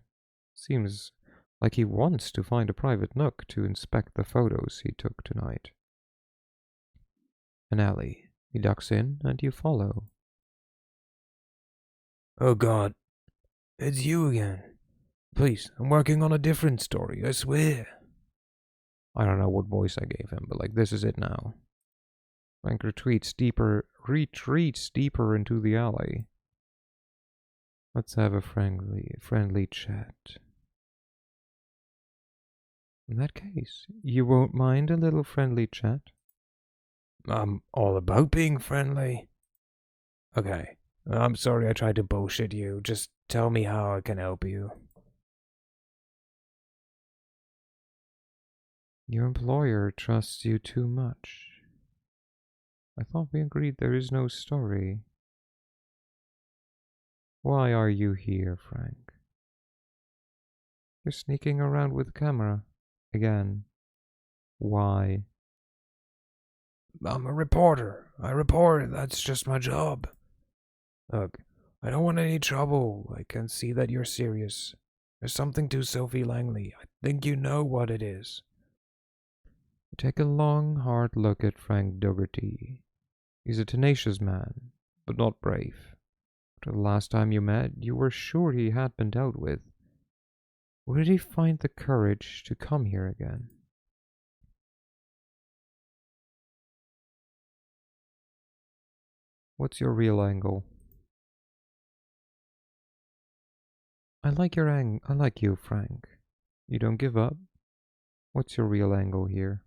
Seems like he wants to find a private nook to inspect the photos he took tonight. An alley. He ducks in, and you follow. Oh God, it's you again. Please, I'm working on a different story, I swear. I don't know what voice I gave him, but this is it now. Frank retreats deeper into the alley. Let's have a friendly chat. In that case, you won't mind a little friendly chat? I'm all about being friendly. Okay, I'm sorry I tried to bullshit you. Just tell me how I can help you. Your employer trusts you too much. I thought we agreed there is no story. Why are you here, Frank? You're sneaking around with the camera. Again. Why? I'm a reporter. I report. That's just my job. Look, I don't want any trouble. I can see that you're serious. There's something to Sophie Langley. I think you know what it is. You take a long, hard look at Frank Dougherty. He's a tenacious man, but not brave. After the last time you met, you were sure he had been dealt with. Where did he find the courage to come here again? What's your real angle? I like you, Frank. You don't give up. What's your real angle here?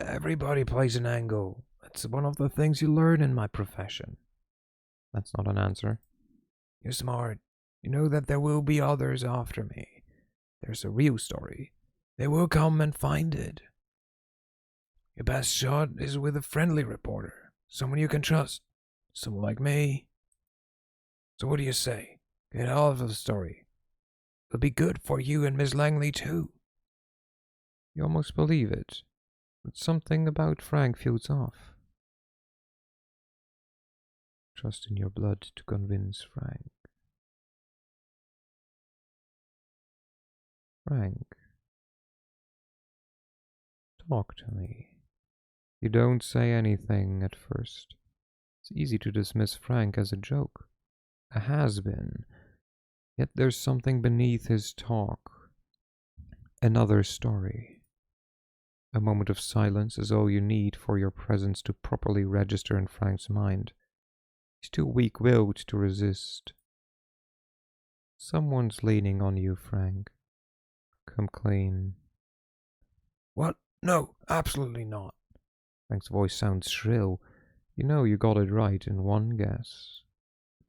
Everybody plays an angle. It's one of the things you learn in my profession. That's not an answer. You're smart. You know that there will be others after me. There's a real story. They will come and find it. Your best shot is with a friendly reporter. Someone you can trust. Someone like me. So what do you say? Get out of the story. It'll be good for you and Miss Langley too. You almost believe it. But something about Frank feels off. Trust in your blood to convince Frank. Frank, talk to me. You don't say anything at first. It's easy to dismiss Frank as a joke, a has-been. Yet there's something beneath his talk. Another story. A moment of silence is all you need for your presence to properly register in Frank's mind. He's too weak-willed to resist. Someone's leaning on you, Frank. Come clean. What? No, absolutely not. Frank's voice sounds shrill. You know you got it right in one guess.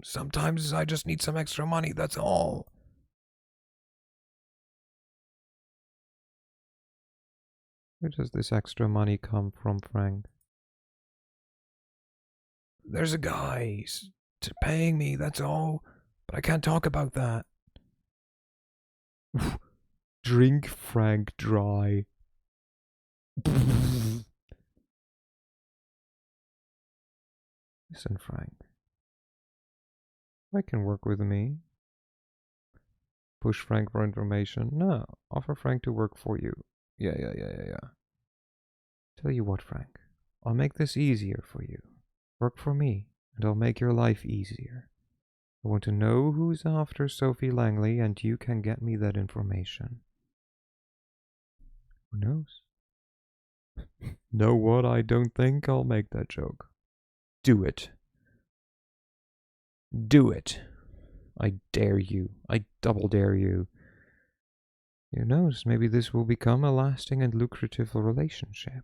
Sometimes I just need some extra money, that's all. Where does this extra money come from, Frank? There's a guy paying me, that's all. But I can't talk about that. Drink Frank dry. Listen, Frank. I can work with me. Push Frank for information. No, offer Frank to work for you. Yeah. Tell you what, Frank. I'll make this easier for you. Work for me, and I'll make your life easier. I want to know who's after Sophie Langley, and you can get me that information. Who knows? Know what? I don't think I'll make that joke. Do it. Do it. I dare you. I double dare you. Who knows? Maybe this will become a lasting and lucrative relationship.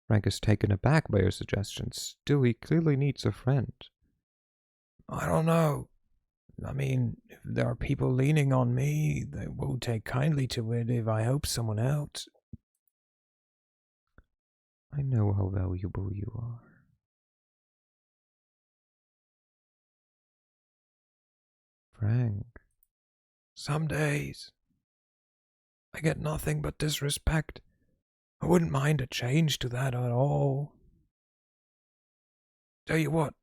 Frank is taken aback by your suggestions. Still, he clearly needs a friend. I don't know. I mean, if there are people leaning on me, they won't take kindly to it if I help someone out. I know how valuable you are. Frank. Some days, I get nothing but disrespect. I wouldn't mind a change to that at all. Tell you what,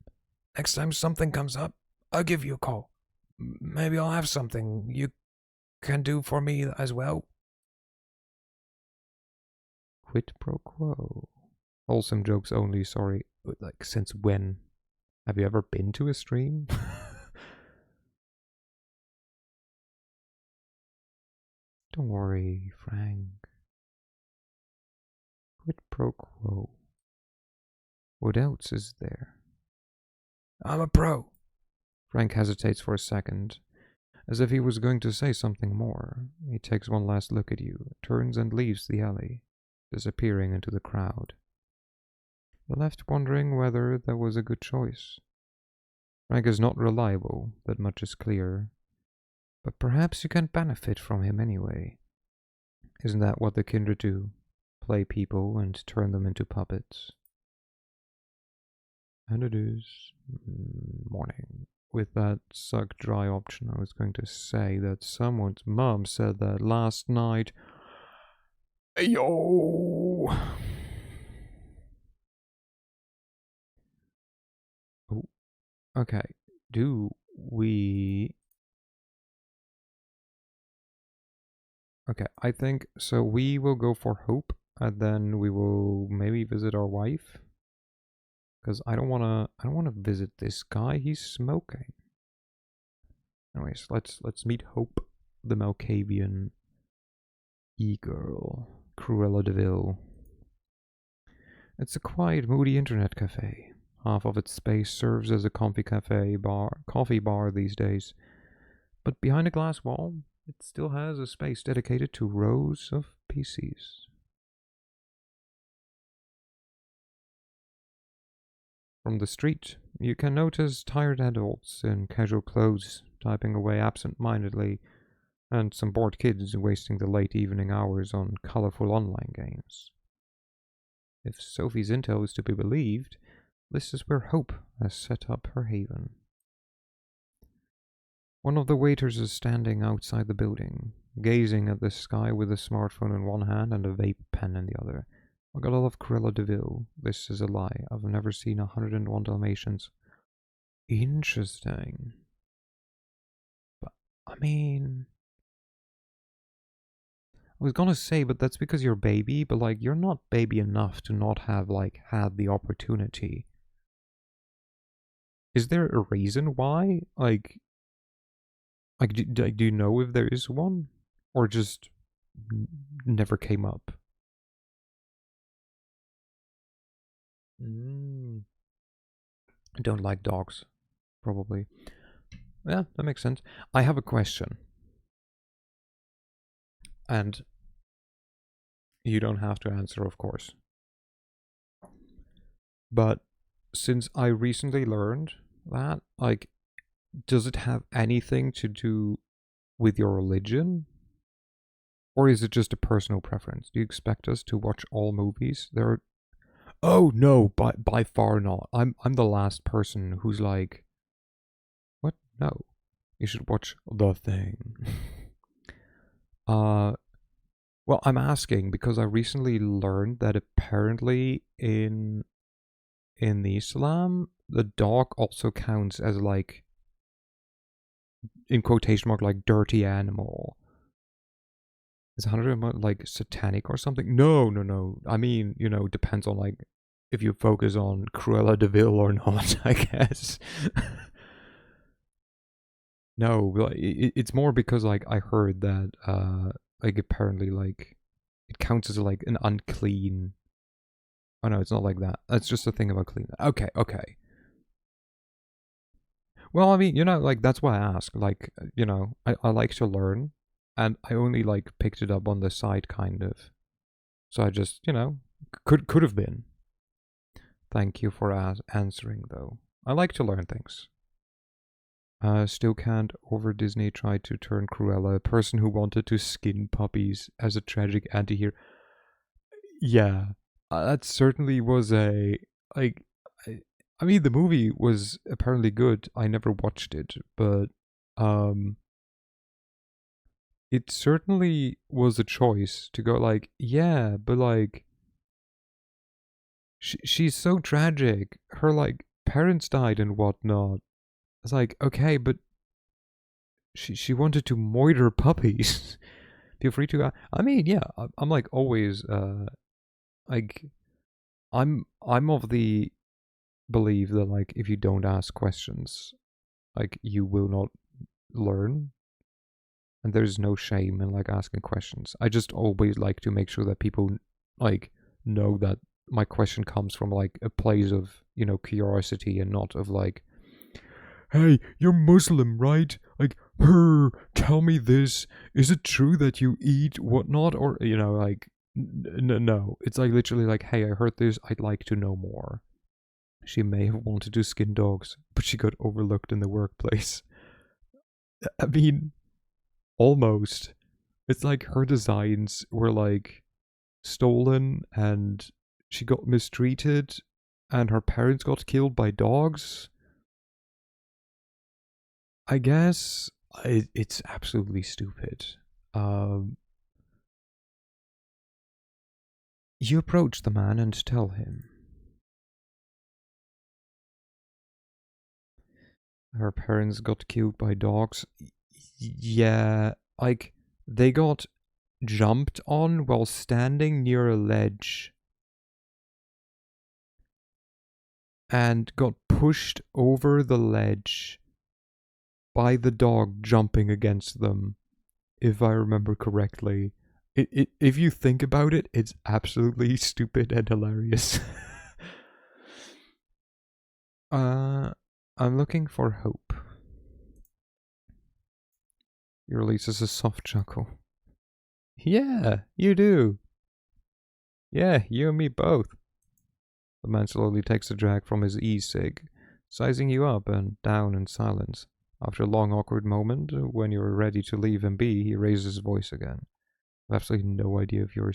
next time something comes up, I'll give you a call. Maybe I'll have something you can do for me as well. Quid pro quo. Wholesome jokes only, sorry. Like, since when? Have you ever been to a stream? Don't worry, Frank. Quid pro quo. What else is there? I'm a pro. Frank hesitates for a second, as if he was going to say something more. He takes one last look at you, turns and leaves the alley, disappearing into the crowd. You're left wondering whether that was a good choice. Frank is not reliable, that much is clear. But perhaps you can benefit from him anyway. Isn't that what the kindred do? Play people and turn them into puppets. And it is morning. With that suck dry option, I was going to say that someone's mum said that last night. Yo! Oh, okay. Do we. Okay, I think so. We will go for Hope, and then we will maybe visit our wife. Because I don't wanna visit this guy. He's smoking. Anyways, let's meet Hope, the Malkavian e-girl, Cruella de Vil. It's a quiet, moody internet cafe. Half of its space serves as a coffee bar these days. But behind a glass wall, it still has a space dedicated to rows of PCs. From the street, you can notice tired adults in casual clothes typing away absent-mindedly, and some bored kids wasting the late evening hours on colorful online games. If Sophie's intel is to be believed, this is where Hope has set up her haven. One of the waiters is standing outside the building, gazing at the sky with a smartphone in one hand and a vape pen in the other. I gotta love Cruella de Vil. This is a lie. I've never seen 101 Dalmatians. Interesting. But, I mean... I was gonna say, but that's because you're baby, but, like, you're not baby enough to not have, like, had the opportunity. Is there a reason why? Like, do you know if there is one? Or just never came up? I don't like dogs, probably. Yeah, that makes sense. I have a question. And you don't have to answer, of course. But since I recently learned that, like, does it have anything to do with your religion? Or is it just a personal preference? Do you expect us to watch all movies? There are... Oh no, by far not. I'm the last person who's like, what? No. You should watch The Thing. uh well, I'm asking because I recently learned that apparently in Islam, the dog also counts as like, in quotation mark, like dirty animal. Is 100 like satanic or something? No, no, no. I mean, depends on like if you focus on Cruella de Vil or not, I guess. No, it's more because like I heard that like apparently like it counts as like an unclean. Oh no, it's not like that. That's just a thing about clean. Okay, okay. Well, I mean, like that's why I ask. Like, I like to learn, and I only like picked it up on the side, kind of. So I just, could have been. Thank you for answering, though. I like to learn things. Still can't over Disney tried to turn Cruella, a person who wanted to skin puppies, as a tragic anti-hero. Yeah, that certainly was a like. I mean, the movie was apparently good. I never watched it, but um, it certainly was a choice to go like, yeah, but like, she's so tragic. Her like parents died and whatnot. It's like, okay, but she wanted to moiter puppies. Feel free to. I mean, yeah, I'm like always like I'm of the belief that like if you don't ask questions, like you will not learn, and there's no shame in like asking questions. I just always like to make sure that people like know that my question comes from like a place of curiosity and not of like, hey, you're Muslim, right? Like, tell me this. Is it true that you eat whatnot? Or, like, no. It's like literally like, hey, I heard this. I'd like to know more. She may have wanted to skin dogs, but she got overlooked in the workplace. I mean, almost. It's like her designs were like stolen and she got mistreated and her parents got killed by dogs. I guess it's absolutely stupid. You approach the man and tell him. Her parents got killed by dogs. Yeah, like they got jumped on while standing near a ledge and got pushed over the ledge by the dog jumping against them, if I remember correctly. If you think about it, it's absolutely stupid and hilarious. I'm looking for hope. He releases a soft chuckle. Yeah, you do. Yeah, you and me both. The man slowly takes a drag from his e-cig, sizing you up and down in silence. After a long awkward moment, when you're ready to leave him be, he raises his voice again. I have absolutely no idea if you're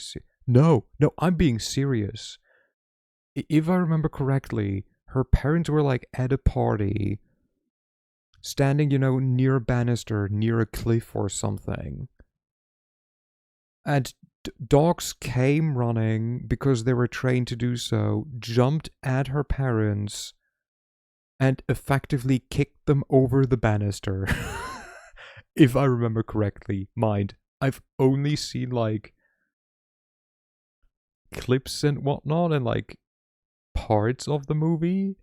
No, I'm being serious. If I remember correctly, her parents were like at a party, standing, near a banister, near a cliff or something. And dogs came running because they were trained to do so, jumped at her parents, and effectively kicked them over the banister. If I remember correctly. Mind, I've only seen like clips and whatnot and like parts of the movie.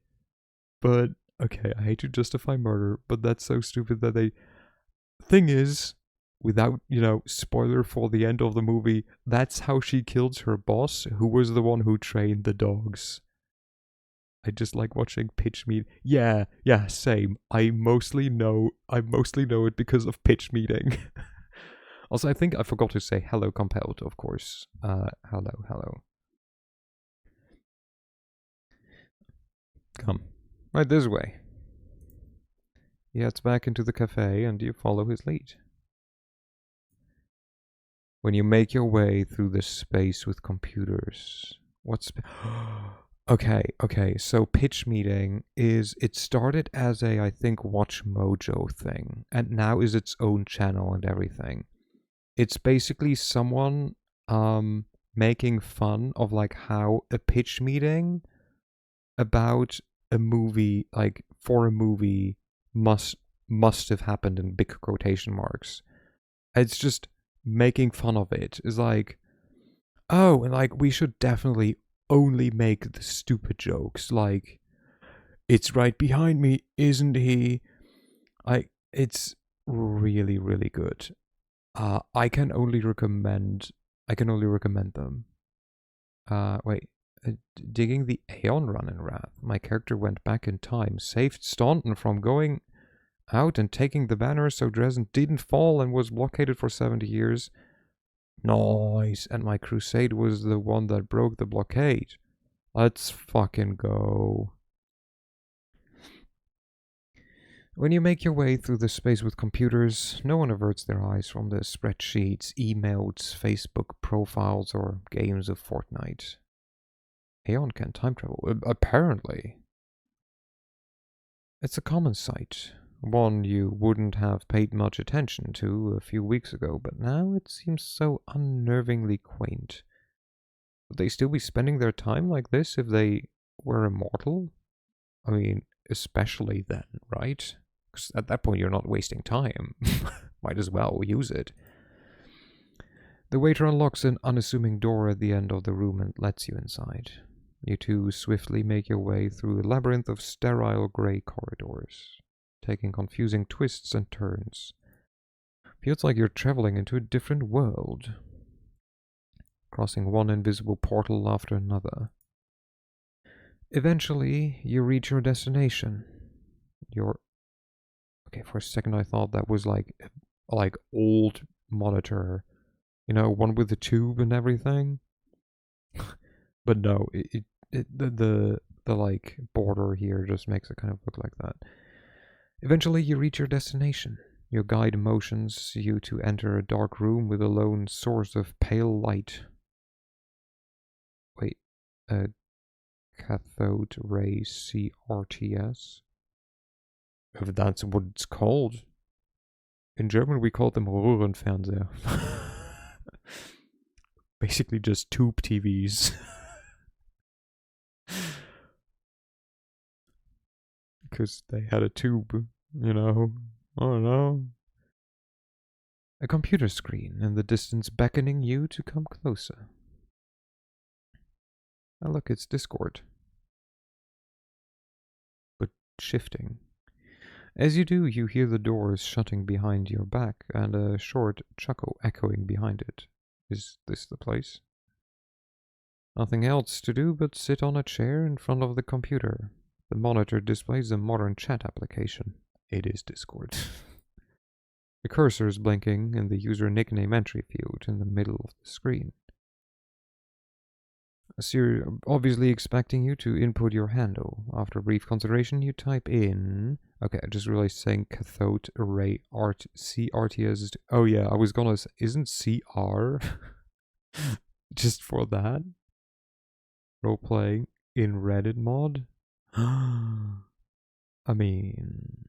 But okay, I hate to justify murder, but that's so stupid that they. Thing is, without, spoiler for the end of the movie, that's how she kills her boss, who was the one who trained the dogs. I just like watching pitch meet. Yeah, same. I mostly know it because of pitch meeting. Also, I think I forgot to say hello compelled, of course. Hello. Come. Right this way. He heads back into the cafe and you follow his lead. When you make your way through the space with computers. What's... Okay, so pitch meeting is... It started as a, I think, Watch Mojo thing, and now is its own channel and everything. It's basically someone making fun of like how a pitch meeting about a movie, like for a movie, must have happened in big quotation marks. It's just making fun of it. It's like, oh, and like we should definitely only make the stupid jokes. Like, it's right behind me, isn't he? It's really, really good. I can only recommend them. Wait. Digging the Aeon run in Wrath. My character went back in time, saved Staunton from going out and taking the banner so Dresden didn't fall and was blockaded for 70 years. Nice. And my crusade was the one that broke the blockade. Let's fucking go. When you make your way through the space with computers, no one averts their eyes from the spreadsheets, emails, Facebook profiles, or games of Fortnite. Aeon can time travel. Apparently. It's a common sight. One you wouldn't have paid much attention to a few weeks ago, but now it seems so unnervingly quaint. Would they still be spending their time like this if they were immortal? I mean, especially then, right? Because at that point you're not wasting time. Might as well use it. The waiter unlocks an unassuming door at the end of the room and lets you inside. You two swiftly make your way through a labyrinth of sterile grey corridors, taking confusing twists and turns. Feels like you're traveling into a different world, crossing one invisible portal after another. Eventually, you reach your destination. Okay, for a second I thought that was like old monitor, you know, one with the tube and everything. But no, the like border here just makes it kind of look like that. Eventually you reach your destination. Your guide motions you to enter a dark room with a lone source of pale light. Wait, a cathode ray CRTS? If that's what it's called. In German we call them Röhrenfernseher. Basically just tube TVs. Because they had a tube, you know. I don't know. A computer screen in the distance beckoning you to come closer. Oh look, it's Discord. But shifting. As you do, you hear the doors shutting behind your back and a short chuckle echoing behind it. Is this the place? Nothing else to do but sit on a chair in front of the computer. The monitor displays a modern chat application. It is Discord. The cursor is blinking in the user nickname entry field in the middle of the screen. Siri obviously expecting you to input your handle. After brief consideration, you type in... Okay, I just realized saying cathode array CRTS is... Oh yeah, I was gonna say, isn't CR? Just for that? Roleplaying in Reddit mod? I mean...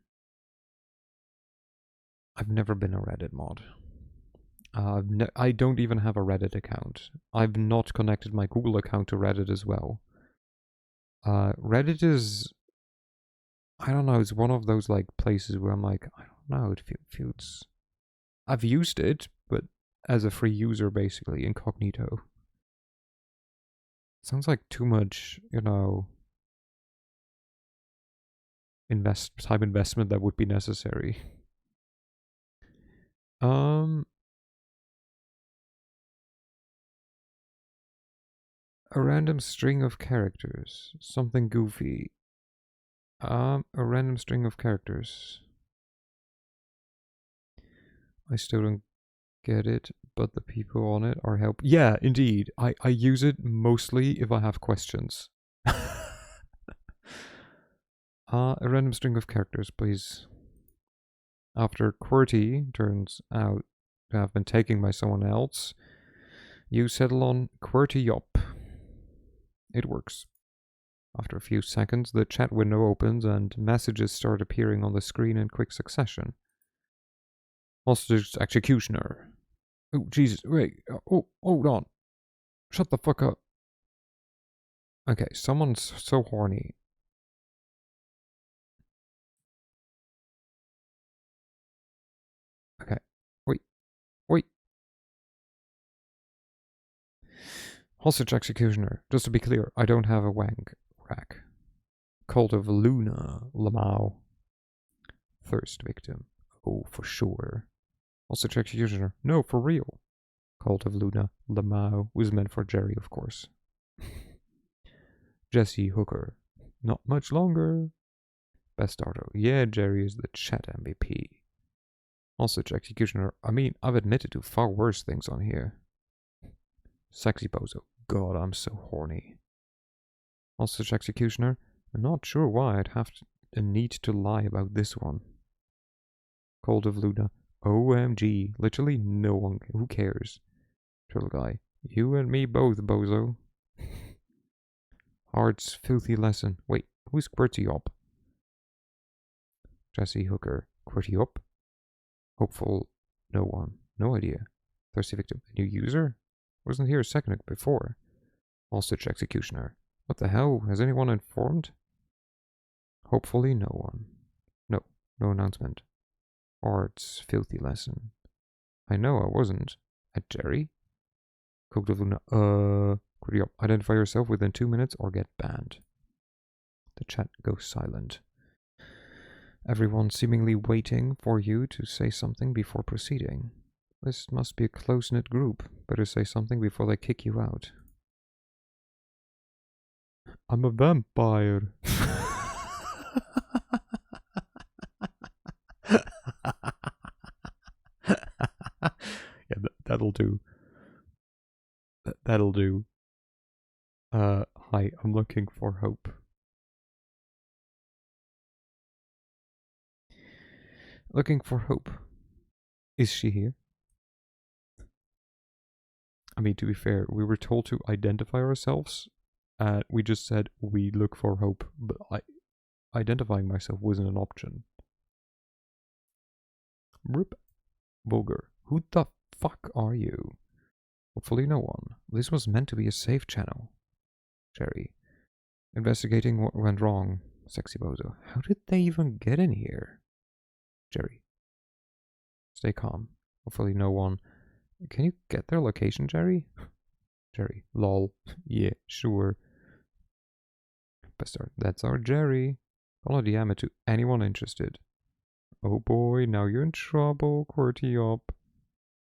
I've never been a Reddit mod. I don't even have a Reddit account. I've not connected my Google account to Reddit as well. Reddit is... I don't know, it's one of those like places where I'm like, I don't know, it feels... I've used it, but as a free user basically, incognito. Sounds like too much, you know... time investment that would be necessary. A random string of characters. Something goofy. A random string of characters. I still don't get it, but the people on it are help. Yeah, indeed. I use it mostly if I have questions. A random string of characters, please. After QWERTY turns out have been taken by someone else. You settle on QWERTY up. It works. After a few seconds, the chat window opens and messages start appearing on the screen in quick succession. Hostage executioner. Oh, Jesus, wait. Oh, hold on. Shut the fuck up. Okay, someone's so horny. Okay, wait. Hostage executioner. Just to be clear, I don't have a wank rack. Cult of Luna, Lamau. Thirst victim. Oh, for sure. Hostage executioner. No, for real. Cult of Luna, Lamau was meant for Jerry, of course. Jesse Hooker. Not much longer. Best auto. Yeah, Jerry is the chat MVP. Hostage executioner. I mean, I've admitted to far worse things on here. Sexy bozo. God, I'm so horny. Hostage executioner. I'm not sure why I'd have a need to lie about this one. Cold of Luna. OMG. Literally no one. Who cares? Turtle guy. You and me both, bozo. Heart's filthy lesson. Wait, who's QWERTY up? Jesse Hooker. QWERTY up? Hopeful. No one. No idea. Thirsty victim. A new user? Wasn't here a second before. Hostage executioner. What the hell? Has anyone informed? Hopefully no one. No announcement. Art's filthy lesson. I know I wasn't. At Jerry? Cooked of Luna. QWERTY up. Identify yourself within 2 minutes or get banned. The chat goes silent. Everyone seemingly waiting for you to say something before proceeding. This must be a close-knit group. Better say something before they kick you out. I'm a vampire. Yeah, that'll do. That'll do. Hi, I'm looking for hope. Looking for hope. Is she here? I mean, to be fair, we were told to identify ourselves. We just said we look for hope, but identifying myself wasn't an option. Rip. Vulgar. Who the fuck are you? Hopefully no one. This was meant to be a safe channel. Jerry. Investigating what went wrong. Sexy bozo. How did they even get in here? Jerry. Stay calm. Hopefully no one. Can you get their location, Jerry? Jerry. Lol. Yeah, sure. Bastard. That's our Jerry. Follow the DM to anyone interested. Oh boy, now you're in trouble, QWERTY up.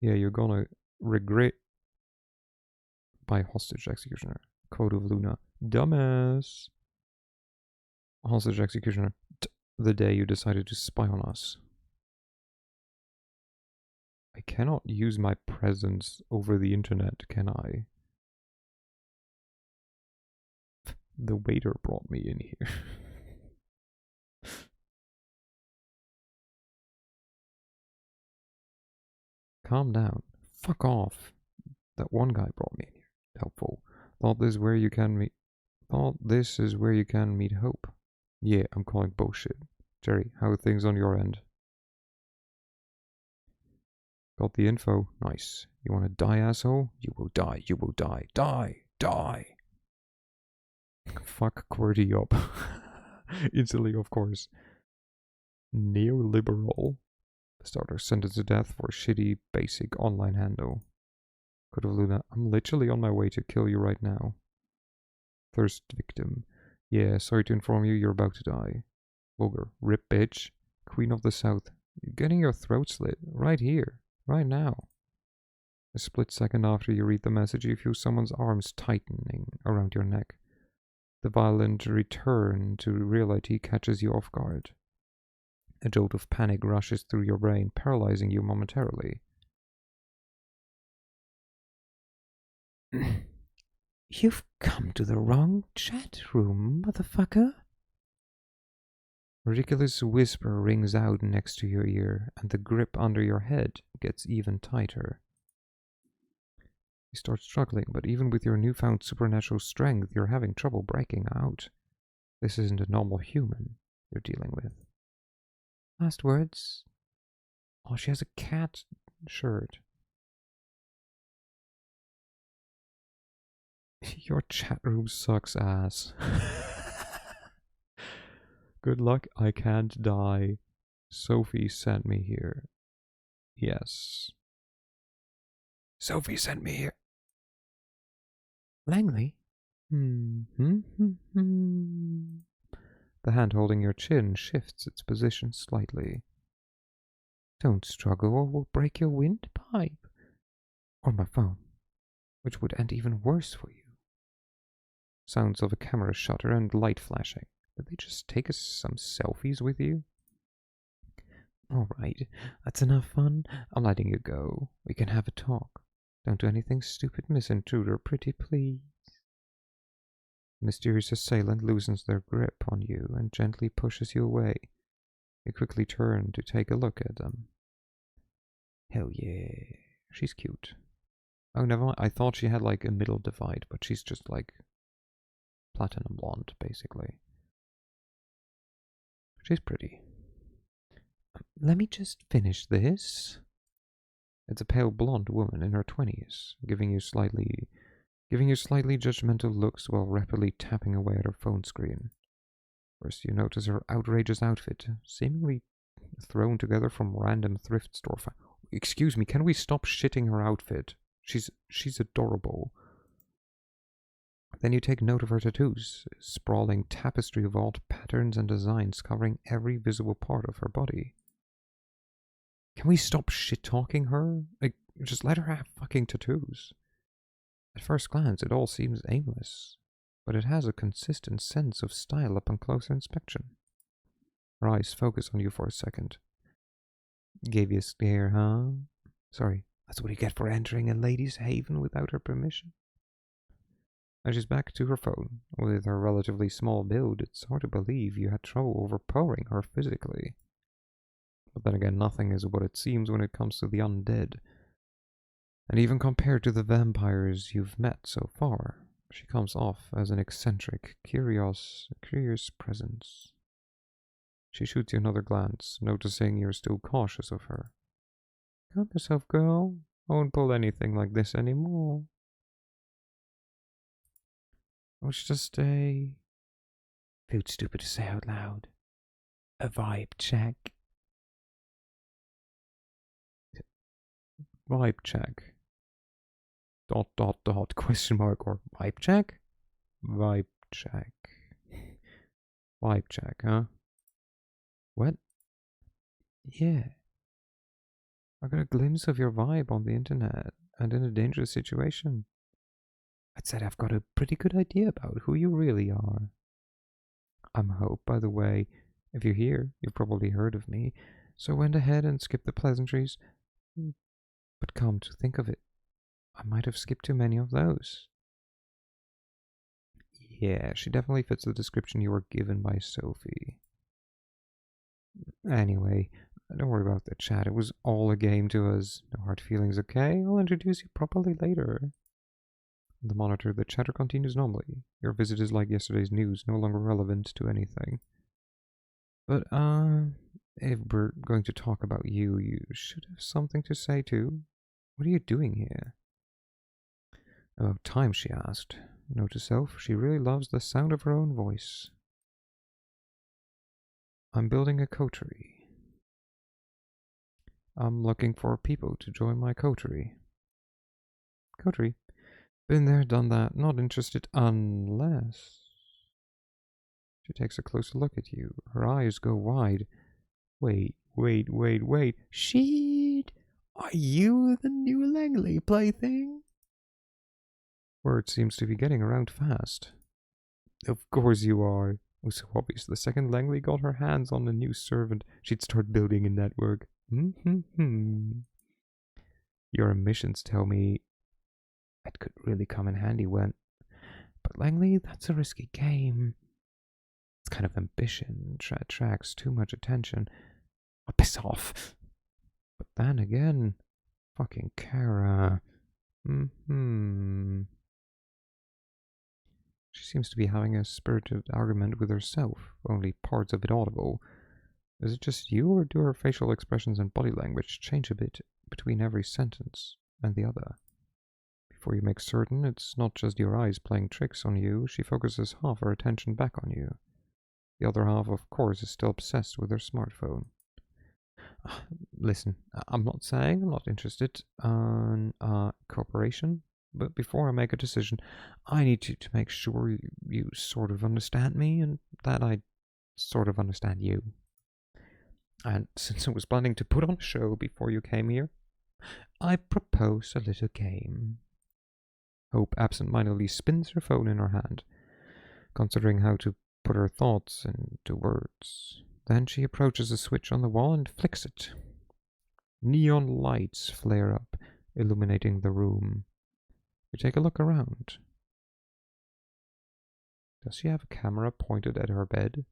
Yeah, you're gonna regret. By hostage executioner. Code of Luna. Dumbass. Hostage executioner. The day you decided to spy on us. I cannot use my presence over the internet, can I? The waiter brought me in here. Calm down. Fuck off. That one guy brought me in here. Helpful. Thought this is where you can meet hope. Yeah, I'm calling bullshit. Jerry, how are things on your end? Got the info. Nice. You wanna die, asshole? You will die. You will die. Die. Die. Fuck QWERTY up. Instantly, of course. Neoliberal. Starter sentenced to death for shitty basic online handle. Code of Luna. I'm literally on my way to kill you right now. Thirst victim. Yeah, sorry to inform you, you're about to die. Vulgar. Rip bitch. Queen of the South. You're getting your throat slit. Right here. Right now. A split second after you read the message, you feel someone's arms tightening around your neck. The violent return to reality catches you off guard. A jolt of panic rushes through your brain, paralyzing you momentarily. You've come to the wrong chat room, motherfucker. A ridiculous whisper rings out next to your ear, and the grip under your head gets even tighter. You start struggling, but even with your newfound supernatural strength, you're having trouble breaking out. This isn't a normal human you're dealing with. Last words? Oh, she has a cat shirt. Your chat room sucks ass. Good luck, I can't die. Sophie sent me here. Yes. Sophie sent me here. Langley? The hand holding your chin shifts its position slightly. Don't struggle or we'll break your windpipe. Or my phone, which would end even worse for you. Sounds of a camera shutter and light flashing. Did they just take us some selfies with you? Alright, that's enough fun. I'm letting you go. We can have a talk. Don't do anything stupid, Miss Intruder, pretty please. The mysterious assailant loosens their grip on you and gently pushes you away. You quickly turn to take a look at them. Hell yeah, she's cute. Oh, never mind. I thought she had like a middle divide, but she's just like platinum blonde, basically. She's pretty. Let me just finish this. It's a pale blonde woman in her 20s, giving you slightly judgmental looks while rapidly tapping away at her phone screen. First, you notice her outrageous outfit, seemingly thrown together from random thrift store. Excuse me, can we stop shitting her outfit? She's adorable. Then you take note of her tattoos, a sprawling tapestry of odd patterns and designs covering every visible part of her body. Can we stop shit-talking her? Like, just let her have fucking tattoos. At first glance, it all seems aimless, but it has a consistent sense of style upon closer inspection. Her eyes focus on you for a second. Gave you a scare, huh? Sorry, that's what you get for entering a lady's haven without her permission. As she's back to her phone, with her relatively small build, it's hard to believe you had trouble overpowering her physically. But then again, nothing is what it seems when it comes to the undead. And even compared to the vampires you've met so far, she comes off as an eccentric, curious presence. She shoots you another glance, noticing you're still cautious of her. Calm yourself, girl. I won't pull anything like this anymore. Oh, it's just a... Feels stupid to say out loud. A vibe check. Vibe check. ... question mark or vibe check? Vibe check. Vibe check, huh? What? Yeah. I got a glimpse of your vibe on the internet and in a dangerous situation. I'd said I've got a pretty good idea about who you really are. I'm Hope, by the way. If you're here, you've probably heard of me, so I went ahead and skipped the pleasantries. But come to think of it, I might have skipped too many of those. Yeah, she definitely fits the description you were given by Sophie. Anyway, don't worry about the chat. It was all a game to us. No hard feelings, okay? I'll introduce you properly later. On the monitor, the chatter continues normally. Your visit is like yesterday's news, no longer relevant to anything. But, if we're going to talk about you, you should have something to say too. What are you doing here? About time, she asked. Note to self, she really loves the sound of her own voice. I'm building a coterie. I'm looking for people to join my coterie. Coterie? Been there, done that, not interested unless... She takes a closer look at you. Her eyes go wide. Wait. Shit! Are you the new Langley plaything? Word seems to be getting around fast. Of course you are. It was so obvious. The second Langley got her hands on the new servant, she'd start building a network. Your emissions tell me it could really come in handy when... But Langley, that's a risky game. It's kind of ambition attracts too much attention. Oh, piss off. But then again, fucking Kara. She seems to be having a spirited argument with herself, only parts of it audible. Is it just you, or do her facial expressions and body language change a bit between every sentence and the other? Before you make certain it's not just your eyes playing tricks on you, she focuses half her attention back on you. The other half, of course, is still obsessed with her smartphone. Listen, I'm not saying I'm not interested in cooperation, but before I make a decision, I need to make sure you sort of understand me and that I sort of understand you. And since I was planning to put on a show before you came here, I propose a little game. Hope absent-mindedly spins her phone in her hand, considering how to put her thoughts into words. Then she approaches a switch on the wall and flicks it. Neon lights flare up, illuminating the room. We take a look around. Does she have a camera pointed at her bed?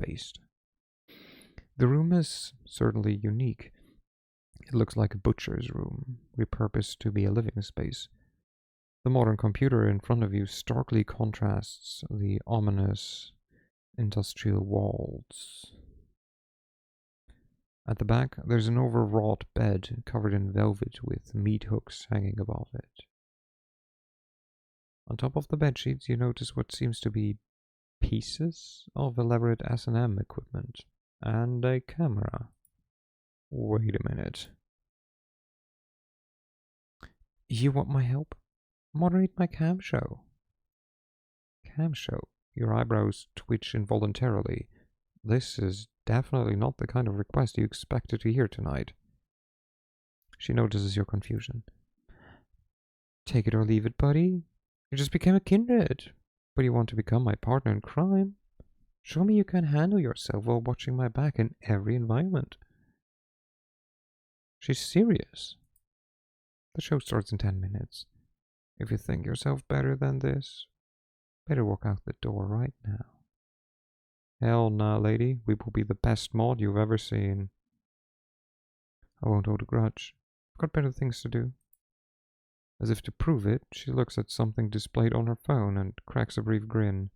Based. The room is certainly unique. It looks like a butcher's room, repurposed to be a living space. The modern computer in front of you starkly contrasts the ominous industrial walls. At the back, there's an overwrought bed covered in velvet with meat hooks hanging above it. On top of the bedsheets, you notice what seems to be pieces of elaborate S&M equipment and a camera. Wait a minute. You want my help? Moderate my cam show. Cam show? Your eyebrows twitch involuntarily. This is definitely not the kind of request you expected to hear tonight. She notices your confusion. Take it or leave it, buddy. You just became a kindred, but you want to become my partner in crime. Show me you can handle yourself while watching my back in every environment. She's serious. The show starts in 10 minutes. If you think yourself better than this, better walk out the door right now. Hell nah, lady. We will be the best mod you've ever seen. I won't hold a grudge. I've got better things to do. As if to prove it, she looks at something displayed on her phone and cracks a brief grin.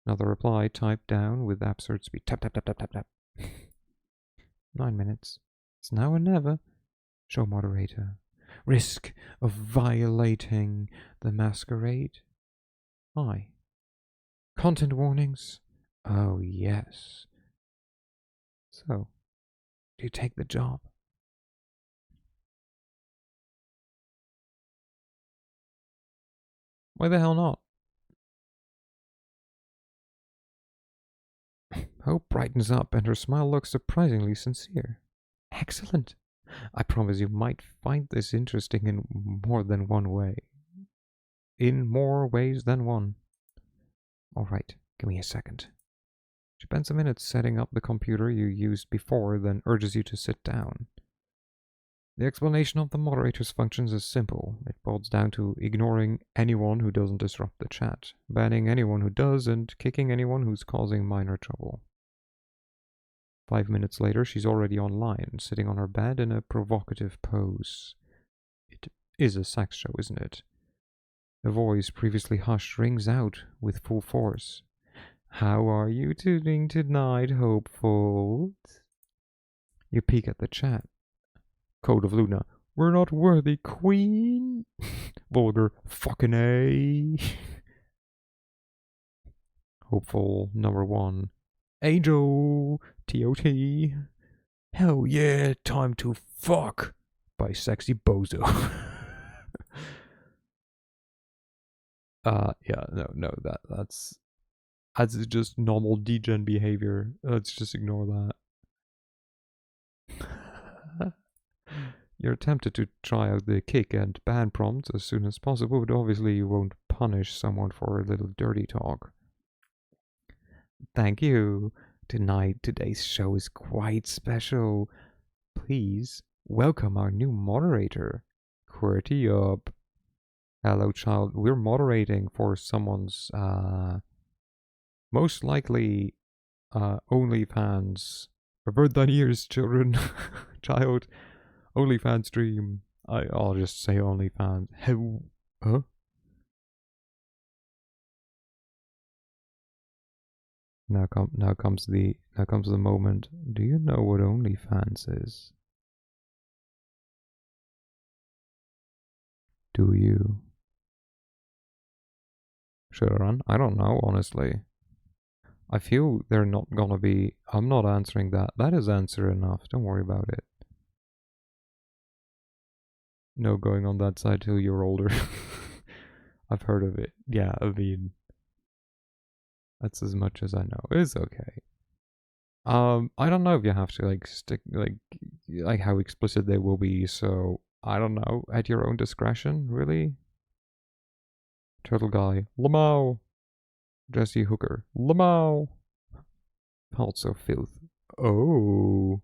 Another reply typed down with absurd speed. Tap, tap, tap, tap, tap, tap. 9 minutes. It's now or never. Show moderator. Risk of violating the Masquerade. Aye. Content warnings. Oh, yes. So, do you take the job? Why the hell not? Hope brightens up and her smile looks surprisingly sincere. Excellent. I promise you might find this interesting in more than one way. In more ways than one. All right, give me a second. She spends a minute setting up the computer you used before, then urges you to sit down. The explanation of the moderator's functions is simple. It boils down to ignoring anyone who doesn't disrupt the chat, banning anyone who does, and kicking anyone who's causing minor trouble. 5 minutes later, she's already online, sitting on her bed in a provocative pose. It is a sex show, isn't it? A voice previously hushed rings out with full force. How are you doing tonight, hopeful? You peek at the chat. Code of Luna. We're not worthy, queen. Vulgar fucking A. Hopeful number 1. Angel. T.O.T. Hell yeah, time to fuck. By Sexy Bozo. Yeah, no, that's just normal degen behavior. Let's just ignore that. You're tempted to try out the kick and ban prompts as soon as possible, but obviously you won't punish someone for a little dirty talk. Thank you. Today's show is quite special. Please welcome our new moderator. QWERTY up. Hello, child. We're moderating for someone's Most likely, OnlyFans. Avert thine ears, children. Child. OnlyFans stream. I'll just say OnlyFans. How? Huh? Now comes the moment. Do you know what OnlyFans is? Do you? Should I run? I don't know, honestly. I feel they're not gonna be. I'm not answering that. That is answer enough. Don't worry about it. No going on that side till you're older. I've heard of it. Yeah, I mean, that's as much as I know. It's okay. I don't know if you have to like stick like how explicit they will be. So I don't know. At your own discretion, really. Turtle guy, Lamau. Jesse Hooker, Lamau. Also filth. Oh.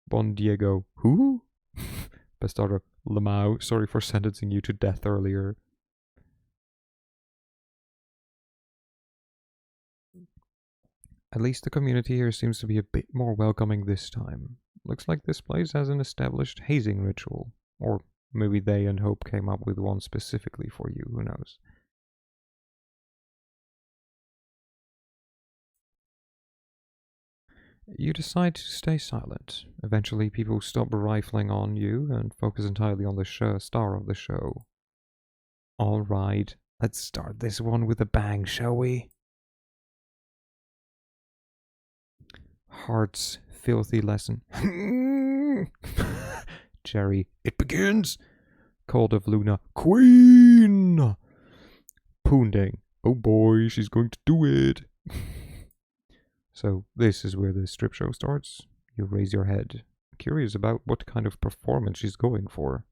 Bon Diego, who? Bastardo, Lamau. Sorry for sentencing you to death earlier. At least the community here seems to be a bit more welcoming this time. Looks like this place has an established hazing ritual. Or maybe they and Hope came up with one specifically for you, who knows. You decide to stay silent. Eventually people stop rifling on you and focus entirely on the star of the show. Alright, let's start this one with a bang, shall we? Heart's filthy lesson. Jerry, it begins. Called of Luna, Queen. Poonding, oh boy, she's going to do it. So this is where the strip show starts. You raise your head, curious about what kind of performance she's going for.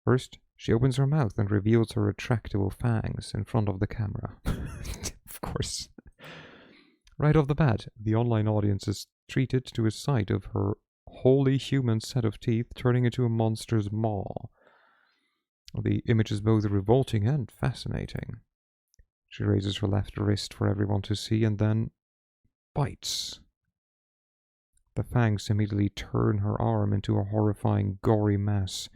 First, she opens her mouth and reveals her retractable fangs in front of the camera. Of course. Right off the bat, the online audience is treated to a sight of her wholly human set of teeth turning into a monster's maw. The image is both revolting and fascinating. She raises her left wrist for everyone to see and then bites. The fangs immediately turn her arm into a horrifying, gory mess.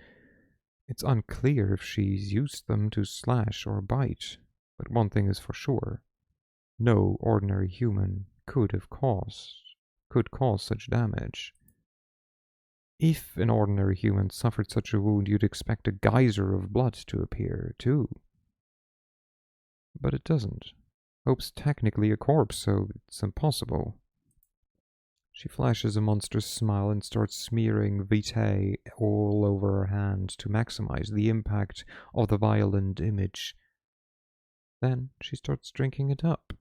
It's unclear if she's used them to slash or bite, but one thing is for sure. No ordinary human could cause such damage. If an ordinary human suffered such a wound, you'd expect a geyser of blood to appear, too. But it doesn't. Hope's technically a corpse, so it's impossible. She flashes a monstrous smile and starts smearing vitae all over her hand to maximize the impact of the violent image. Then she starts drinking it up.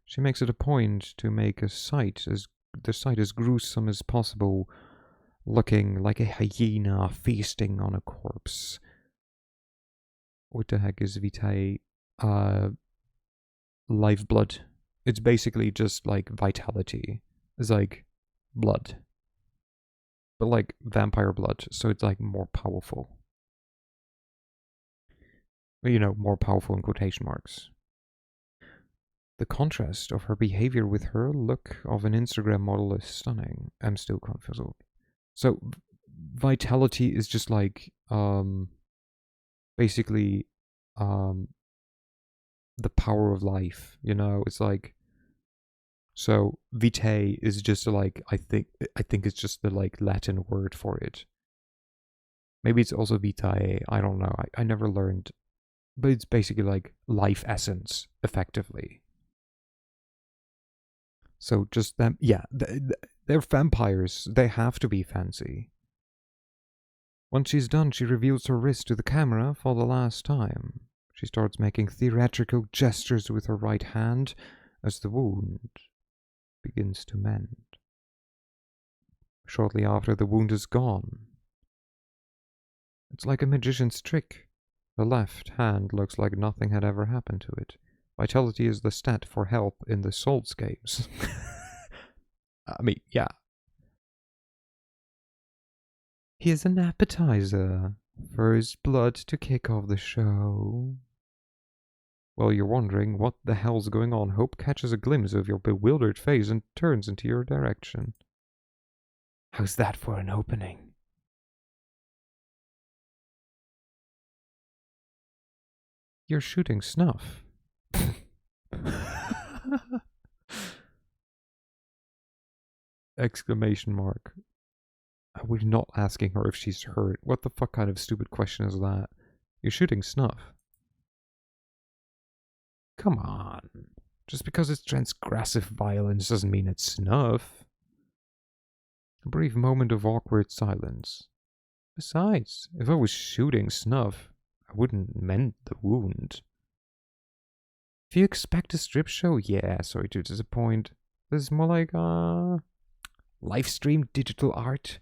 She makes it a point to make the sight as gruesome as possible, looking like a hyena feasting on a corpse. What the heck is vitae? Lifeblood. It's basically just like vitality. It's like blood. But like vampire blood, so it's like more powerful. You know, more powerful in quotation marks. The contrast of her behavior with her look of an Instagram model is stunning. I'm still confused. So, vitality is just like, basically, the power of life, you know? It's like, so vitae is just like, I think it's just the like Latin word for it. Maybe it's also vitae, I don't know. I never learned, but it's basically like life essence, effectively. So just them, yeah, they're vampires. They have to be fancy. Once she's done, she reveals her wrist to the camera for the last time. She starts making theatrical gestures with her right hand as the wound begins to mend. Shortly after, the wound is gone. It's like a magician's trick. The left hand looks like nothing had ever happened to it. Vitality is the stat for help in the Souls games. I mean, yeah. Here's an appetizer. First blood to kick off the show. While you're wondering what the hell's going on, Hope catches a glimpse of your bewildered face and turns into your direction. How's that for an opening? You're shooting snuff. Exclamation mark. We're not asking her if she's hurt. What the fuck kind of stupid question is that? You're shooting snuff. Come on. Just because it's transgressive violence doesn't mean it's snuff. A brief moment of awkward silence. Besides, if I was shooting snuff, I wouldn't mend the wound. If you expect a strip show, yeah, sorry to disappoint. This is more like, live stream digital art.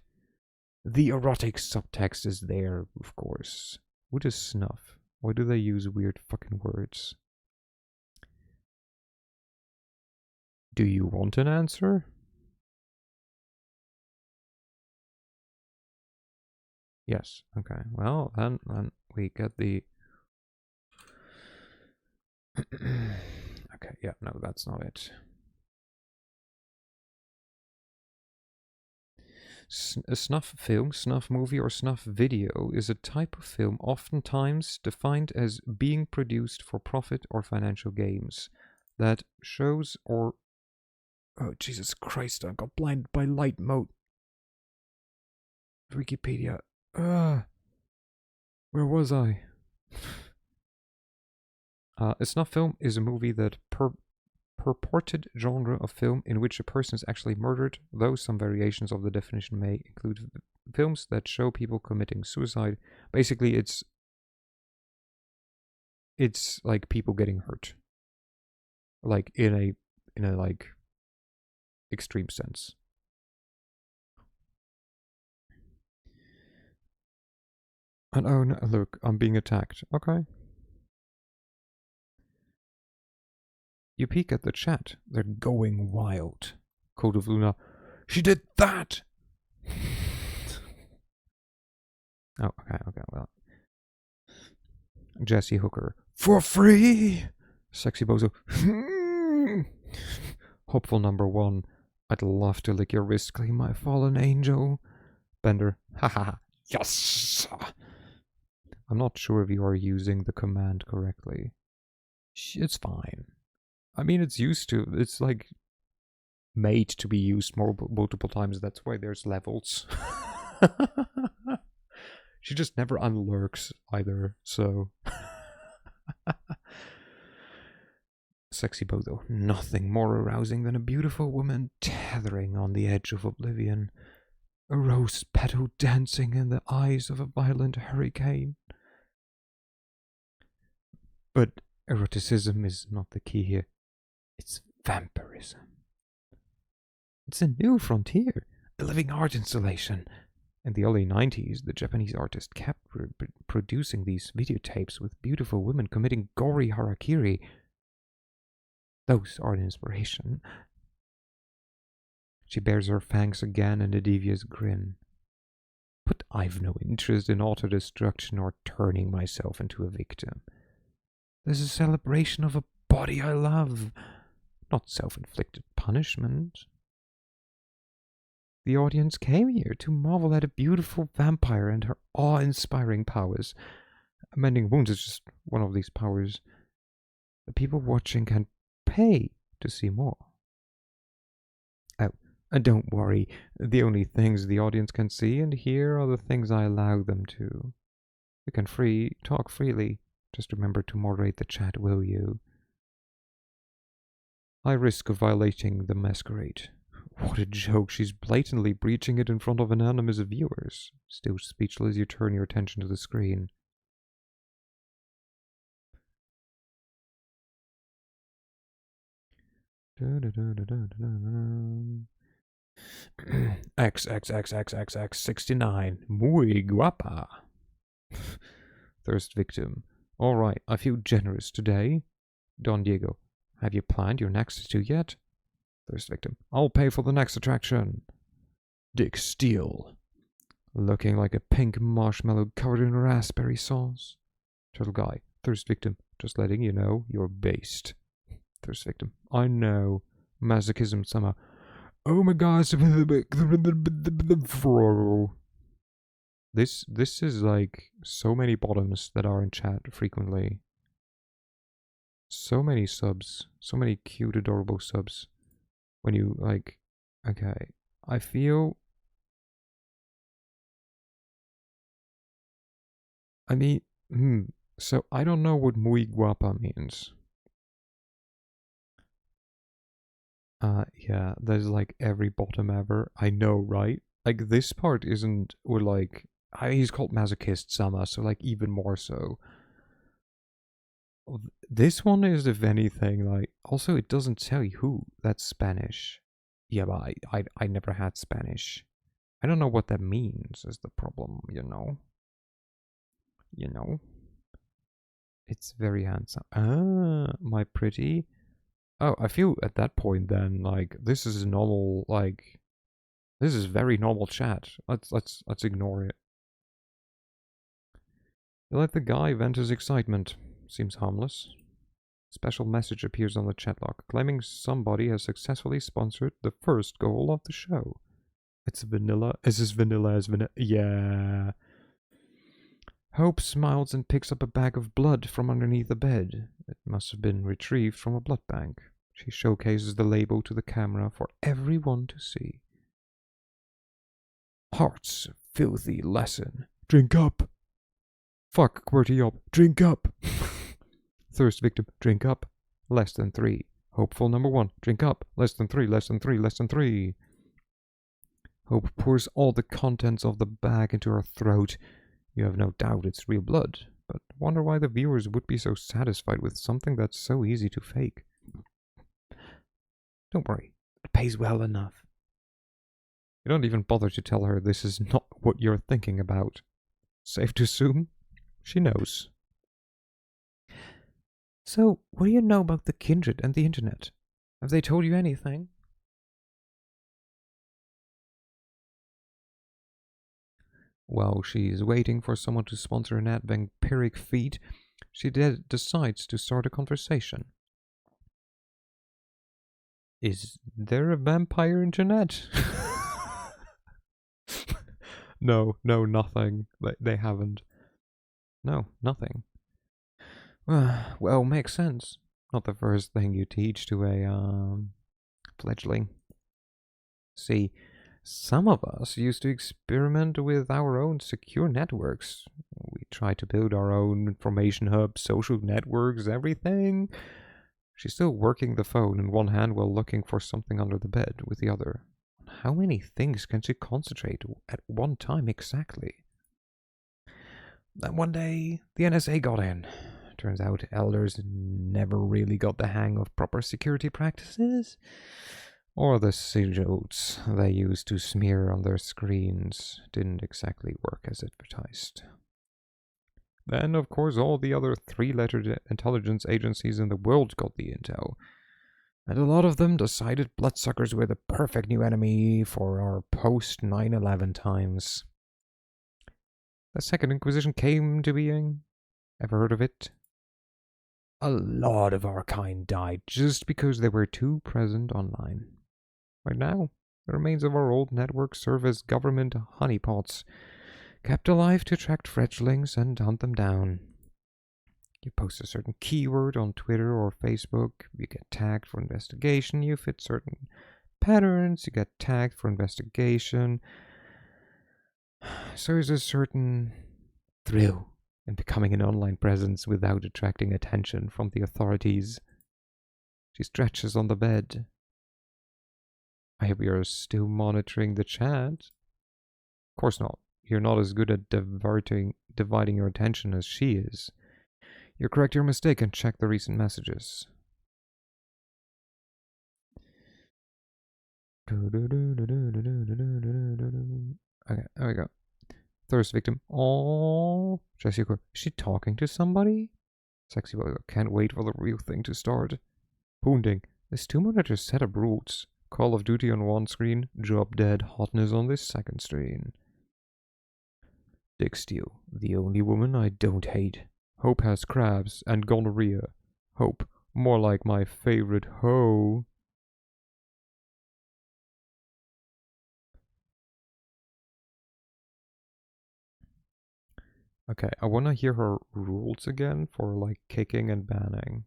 The erotic subtext is there, of course. What is snuff? Why do they use weird fucking words? Do you want an answer? Yes. Okay. Well, then we get the... Okay, yeah, no, that's not it. A snuff film, snuff movie, or snuff video is a type of film oftentimes defined as being produced for profit or financial gains that shows or... Oh, Jesus Christ, I got blinded by light mode. Wikipedia. Where was I? A snuff film is a movie that purported genre of film in which a person is actually murdered, though some variations of the definition may include films that show people committing suicide. Basically, it's like people getting hurt, like in a like extreme sense. And oh no, look, I'm being attacked. Okay. You peek at the chat. They're going wild. Code of Luna. She did that! Oh, okay, well. Jesse Hooker. For free! Sexy Bozo. Hopeful number 1. I'd love to lick your wrist clean, my fallen angel. Bender. Haha. Yes! I'm not sure if you are using the command correctly. It's fine. I mean, it's like made to be used multiple times. That's why there's levels. She just never unlurks either, so. Sexy Bozo. Nothing more arousing than a beautiful woman tethering on the edge of oblivion. A rose petal dancing in the eyes of a violent hurricane. But eroticism is not the key here. It's vampirism. It's a new frontier, a living art installation. In the early 90s, the Japanese artist kept producing these videotapes with beautiful women committing gory harakiri. Those are an inspiration. She bares her fangs again in a devious grin. But I've no interest in auto-destruction or turning myself into a victim. This is a celebration of a body I love, not self-inflicted punishment. The audience came here to marvel at a beautiful vampire and her awe-inspiring powers. Mending wounds is just one of these powers. The people watching can pay to see more. Oh, and don't worry, the only things the audience can see and hear are the things I allow them to. You can talk freely. Just remember to moderate the chat, will you? High risk of violating the Masquerade. What a joke, she's blatantly breaching it in front of anonymous viewers. Still speechless, you turn your attention to the screen. XXXXXX69. Muy guapa. Thirst victim. Alright, I feel generous today. Don Diego, have you planned your next tattoo yet? Thirst victim. I'll pay for the next attraction. Dick Steele. Looking like a pink marshmallow covered in raspberry sauce. Turtle guy. Thirst victim. Just letting you know you're based. Thirst victim. I know. Masochism somehow. Oh my gosh. This is like so many bottoms that are in chat frequently. So many subs. So many cute, adorable subs. When you like, okay, I feel. I mean, so I don't know what muy guapa means. Yeah, there's like every bottom ever. I know, right? Like this part isn't, or like, he's called masochist Sama, so like even more so. This one is, if anything, like, also it doesn't tell you who. That's Spanish. Yeah, but I never had Spanish. I don't know what that means is the problem, you know? You know? It's very handsome. Ah, my pretty. Oh, I feel at that point then, like, this is normal, like, this is very normal chat. Let's ignore it. You let the guy vent his excitement. Seems harmless. Special message appears on the chat log, claiming somebody has successfully sponsored the first goal of the show. It's vanilla. Is this vanilla as vanilla? Yeah. Hope smiles and picks up a bag of blood from underneath the bed. It must have been retrieved from a blood bank. She showcases the label to the camera for everyone to see. Heart's filthy lesson. Drink up. Fuck, QWERTY up. Drink up. Thirst victim. Drink up. Less than 3. Hopeful number 1. Drink up. Less than 3. Less than 3. Less than 3. Hope pours all the contents of the bag into her throat. You have no doubt it's real blood, but wonder why the viewers would be so satisfied with something that's so easy to fake. Don't worry, it pays well enough. You don't even bother to tell her this is not what you're thinking about. Safe to assume she knows. So, what do you know about the Kindred and the internet? Have they told you anything? While she's waiting for someone to sponsor an ad vampiric feed, she decides to start a conversation. Is there a vampire internet? No, nothing. They haven't. No, nothing. Well, makes sense. Not the first thing you teach to a fledgling. See, some of us used to experiment with our own secure networks. We tried to build our own information hub, social networks, everything. She's still working the phone in one hand while looking for something under the bed with the other. How many things can she concentrate at one time exactly? Then one day, the NSA got in. Turns out elders never really got the hang of proper security practices. Or the sigils they used to smear on their screens didn't exactly work as advertised. Then, of course, all the other 3-letter intelligence agencies in the world got the intel. And a lot of them decided bloodsuckers were the perfect new enemy for our post-9/11 times. The Second Inquisition came to being. Ever heard of it? A lot of our kind died just because they were too present online. Right now, the remains of our old network serve as government honeypots, kept alive to attract fledglings and hunt them down. You post a certain keyword on Twitter or Facebook, you get tagged for investigation, you fit certain patterns, you get tagged for investigation. So there's a certain thrill in becoming an online presence without attracting attention from the authorities. She stretches on the bed. I hope you're still monitoring the chat. Of course not. You're not as good at dividing your attention as she is. You correct your mistake and check the recent messages. Okay, there we go. Thirst victim. Oh, Jessica, is she talking to somebody? Sexy boy, can't wait for the real thing to start. Wounding. This 2-monitor set up rules. Call of Duty on one screen, drop dead hotness on this second screen. Dick Steele, the only woman I don't hate. Hope has crabs and gonorrhea. Hope, more like my favorite hoe. Okay, I want to hear her rules again for like kicking and banning.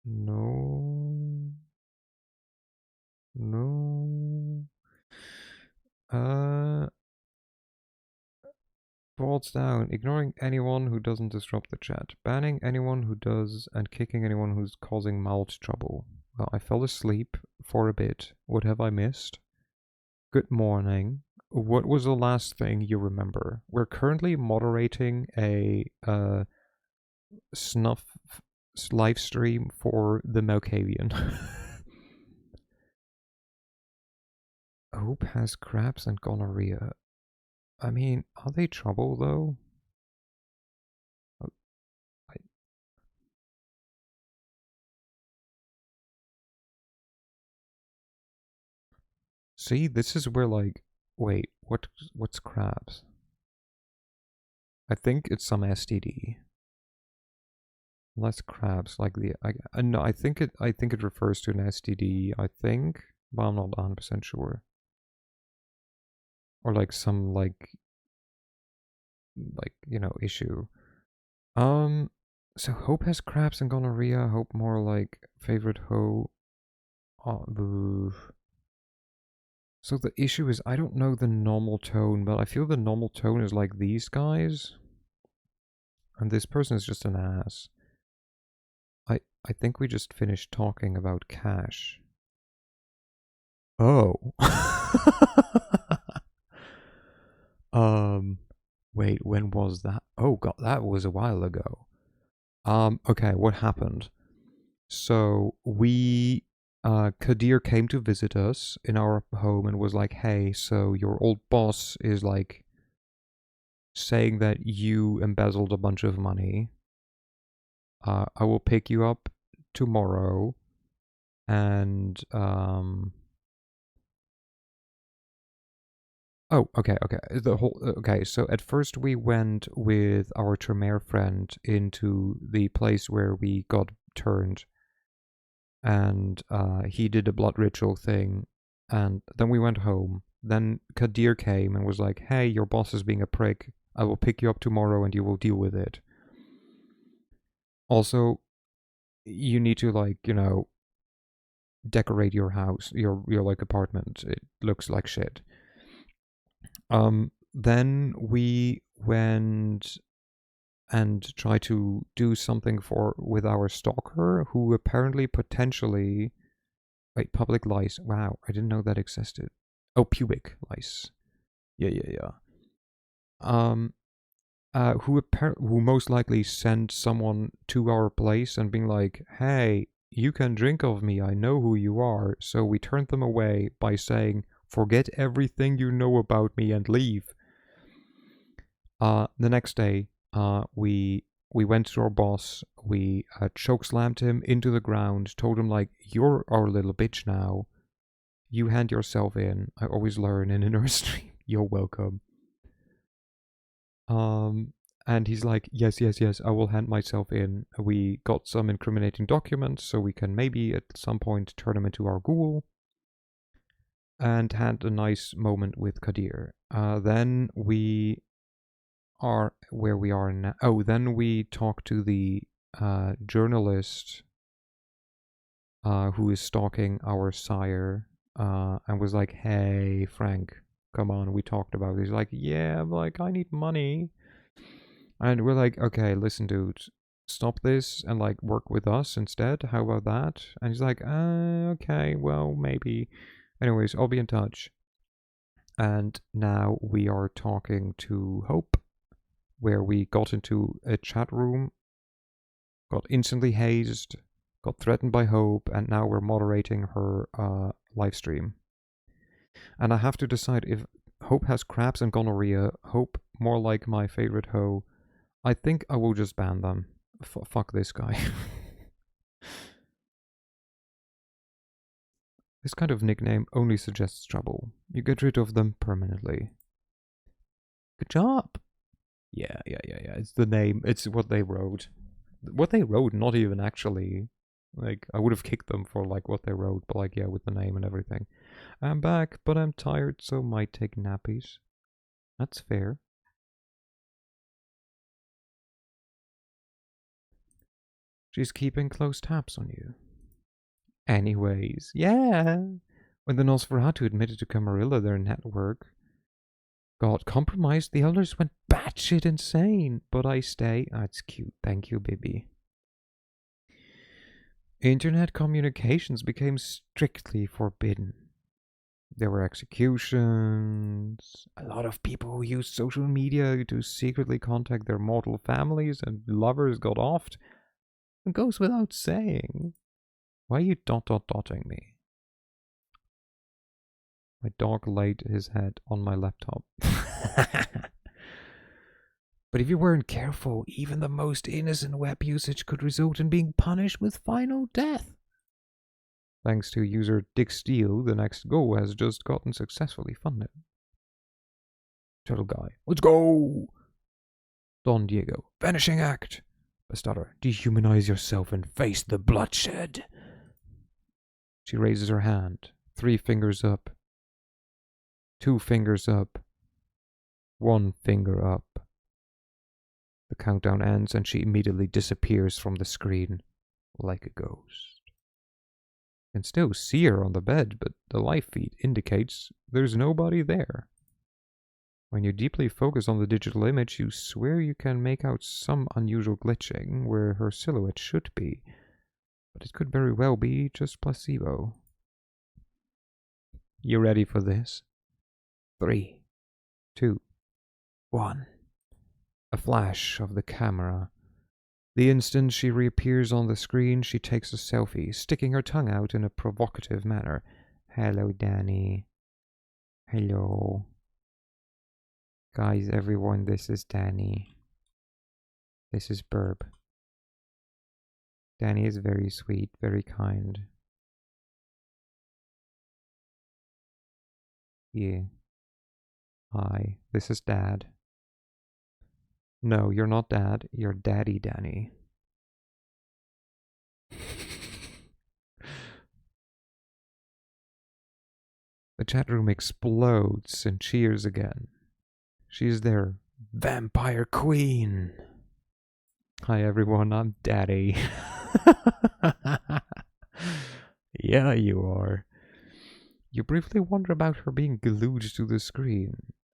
No. No. Uh, Bolts down. Ignoring anyone who doesn't disrupt the chat. Banning anyone who does and kicking anyone who's causing mouth trouble. Well, I fell asleep for a bit. What have I missed? Good morning. What was the last thing you remember? We're currently moderating a snuff live stream for the Malkavian. Hope has crabs and gonorrhea. I mean, are they trouble though? See, this is where like, wait, what's crabs? I think it's some STD. Less crabs, like the no, I think it refers to an STD. I think, but I'm not 100% sure. Or like some like issue. So Hope has crabs and gonorrhea. Hope more like favorite hoe. Boo. So the issue is I don't know the normal tone, but I feel the normal tone is like these guys. And this person is just an ass. I think we just finished talking about cash. Oh. Wait, when was that? Oh god, that was a while ago. Okay, what happened? So Kadir came to visit us in our home and was like, hey, so your old boss is like saying that you embezzled a bunch of money. I will pick you up tomorrow and oh, okay. Okay. So at first we went with our Tremere friend into the place where we got turned, and he did a blood ritual thing, and then we went home. Then Kadir came and was like, "Hey, your boss is being a prick. I will pick you up tomorrow, and you will deal with it." Also, you need to decorate your house, your like apartment. It looks like shit. Then we went and tried to do something with our stalker, who apparently potentially wait, public lice. Wow, I didn't know that existed. Oh, pubic lice. Yeah. Um, who most likely sent someone to our place and being like, "Hey, you can drink of me. I know who you are." So we turned them away by saying, "Forget everything you know about me and leave." The next day, we went to our boss. We chokeslammed him into the ground. Told him like, "You're our little bitch now. You hand yourself in. I always learn in a nurse stream. You're welcome." And he's like, yes, I will hand myself in. We got some incriminating documents, so we can maybe at some point turn him into our ghoul. And had a nice moment with Kadir. Then we are where we are now. Oh, then we talked to the journalist who is stalking our sire, and was like, "Hey, Frank, come on." We talked about it. He's like, "Yeah, like I need money," and we're like, "Okay, listen, dude, stop this and like work with us instead. How about that?" And he's like, "Okay, well, maybe." Anyways, I'll be in touch. And now we are talking to Hope, where we got into a chat room, got instantly hazed, got threatened by Hope, and now we're moderating her live stream. And I have to decide if Hope has crabs and gonorrhea, Hope more like my favorite hoe. I think I will just ban them. Fuck this guy. This kind of nickname only suggests trouble. You get rid of them permanently. Good job. Yeah. It's the name. It's what they wrote. What they wrote, not even actually. Like, I would have kicked them for, like, what they wrote, but, like, yeah, with the name and everything. I'm back, but I'm tired, so might take nappies. That's fair. She's keeping close tabs on you. Anyways, yeah. When the Nosferatu admitted to Camarilla their network got compromised, the elders went batshit insane. But I stay. Oh, it's cute. Thank you, baby. Internet communications became strictly forbidden. There were executions. A lot of people who used social media to secretly contact their mortal families and lovers got offed. It goes without saying. Why are you dotting me? My dog laid his head on my laptop. But if you weren't careful, even the most innocent web usage could result in being punished with final death. Thanks to user Dick Steele, the next goal has just gotten successfully funded. Turtle Guy, let's go! Don Diego, vanishing act. Bastardo, dehumanize yourself and face the bloodshed. She raises her hand, 3 fingers up, 2 fingers up, 1 finger up. The countdown ends and she immediately disappears from the screen like a ghost. You can still see her on the bed, but the live feed indicates there's nobody there. When you deeply focus on the digital image, you swear you can make out some unusual glitching where her silhouette should be, but it could very well be just placebo. You ready for this? 3, 2, 1. A flash of the camera. The instant she reappears on the screen, she takes a selfie, sticking her tongue out in a provocative manner. Hello, Danny. Hello. Guys, everyone, this is Danny. This is Burb. Danny is very sweet, very kind. Yeah. Hi, this is Dad. No, you're not Dad. You're Daddy Danny. The chat room explodes and cheers again. She's their vampire queen. Hi everyone, I'm Daddy. Yeah, you are. You briefly wonder about her being glued to the screen.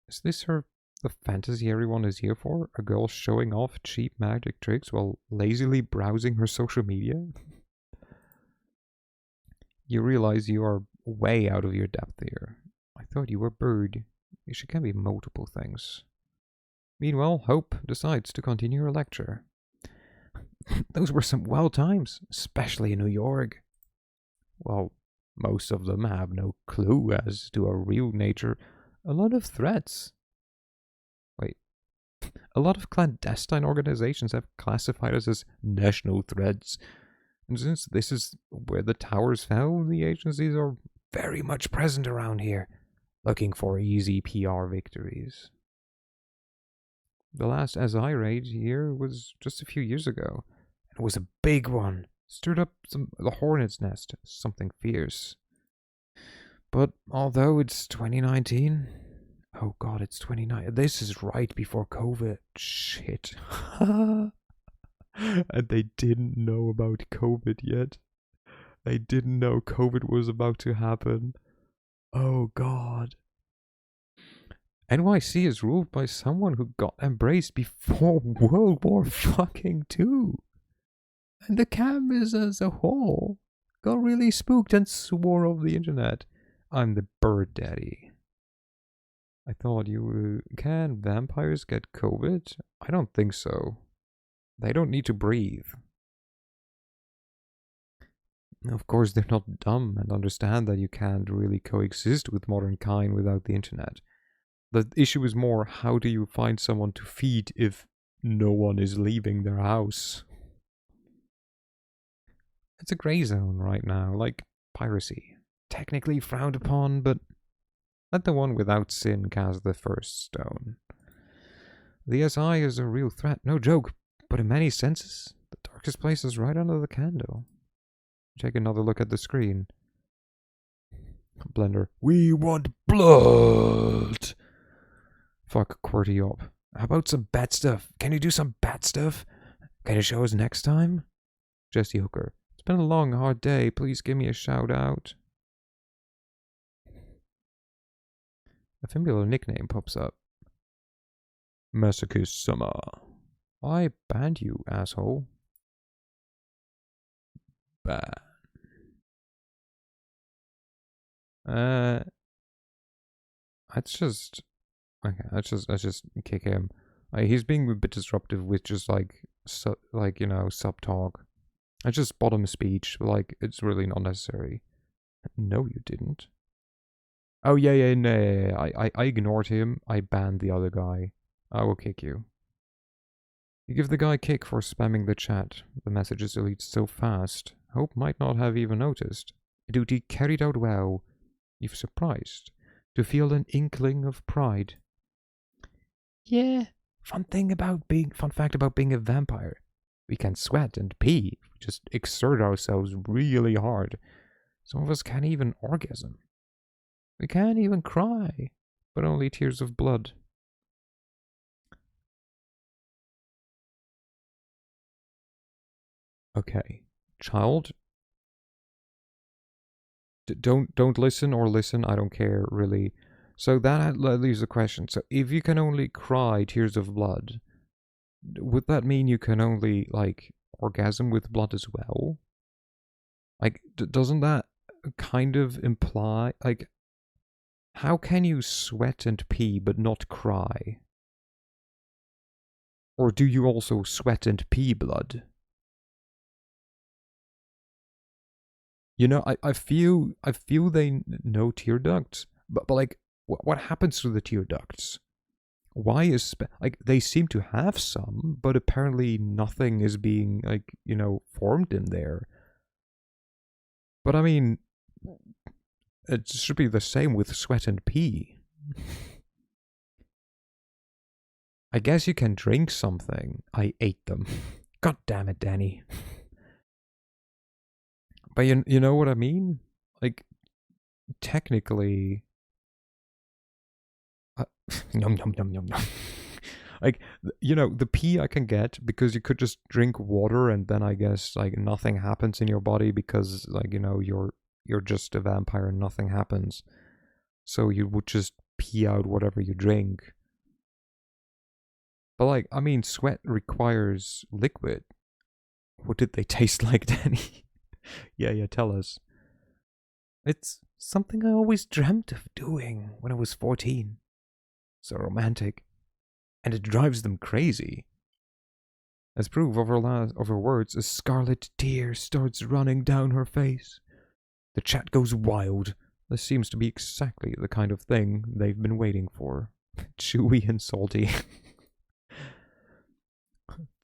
Is this the fantasy everyone is here for? A girl showing off cheap magic tricks while lazily browsing her social media? You realize you are way out of your depth here. I thought you were Bird. She can be multiple things. Meanwhile, Hope decides to continue her lecture. Those were some wild times, especially in New York. Well, most of them have no clue as to our real nature. A lot of threats. Wait. A lot of clandestine organizations have classified us as national threats. And since this is where the towers fell, the agencies are very much present around here, looking for easy PR victories. The last SI raid here was just a few years ago. It was a big one. Stirred up the hornet's nest, something fierce. But although it's 2019... Oh god, it's 2019. This is right before COVID. Shit. And they didn't know about COVID yet. They didn't know COVID was about to happen. Oh god. NYC is ruled by someone who got embraced before World War fucking II. And the cameras as a whole got really spooked and swore off the internet. I'm the bird daddy. I thought you... Can vampires get COVID? I don't think so. They don't need to breathe. Of course, they're not dumb and understand that you can't really coexist with modern kind without the internet. The issue is more, how do you find someone to feed if no one is leaving their house? It's a gray zone right now, like piracy. technically frowned upon, but let the one without sin cast the first stone. The SI is a real threat, no joke, but in many senses, the darkest place is right under the candle. Take another look at the screen. Blender. We want blood! Fuck QWERTY up. How about some bad stuff? Can you do some bad stuff? Can you show us next time? Jesse Hooker. It's been a long, hard day. Please give me a shout out. A familiar nickname pops up. Masochist Summer. I banned you, asshole. Ban. Let's just kick him. He's being a bit disruptive with just like sub talk. I just bottom speech, like it's really not necessary. No, you didn't. Oh yeah, no. I ignored him. I banned the other guy. I will kick you. You give the guy a kick for spamming the chat. The messages delete so fast. Hope might not have even noticed. A duty carried out well. You've surprised to feel an inkling of pride. Yeah, fun fact about being a vampire. We can sweat and pee. We just exert ourselves really hard. Some of us can't even orgasm. We can't even cry, but only tears of blood. Okay, child. Don't listen or listen. I don't care really. So that leaves the question. So if you can only cry tears of blood, would that mean you can only like orgasm with blood as well? Like, doesn't that kind of imply like? How can you sweat and pee but not cry? Or do you also sweat and pee blood? You know, I feel they know tear ducts, but like, what happens to the tear ducts? Why is like they seem to have some, but apparently nothing is being like formed in there. But I mean, it should be the same with sweat and pee. I guess you can drink something. I ate them. God damn it, Danny. But you know what I mean? Like, technically... Yum, yum, yum, yum, yum. Like, the pee I can get because you could just drink water and then I guess, like, nothing happens in your body because, like, you're just a vampire and nothing happens. So you would just pee out whatever you drink. But, like, I mean, sweat requires liquid. What did they taste like, Danny? Yeah, tell us. It's something I always dreamt of doing when I was 14. So romantic. And it drives them crazy. As proof of her words, a scarlet tear starts running down her face. The chat goes wild. This seems to be exactly the kind of thing they've been waiting for. Chewy and salty.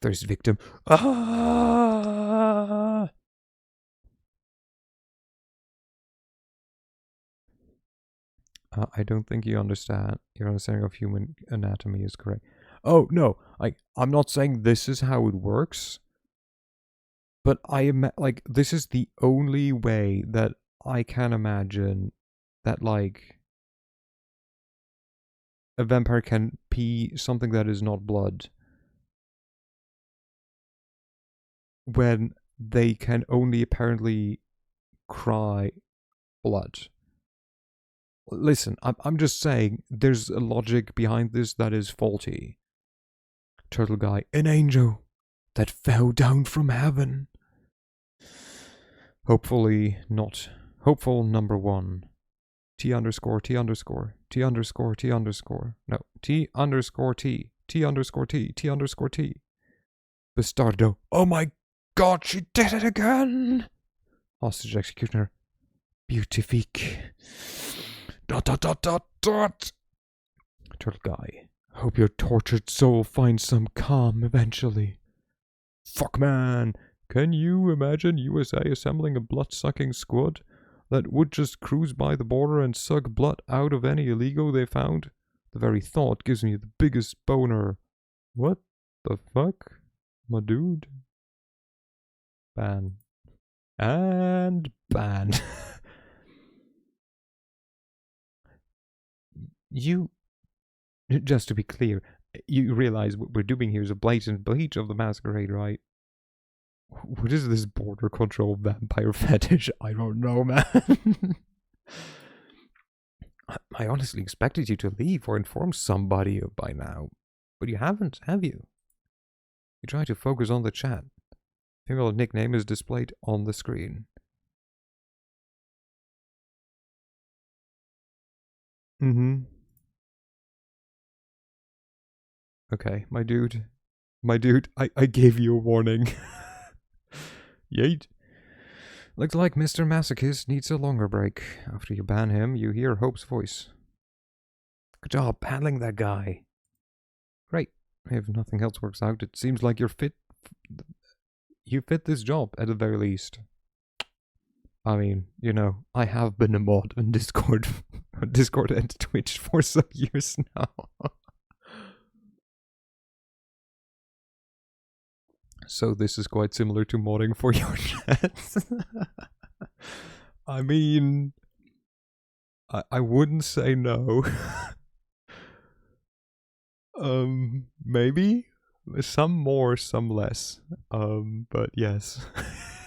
Thirst victim. Ah! I don't think you understand. Your understanding of human anatomy is correct. Oh, no. I'm not saying this is how it works. But this is the only way that I can imagine that, like, a vampire can pee something that is not blood. When they can only apparently cry blood. Listen, I'm just saying, there's a logic behind this that is faulty. Turtle guy, an angel that fell down from heaven. Hopefully not. Hopeful number one. T underscore. No, T underscore T. T underscore T. Bastardo. Oh my god, she did it again! Hostage executioner. Beautifique. ... Turtle guy. Hope your tortured soul finds some calm eventually. Fuck man. Can you imagine USA assembling a blood-sucking squad? that would just cruise by the border and suck blood out of any illegal they found? The very thought gives me the biggest boner. What the fuck? My dude? Ban. And ban. You, just to be clear, you realize what we're doing here is a blatant breach of the Masquerade, right? What is this border control vampire fetish? I don't know, man. I honestly expected you to leave or inform somebody by now, but you haven't, have you? You try to focus on the chat. Female nickname is displayed on the screen. Okay, my dude, I gave you a warning. Yeet. Looks like Mr. Masochist needs a longer break. After you ban him, you hear Hope's voice. Good job handling that guy. Great. If nothing else works out, it seems like you're fit. You fit this job, at the very least. I mean, you know, I have been a mod on Discord and Twitch for some years now. So this is quite similar to modding for your chats. I mean, I wouldn't say no. Maybe some more, some less. But yes,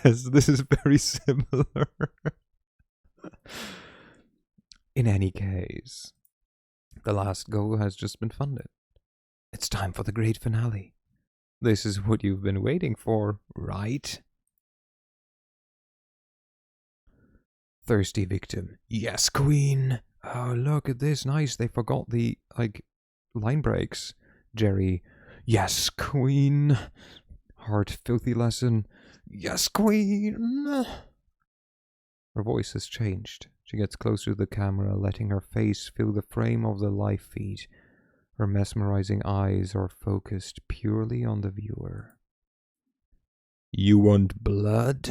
this is very similar. In any case, the last goal has just been funded. It's time for the great finale. This is what you've been waiting for, right? Thirsty victim. Yes, queen. Oh, look at this. Nice. They forgot the, line breaks. Jerry. Yes, queen. Heart filthy lesson. Yes, queen. Her voice has changed. She gets closer to the camera, letting her face fill the frame of the live feed. Her mesmerizing eyes are focused purely on the viewer. You want blood?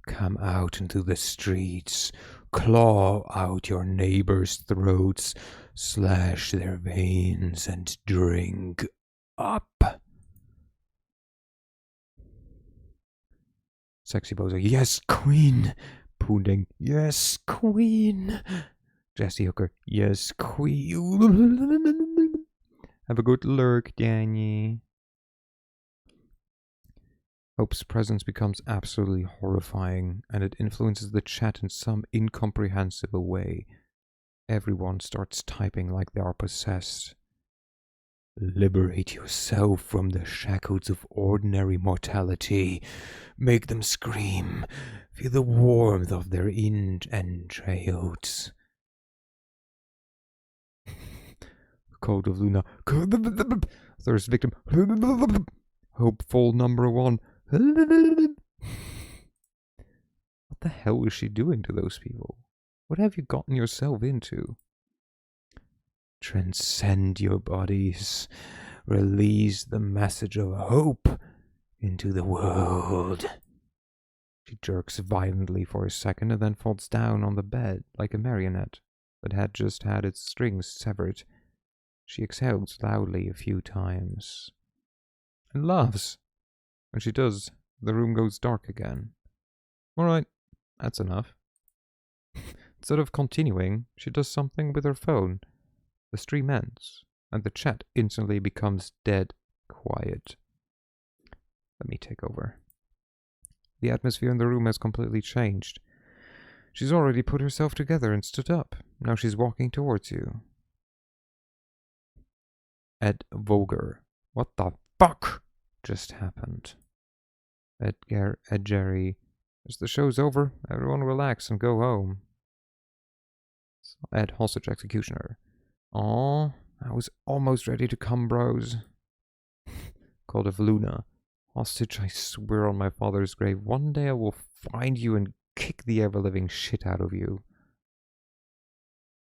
Come out into the streets, claw out your neighbors' throats, slash their veins, and drink up. Sexy Bozo, yes, queen. Poonding, yes, queen. Jesse Hooker, yes, queen. Have a good lurk, Danny. Hope's presence becomes absolutely horrifying, and it influences the chat in some incomprehensible way. Everyone starts typing like they are possessed. Liberate yourself from the shackles of ordinary mortality. Make them scream. Feel the warmth of their entrails. Code of Luna. Thirst victim. Hopeful number one. What the hell is she doing to those people? What have you gotten yourself into? Transcend your bodies. Release the message of hope into the world. She jerks violently for a second and then falls down on the bed like a marionette that had just had its strings severed. She exhales loudly a few times and laughs. When she does, the room goes dark again. Alright, that's enough. Instead of continuing, she does something with her phone. The stream ends, and the chat instantly becomes dead quiet. Let me take over. The atmosphere in the room has completely changed. She's already put herself together and stood up. Now she's walking towards you. Ed Voger. What the fuck just happened? Ed Jerry. As the show's over, everyone relax and go home. Ed Hostage Executioner. Aw, I was almost ready to come, bros. Called of Luna. Hostage, I swear on my father's grave, one day I will find you and kick the ever-living shit out of you.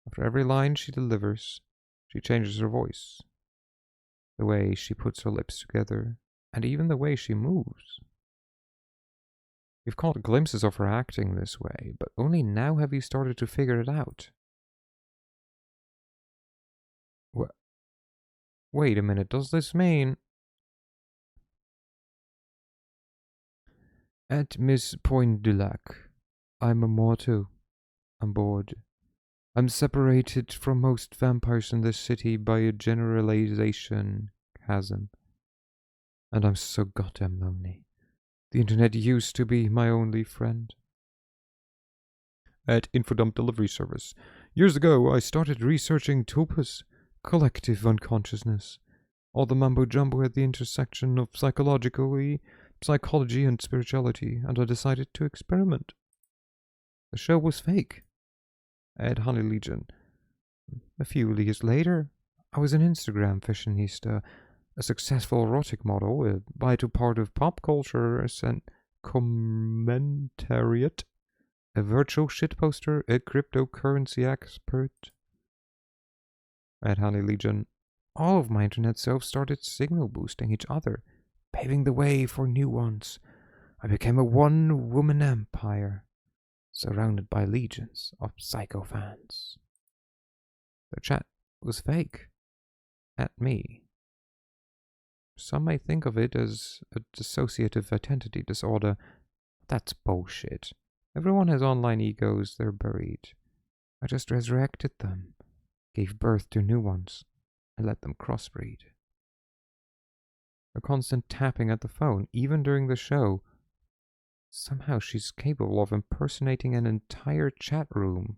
After every line she delivers, she changes her voice. The way she puts her lips together, and even the way she moves. You've caught glimpses of her acting this way, but only now have you started to figure it out. Wait a minute, does this mean... At Miss Point du Lac, I'm a mortal. I'm bored. I'm separated from most vampires in this city by a generalization chasm. And I'm so goddamn lonely. The internet used to be my only friend. At Infodump Delivery Service. Years ago, I started researching tulpas, collective unconsciousness. All the mumbo-jumbo at the intersection of psychology and spirituality, and I decided to experiment. The show was fake. At Honey Legion. A few years later, I was an Instagram fashionista, a successful erotic model, a vital part of pop culture, and commentariat, a virtual shitposter, a cryptocurrency expert. At Honey Legion, all of my internet selves started signal boosting each other, paving the way for new ones. I became a one-woman empire, surrounded by legions of psycho fans. The chat was fake. At me. Some may think of it as a dissociative identity disorder. That's bullshit. Everyone has online egos, they're buried. I just resurrected them, gave birth to new ones, and let them crossbreed. A constant tapping at the phone, even during the show. Somehow she's capable of impersonating an entire chat room.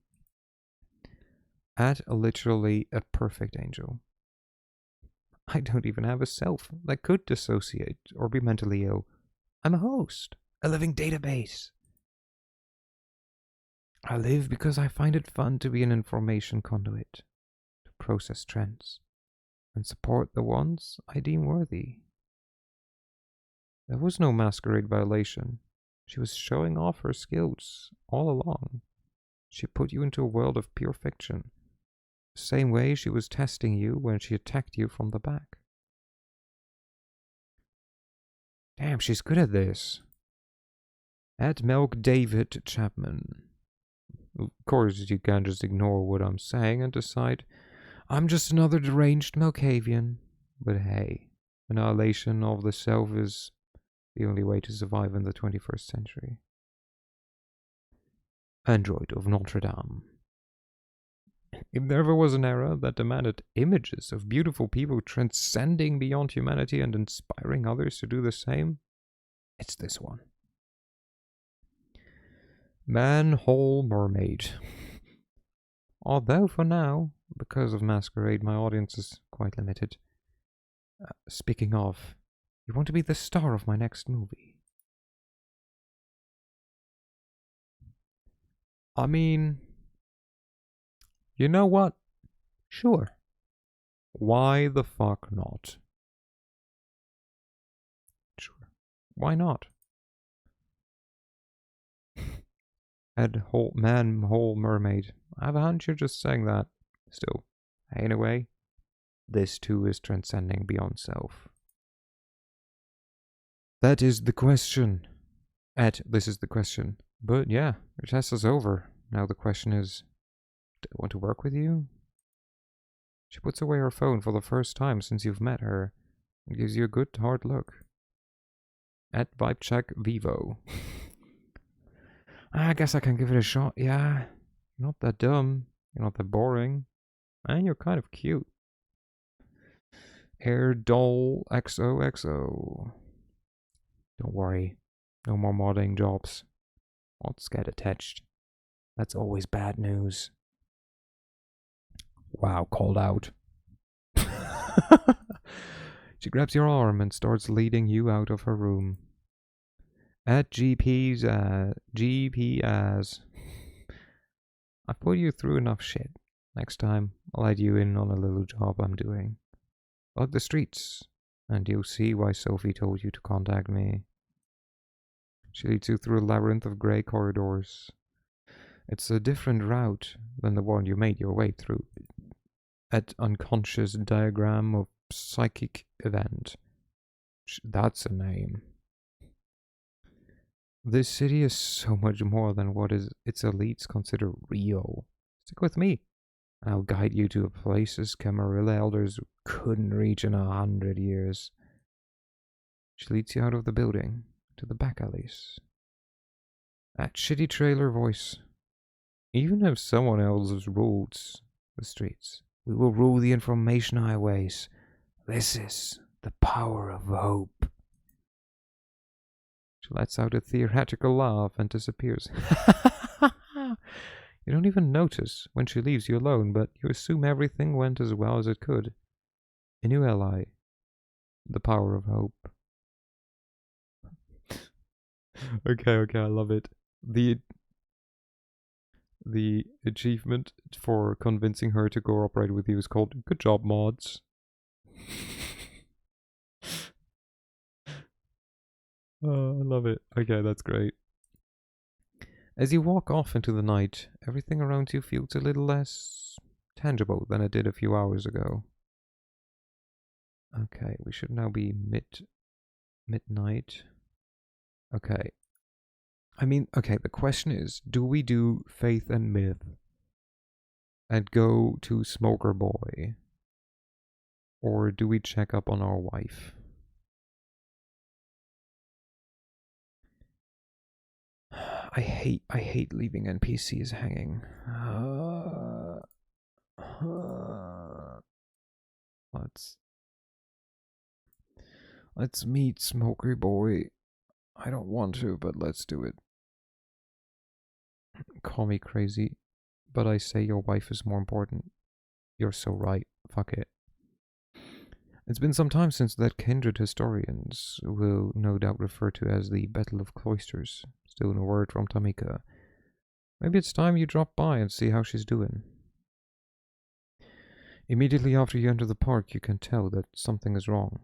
At literally a perfect angel. I don't even have a self that could dissociate or be mentally ill. I'm a host, a living database. I live because I find it fun to be an information conduit, to process trends, and support the ones I deem worthy. There was no Masquerade violation. She was showing off her skills all along. She put you into a world of pure fiction, the same way she was testing you when she attacked you from the back. Damn, she's good at this. At Milk David Chapman. Of course, you can't just ignore what I'm saying and decide I'm just another deranged Malkavian. But hey, annihilation of the self is the only way to survive in the 21st century. Android of Notre Dame. If there ever was an era that demanded images of beautiful people transcending beyond humanity and inspiring others to do the same, it's this one. Manhole Mermaid. Although for now, because of Masquerade, my audience is quite limited. Speaking of, you want to be the star of my next movie? I mean, you know what? Sure. Why the fuck not? Sure. Why not? Manhole Mermaid. I have a hunch you're just saying that. Still, hey, in a way, this too is transcending beyond self. That is the question. This is the question. But yeah, your test is over. Now the question is, do I want to work with you? She puts away her phone for the first time since you've met her and gives you a good hard look. At Vibecheck Vivo. I guess I can give it a shot, yeah. You're not that dumb. You're not that boring. And you're kind of cute. Air Doll XOXO. Don't worry. No more modding jobs. Mods get attached. That's always bad news. Wow, called out. She grabs your arm and starts leading you out of her room. At GPS. I've put you through enough shit. Next time, I'll let you in on a little job I'm doing. Bug the streets, and you'll see why Sophie told you to contact me. She leads you through a labyrinth of grey corridors. It's a different route than the one you made your way through. At unconscious diagram of psychic event. That's a name. This city is so much more than what its elites consider real. Stick with me. I'll guide you to places Camarilla elders couldn't reach in 100 years. She leads you out of the building, to the back alleys. That shitty trailer voice. Even if someone else rules the streets, we will rule the information highways. This is the power of hope. She lets out a theatrical laugh and disappears. You don't even notice when she leaves you alone, but you assume everything went as well as it could. A new ally. The power of hope. Okay, I love it. The achievement for convincing her to cooperate with you is called Good Job, Mods. Oh, I love it. Okay, that's great. As you walk off into the night, everything around you feels a little less tangible than it did a few hours ago. Okay, we should now be midnight. Okay. I mean, okay, the question is, do we do Faith and Myth and go to Smoker Boy? Or do we check up on our wife? I hate leaving NPCs hanging. Let's meet Smoker Boy. I don't want to, but let's do it. Call me crazy, but I say your wife is more important. You're so right. Fuck it. It's been some time since that kindred historians will no doubt refer to as the Battle of Cloisters. Still no word from Tamika. Maybe it's time you drop by and see how she's doing. Immediately after you enter the park, you can tell that something is wrong.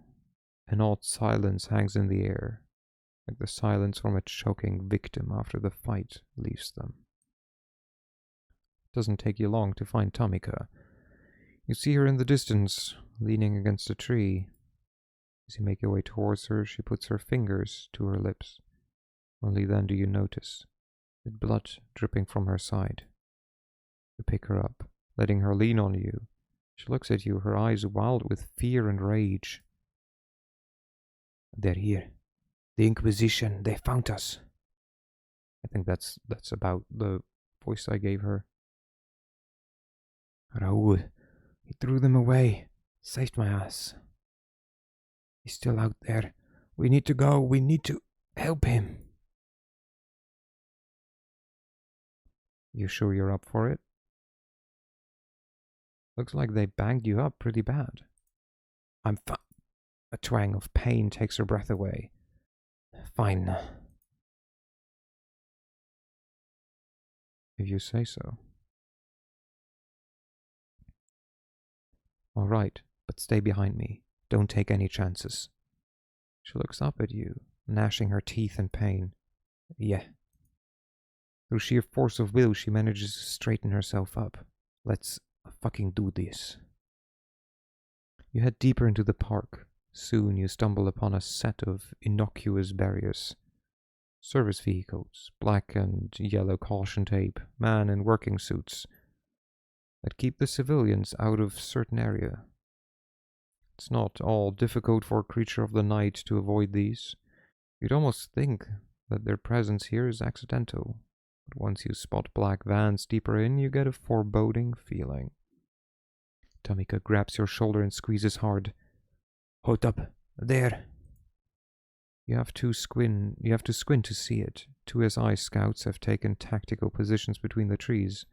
An odd silence hangs in the air, like the silence from a choking victim after the fight leaves them. It doesn't take you long to find Tamika. You see her in the distance, leaning against a tree. As you make your way towards her, she puts her fingers to her lips. Only then do you notice the blood dripping from her side. You pick her up, letting her lean on you. She looks at you, her eyes wild with fear and rage. They're here. The Inquisition, they found us. I think that's about the voice I gave her. Raoul, he threw them away. Saved my ass. He's still out there. We need to go. We need to help him. You sure you're up for it? Looks like they banged you up pretty bad. I'm fine. A twang of pain takes her breath away. Fine. If you say so. All right, but stay behind me. Don't take any chances. She looks up at you, gnashing her teeth in pain. Yeah. Through sheer force of will, she manages to straighten herself up. Let's fucking do this. You head deeper into the park. Soon you stumble upon a set of innocuous barriers. Service vehicles, black and yellow caution tape, men in working suits that keep the civilians out of certain area. It's not all difficult for a creature of the night to avoid these. You'd almost think that their presence here is accidental, but once you spot black vans deeper in, you get a foreboding feeling. Tamika grabs your shoulder and squeezes hard. Hold up, there. You have to squint to see it. Two SI scouts have taken tactical positions between the trees.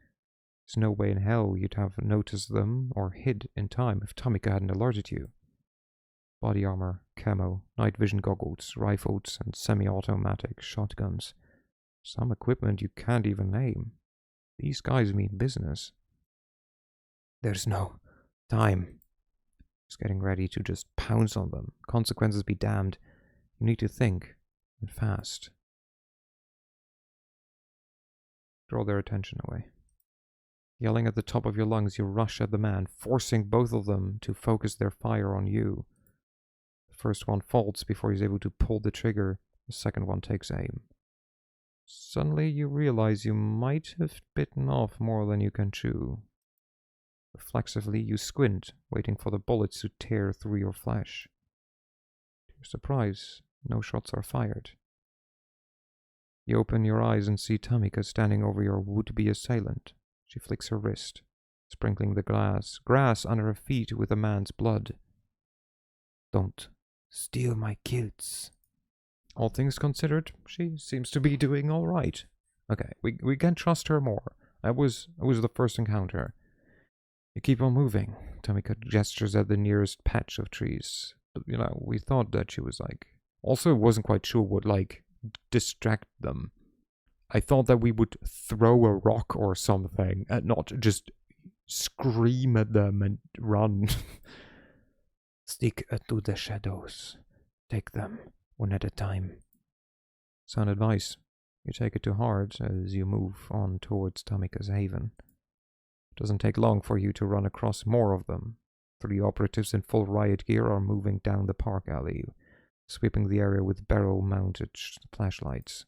There's no way in hell you'd have noticed them or hid in time if Tamika hadn't alerted you. Body armor, camo, night vision goggles, rifles, and semi-automatic shotguns. Some equipment you can't even name. These guys mean business. There's no time. He's getting ready to just pounce on them. Consequences be damned. You need to think, and fast. Draw their attention away. Yelling at the top of your lungs, you rush at the man, forcing both of them to focus their fire on you. The first one falls before he's able to pull the trigger. The second one takes aim. Suddenly you realize you might have bitten off more than you can chew. Reflexively, you squint, waiting for the bullets to tear through your flesh. To your surprise, no shots are fired. You open your eyes and see Tamika standing over your would-be assailant. She flicks her wrist, sprinkling the grass under her feet with a man's blood. Don't steal my kills. All things considered, she seems to be doing all right. Okay, we can trust her more. That was the first encounter. You keep on moving. Tamika gestures at the nearest patch of trees. But, we thought that she was also wasn't quite sure what, distract them. I thought that we would throw a rock or something and not just scream at them and run. Stick to the shadows. Take them one at a time. Sound advice. You take it to heart as you move on towards Tamika's haven. It doesn't take long for you to run across more of them. 3 operatives in full riot gear are moving down the park alley, sweeping the area with barrel-mounted flashlights.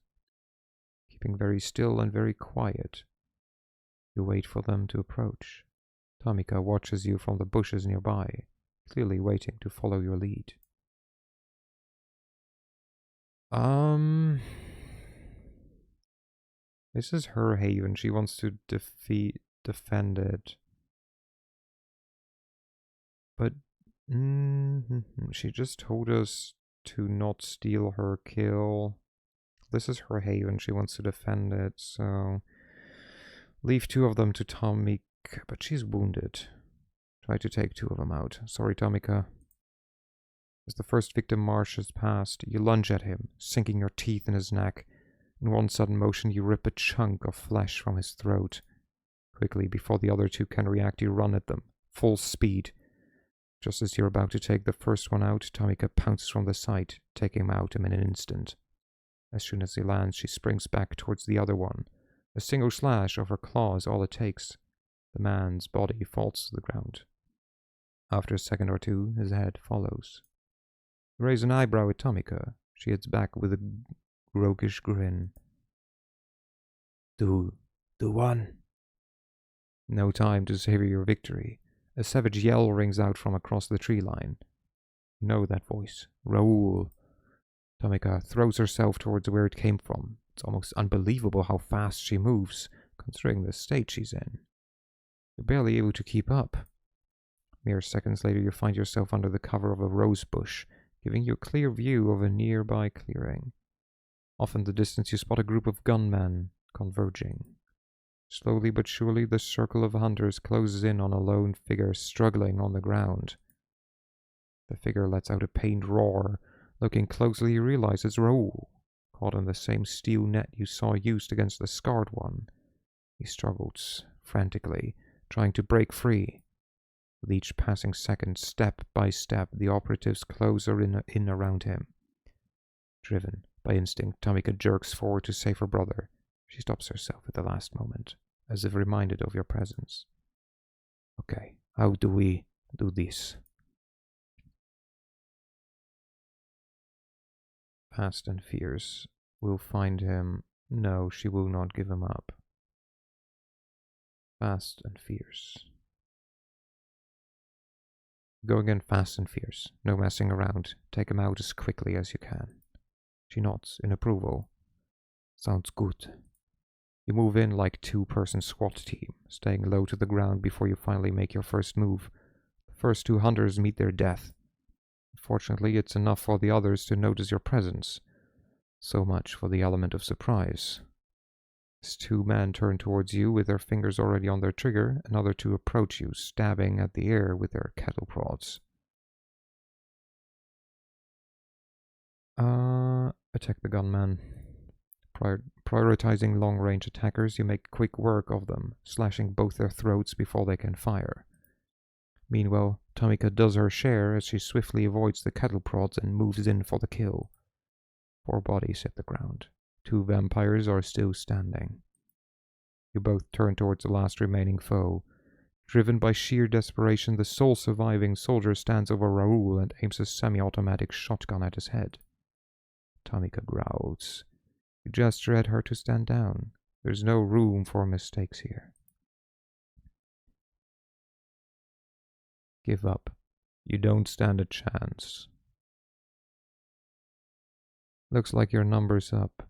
Keeping very still and very quiet, you wait for them to approach. Tamika watches you from the bushes nearby, clearly waiting to follow your lead. This is her haven. She wants to defend it. But she just told us to not steal her kill. This is her haven. She wants to defend it, so leave 2 of them to Tamika, but she's wounded. Try to take 2 of them out. Sorry, Tamika. As the first victim marches past, you lunge at him, sinking your teeth in his neck. In one sudden motion, you rip a chunk of flesh from his throat. Quickly, before the other 2 can react, you run at them, full speed. Just as you're about to take the first one out, Tamika pounces from the side, taking him out in an instant. As soon as he lands, she springs back towards the other one. A single slash of her claw is all it takes. The man's body falls to the ground. After a second or 2, his head follows. You raise an eyebrow at Tamika. She heads back with a roguish grin. Do one. No time to savor your victory. A savage yell rings out from across the tree line. You know that voice. Raoul. Tamika throws herself towards where it came from. It's almost unbelievable how fast she moves, considering the state she's in. You're barely able to keep up. Mere seconds later, you find yourself under the cover of a rose bush, giving you a clear view of a nearby clearing. Off in the distance, you spot a group of gunmen converging. Slowly but surely, the circle of hunters closes in on a lone figure struggling on the ground. The figure lets out a pained roar. Looking closely, you realize it's Raoul, caught in the same steel net you saw used against the scarred one. He struggles frantically, trying to break free. With each passing second, step by step, the operatives closer in around him. Driven by instinct, Tamika jerks forward to save her brother. She stops herself at the last moment, as if reminded of your presence. Okay, how do we do this? Fast and fierce will find him. No, she will not give him up. Fast and fierce. Go again, fast and fierce. No messing around. Take him out as quickly as you can. She nods in approval. Sounds good. You move in like 2-person SWAT team, staying low to the ground before you finally make your first move. The first 2 hunters meet their death. Fortunately, it's enough for the others to notice your presence. So much for the element of surprise. As 2 men turn towards you with their fingers already on their trigger, another 2 approach you, stabbing at the air with their kettle prods. Attack the gunman. Prioritizing long-range attackers, you make quick work of them, slashing both their throats before they can fire. Meanwhile, Tamika does her share as she swiftly avoids the kettle prods and moves in for the kill. 4 bodies hit the ground. 2 vampires are still standing. You both turn towards the last remaining foe. Driven by sheer desperation, the sole surviving soldier stands over Raoul and aims a semi-automatic shotgun at his head. Tamika growls. You gesture at her to stand down. There's no room for mistakes here. Give up. You don't stand a chance. Looks like your number's up.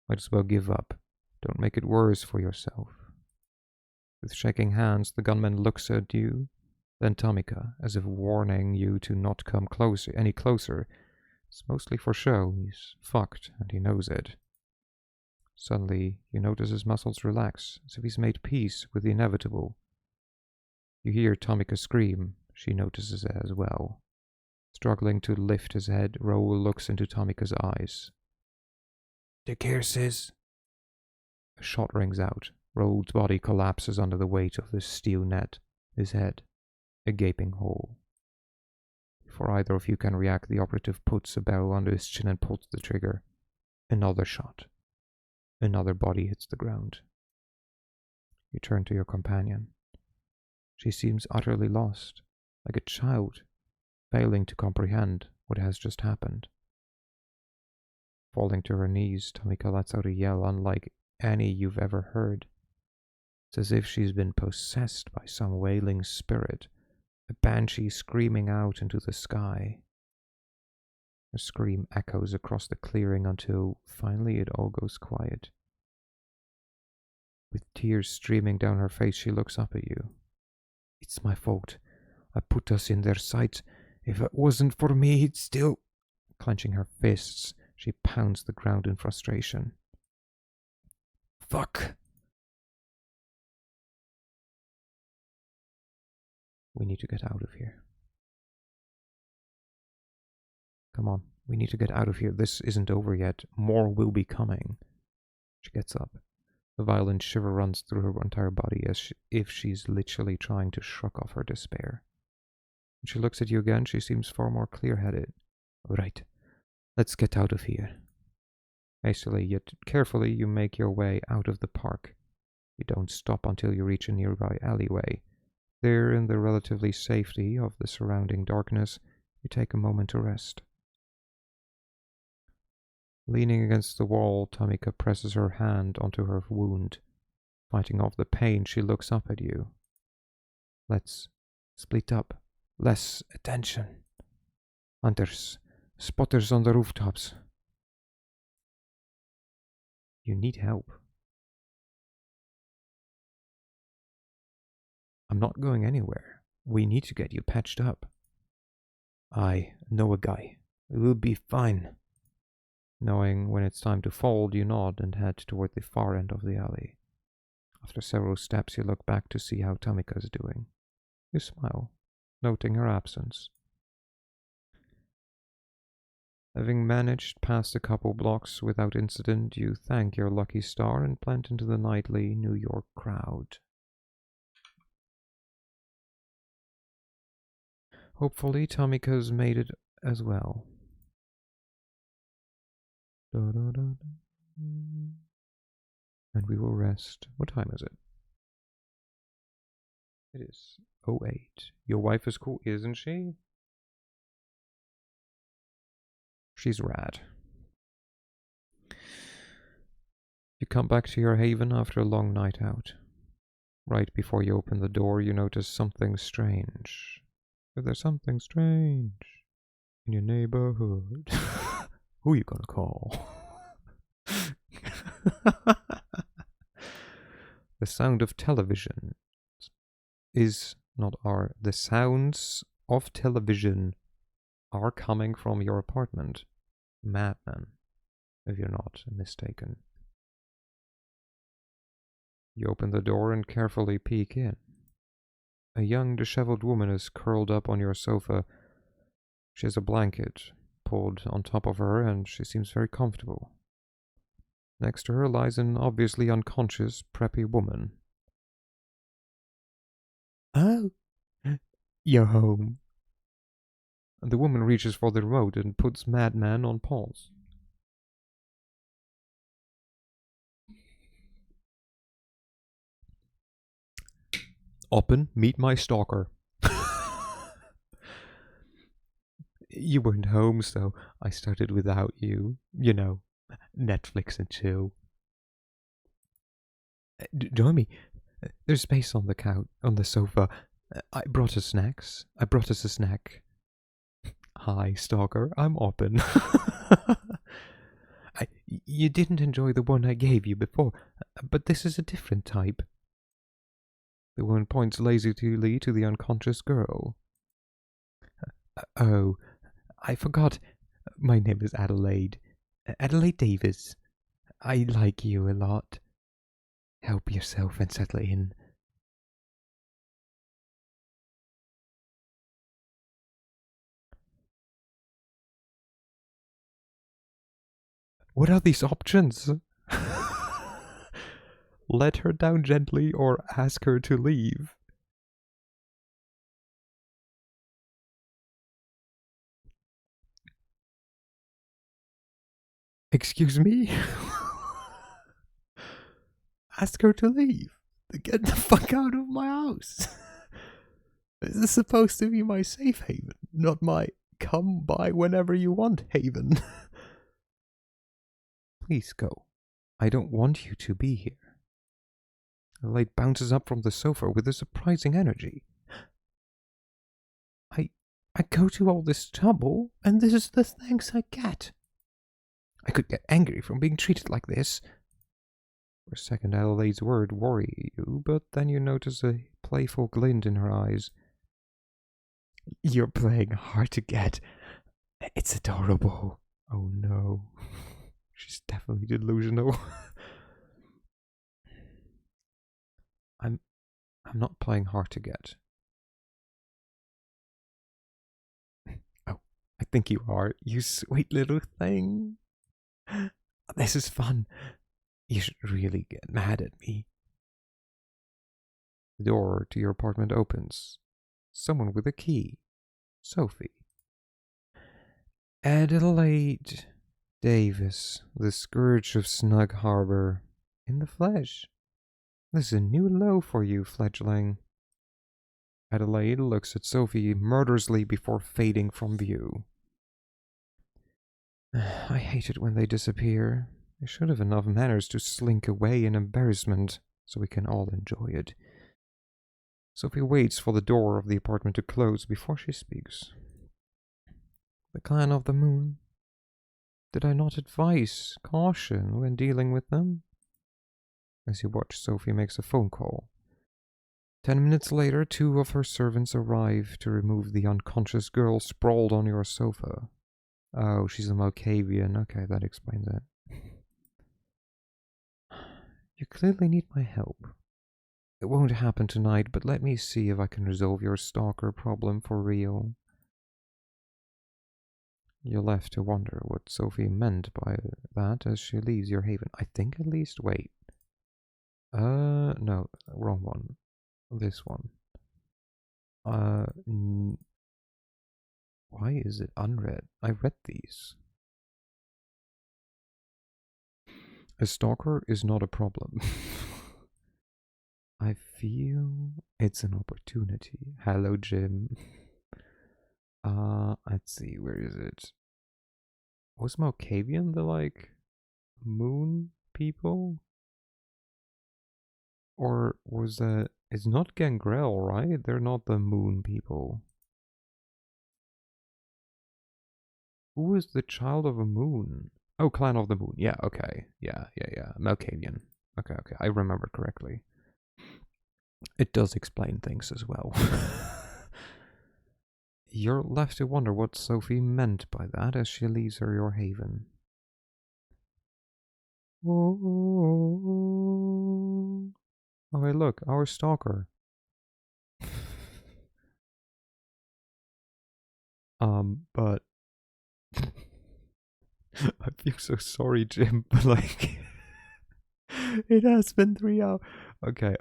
Might as well give up. Don't make it worse for yourself. With shaking hands, the gunman looks at you, then Tamika, as if warning you to not come any closer. It's mostly for show. He's fucked, and he knows it. Suddenly, you notice his muscles relax, as if he's made peace with the inevitable. You hear Tamika scream. She notices it as well. Struggling to lift his head, Raoul looks into Tamika's eyes. Take care, sis. A shot rings out. Raoul's body collapses under the weight of the steel net. His head, a gaping hole. Before either of you can react, the operative puts a barrel under his chin and pulls the trigger. Another shot. Another body hits the ground. You turn to your companion. She seems utterly lost, like a child, failing to comprehend what has just happened. Falling to her knees, Tamika lets out a yell unlike any you've ever heard. It's as if she's been possessed by some wailing spirit, a banshee screaming out into the sky. Her scream echoes across the clearing until finally it all goes quiet. With tears streaming down her face, she looks up at you. It's my fault. I put us in their sight. If it wasn't for me, he'd still... Clenching her fists, she pounds the ground in frustration. Fuck! We need to get out of here. Come on, we need to get out of here. This isn't over yet. More will be coming. She gets up. A violent shiver runs through her entire body as if she's literally trying to shrug off her despair. When she looks at you again, she seems far more clear-headed. Right, let's get out of here. Hastily yet carefully, you make your way out of the park. You don't stop until you reach a nearby alleyway. There, in the relatively safety of the surrounding darkness, you take a moment to rest. Leaning against the wall, Tamika presses her hand onto her wound. Fighting off the pain, she looks up at you. Let's split up. Less attention. Hunters, spotters on the rooftops. You need help. I'm not going anywhere. We need to get you patched up. I know a guy. It will be fine. Knowing when it's time to fold, you nod and head toward the far end of the alley. After several steps, you look back to see how Tamika's doing. You smile, noting her absence. Having managed past a couple blocks without incident, you thank your lucky star and plunge into the nightly New York crowd. Hopefully, Tamika's made it as well. And we will rest. What time is it? It is 08. Your wife is cool, isn't she? She's rad. You come back to your haven after a long night out. Right before you open the door, you notice something strange. If there's something strange in your neighborhood, who are you gonna call? The sound of television is not our. The sounds of television are coming from your apartment. Madman, if you're not mistaken. You open the door and carefully peek in. A young, disheveled woman is curled up on your sofa. She has a blanket pulled on top of her, and she seems very comfortable. Next to her lies an obviously unconscious, preppy woman. Oh, You're home. And the woman reaches for the remote and puts Madman on pause. Open, meet my stalker. You weren't home, so I started without you. You know, Netflix and chill. Join me. There's space on the couch, on the sofa. I brought us snacks. I brought us a snack. Hi, stalker. I'm open. You didn't enjoy the one I gave you before, but this is a different type. The one points lazily to the unconscious girl. Oh, I forgot. My name is Adelaide. Adelaide Davis. I like you a lot. Help yourself and settle in. What are these options? Let her down gently or ask her to leave. Excuse me? Ask her to leave. Get the fuck out of my house. This is supposed to be my safe haven, not my come by whenever you want haven. Please go. I don't want you to be here. Adelaide bounces up from the sofa with a surprising energy. I go to all this trouble, and this is the thanks I get. I could get angry from being treated like this. For a second, Adelaide's words worry you, but then you notice a playful glint in her eyes. You're playing hard to get. It's adorable. Oh no. She's definitely delusional. I'm not playing hard to get. Oh, I think you are, you sweet little thing. This is fun. You should really get mad at me. The door to your apartment opens. Someone with a key. Sophie. Adelaide Davis, the scourge of Snug Harbor, in the flesh. This is a new low for you, fledgling. Adelaide looks at Sophie murderously before fading from view. I hate it when they disappear. They should have enough manners to slink away in embarrassment, so we can all enjoy it. Sophie waits for the door of the apartment to close before she speaks. The clan of the moon. Did I not advise caution when dealing with them? As you watch, Sophie makes a phone call. 10 minutes later, 2 of her servants arrive to remove the unconscious girl sprawled on your sofa. Oh, she's a Malkavian. Okay, that explains it. You clearly need my help. It won't happen tonight, but let me see if I can resolve your stalker problem for real. You're left to wonder what Sophie meant by that as she leaves your haven. I think at least, wait. No, wrong one. This one. Why is it unread? I read these. A stalker is not a problem. I feel it's an opportunity. Hello, Jim. Let's see, where is it? Was Malkavian the, like, moon people? Or was that... It's not Gangrel, right? They're not the moon people. Who is the child of a moon? Oh, Clan of the Moon. Yeah, okay. Yeah. Malkavian. Okay. I remember correctly. It does explain things as well. You're left to wonder what Sophie meant by that as she leaves your haven. Oh, hey, look, our stalker. But I feel so sorry, Jim, but like, it has been 3 hours. Okay.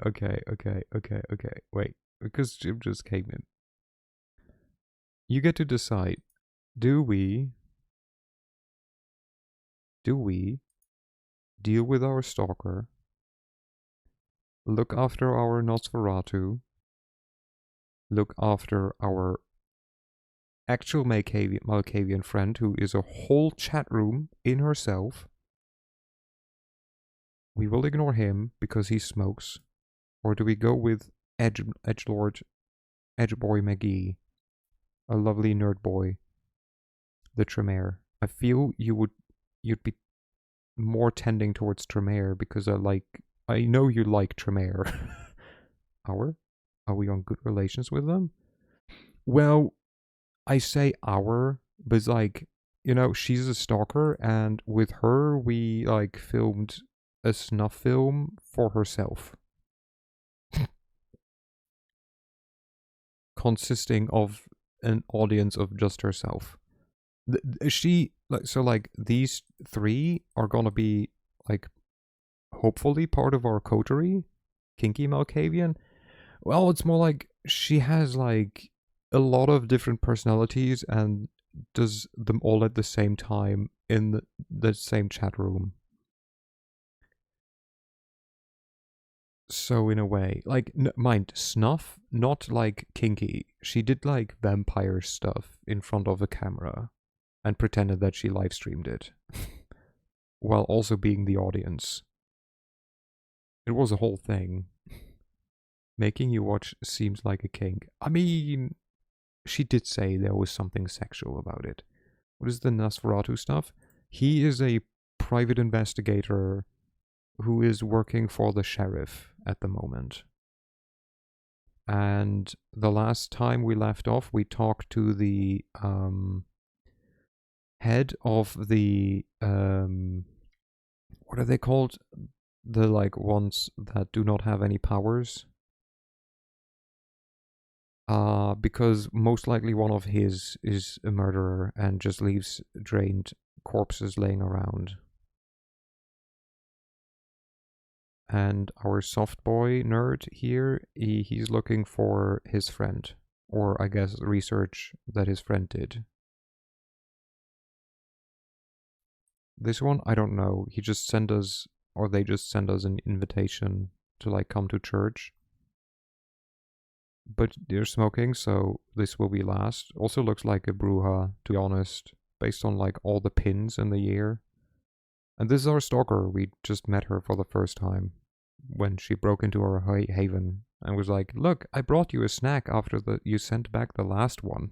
Wait, because Jim just came in. You get to decide, do we deal with our stalker, look after our Nosferatu, look after our actual Malkavian friend who is a whole chat room in herself, we will ignore him because he smokes, or do we go with Edgelord, Edgeboy McGee, a lovely nerd boy, the Tremere? I feel you'd be more tending towards Tremere because I know you like Tremere. Are we on good relations with them? Well, I say our, but it's like, she's a stalker, and with her, we like filmed a snuff film for herself, consisting of an audience of just herself. These three are gonna be like, hopefully part of our coterie, Kinky Malkavian. Well, it's more like she has like a lot of different personalities and does them all at the same time in the same chat room. So in a way, like, mind, snuff, not like kinky. She did like vampire stuff in front of a camera and pretended that she live streamed it while also being the audience. It was a whole thing. Making you watch seems like a kink. I mean, she did say there was something sexual about it. What is the Nosferatu stuff? He is a private investigator who is working for the sheriff at the moment. And the last time we left off, we talked to the head of the what are they called? The like ones that do not have any powers. Because most likely one of his is a murderer and just leaves drained corpses laying around. And our soft boy nerd here, he's looking for his friend, or I guess research that his friend did. This one, I don't know. He just sent us, or they just send us an invitation to like come to church. But they're smoking, so this will be last. Also looks like a Bruja, to be honest, based on like all the pins in the year. And this is our stalker. We just met her for the first time when she broke into our haven and was like, "Look, I brought you a snack after you sent back the last one."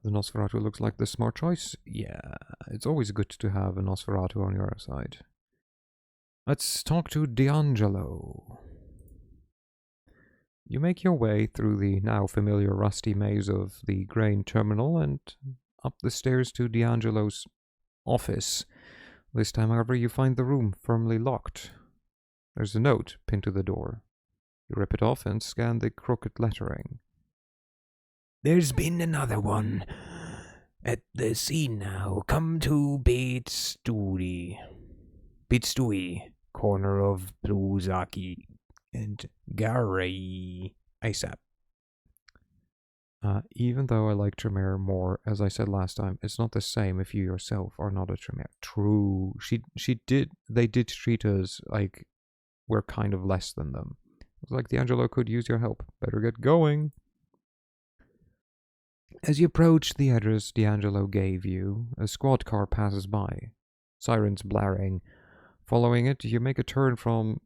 The Nosferatu looks like the smart choice. Yeah, it's always good to have a Nosferatu on your side. Let's talk to D'Angelo. You make your way through the now familiar rusty maze of the grain terminal and up the stairs to D'Angelo's office. This time, however, you find the room firmly locked. There's a note pinned to the door. You rip it off and scan the crooked lettering. There's been another one at the scene now. Come to Beetstui, corner of Bluzaki and Garay ASAP. Even though I like Tremere more, as I said last time, it's not the same if you yourself are not a Tremere. True. They did treat us like we're kind of less than them. It's like D'Angelo could use your help. Better get going. As you approach the address D'Angelo gave you, a squad car passes by, sirens blaring. Following it, you make a turn from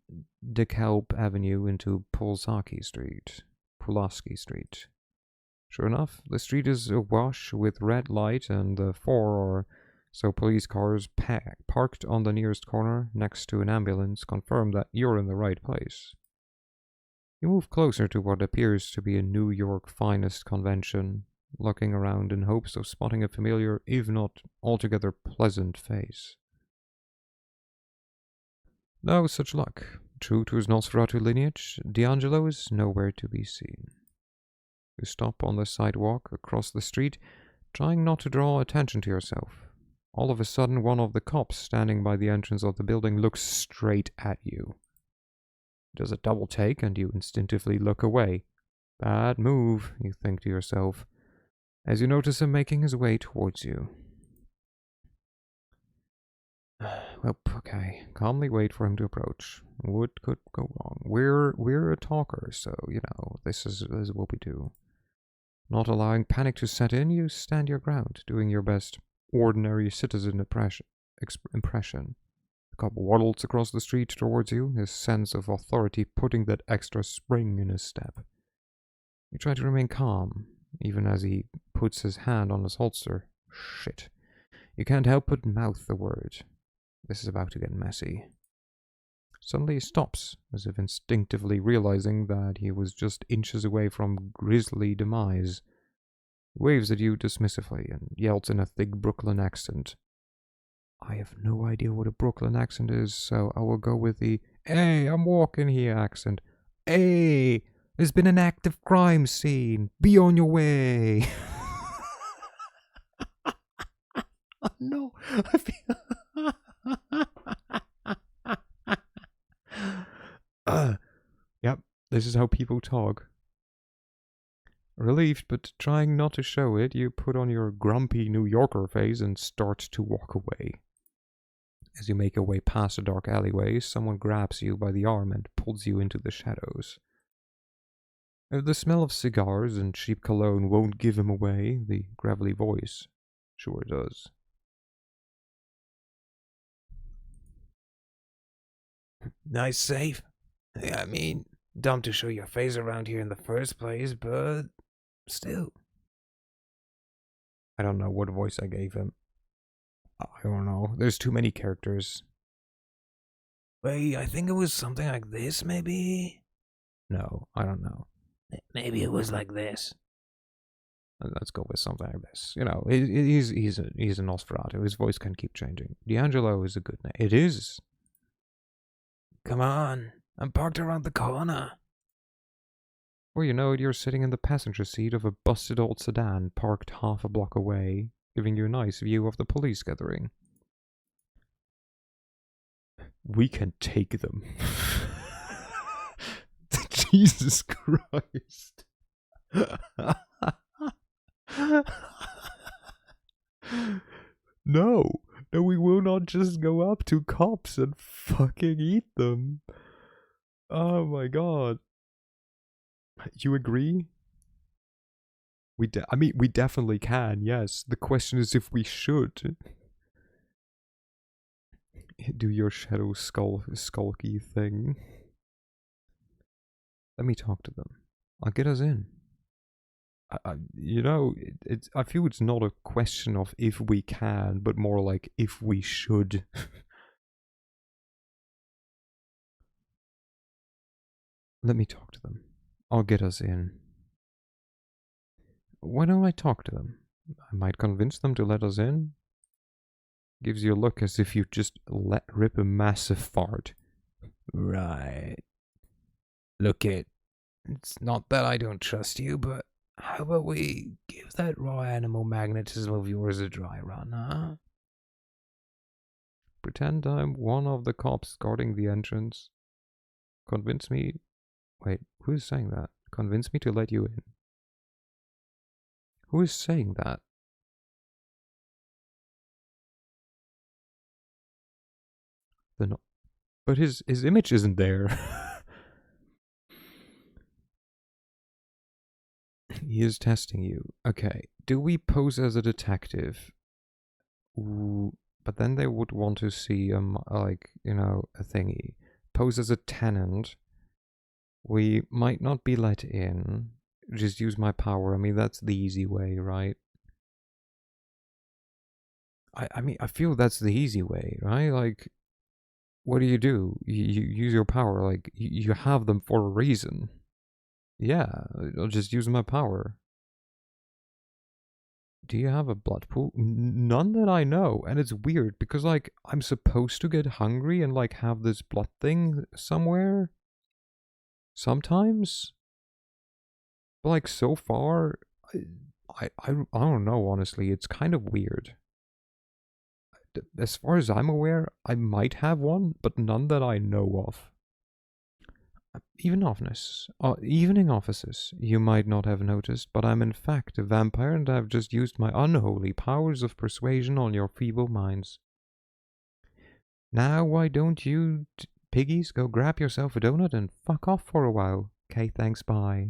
DeKalb Avenue into Pulaski Street. Sure enough, the street is awash with red light, and the 4 or so police cars parked on the nearest corner next to an ambulance confirm that you're in the right place. You move closer to what appears to be a New York finest convention, looking around in hopes of spotting a familiar, if not altogether pleasant face. No such luck. True to his Nosferatu lineage, D'Angelo is nowhere to be seen. You stop on the sidewalk across the street, trying not to draw attention to yourself. All of a sudden, one of the cops standing by the entrance of the building looks straight at you. Does a double take, and you instinctively look away. Bad move, you think to yourself, as you notice him making his way towards you. Well, okay. Calmly wait for him to approach. What could go wrong? We're a talker, so this is what we do. Not allowing panic to set in, you stand your ground, doing your best ordinary citizen impression. The cop waddles across the street towards you, his sense of authority putting that extra spring in his step. You try to remain calm, even as he puts his hand on his holster. Shit. You can't help but mouth the word. This is about to get messy. Suddenly he stops, as if instinctively realizing that he was just inches away from grisly demise. He waves at you dismissively and yells in a thick Brooklyn accent. I have no idea what a Brooklyn accent is, so I will go with the "Hey, I'm walking here" accent. Hey, there's been an active crime scene. Be on your way. Oh, no, I feel... Yep, this is how people talk. Relieved, but trying not to show it, you put on your grumpy New Yorker face and start to walk away. As you make your way past a dark alleyway, someone grabs you by the arm and pulls you into the shadows. If the smell of cigars and cheap cologne won't give him away, the gravelly voice sure does. Nice safe. I mean, dumb to show your face around here in the first place, but still. I don't know what voice I gave him. I don't know. There's too many characters. Wait, I think it was something like this, maybe? No, I don't know. Maybe it was like this. Let's go with something like this. You know, he's a Nosferatu. His voice can keep changing. D'Angelo is a good name. It is. Come on, I'm parked around the corner. Before you know it, you're sitting in the passenger seat of a busted old sedan parked half a block away, giving you a nice view of the police gathering. We can take them. Jesus Christ. No, we will not just go up to cops and fucking eat them. Oh my god. You agree? We definitely can, yes. The question is if we should. Do your shadow skulky thing. Let me talk to them. I'll get us in. I feel it's not a question of if we can, but more like if we should. Let me talk to them. I'll get us in. Why don't I talk to them? I might convince them to let us in. Gives you a look as if you just let rip a massive fart. Right. Look it's not that I don't trust you, but how about we give that raw animal magnetism of yours a dry run, huh? Pretend I'm one of the cops guarding the entrance. Convince me... Wait, who is saying that? Convince me to let you in. Who is saying that? But his image isn't there. He is testing you. Okay, do we pose as a detective? Ooh, but then they would want to see, a thingy. Pose as a tenant. We might not be let in. Just use my power. I mean, that's the easy way, right? I feel that's the easy way, right? Like, what do? You use your power. Like, you have them for a reason. Yeah, I'll just use my power. Do you have a blood pool? None that I know. And it's weird because, like, I'm supposed to get hungry and, like, have this blood thing somewhere. Sometimes. But, like, so far, I don't know, honestly. It's kind of weird. As far as I'm aware, I might have one, but none that I know of. Evening offices, you might not have noticed, but I'm in fact a vampire and I've just used my unholy powers of persuasion on your feeble minds. Now why don't you piggies go grab yourself a donut and fuck off for a while? Okay, thanks, bye.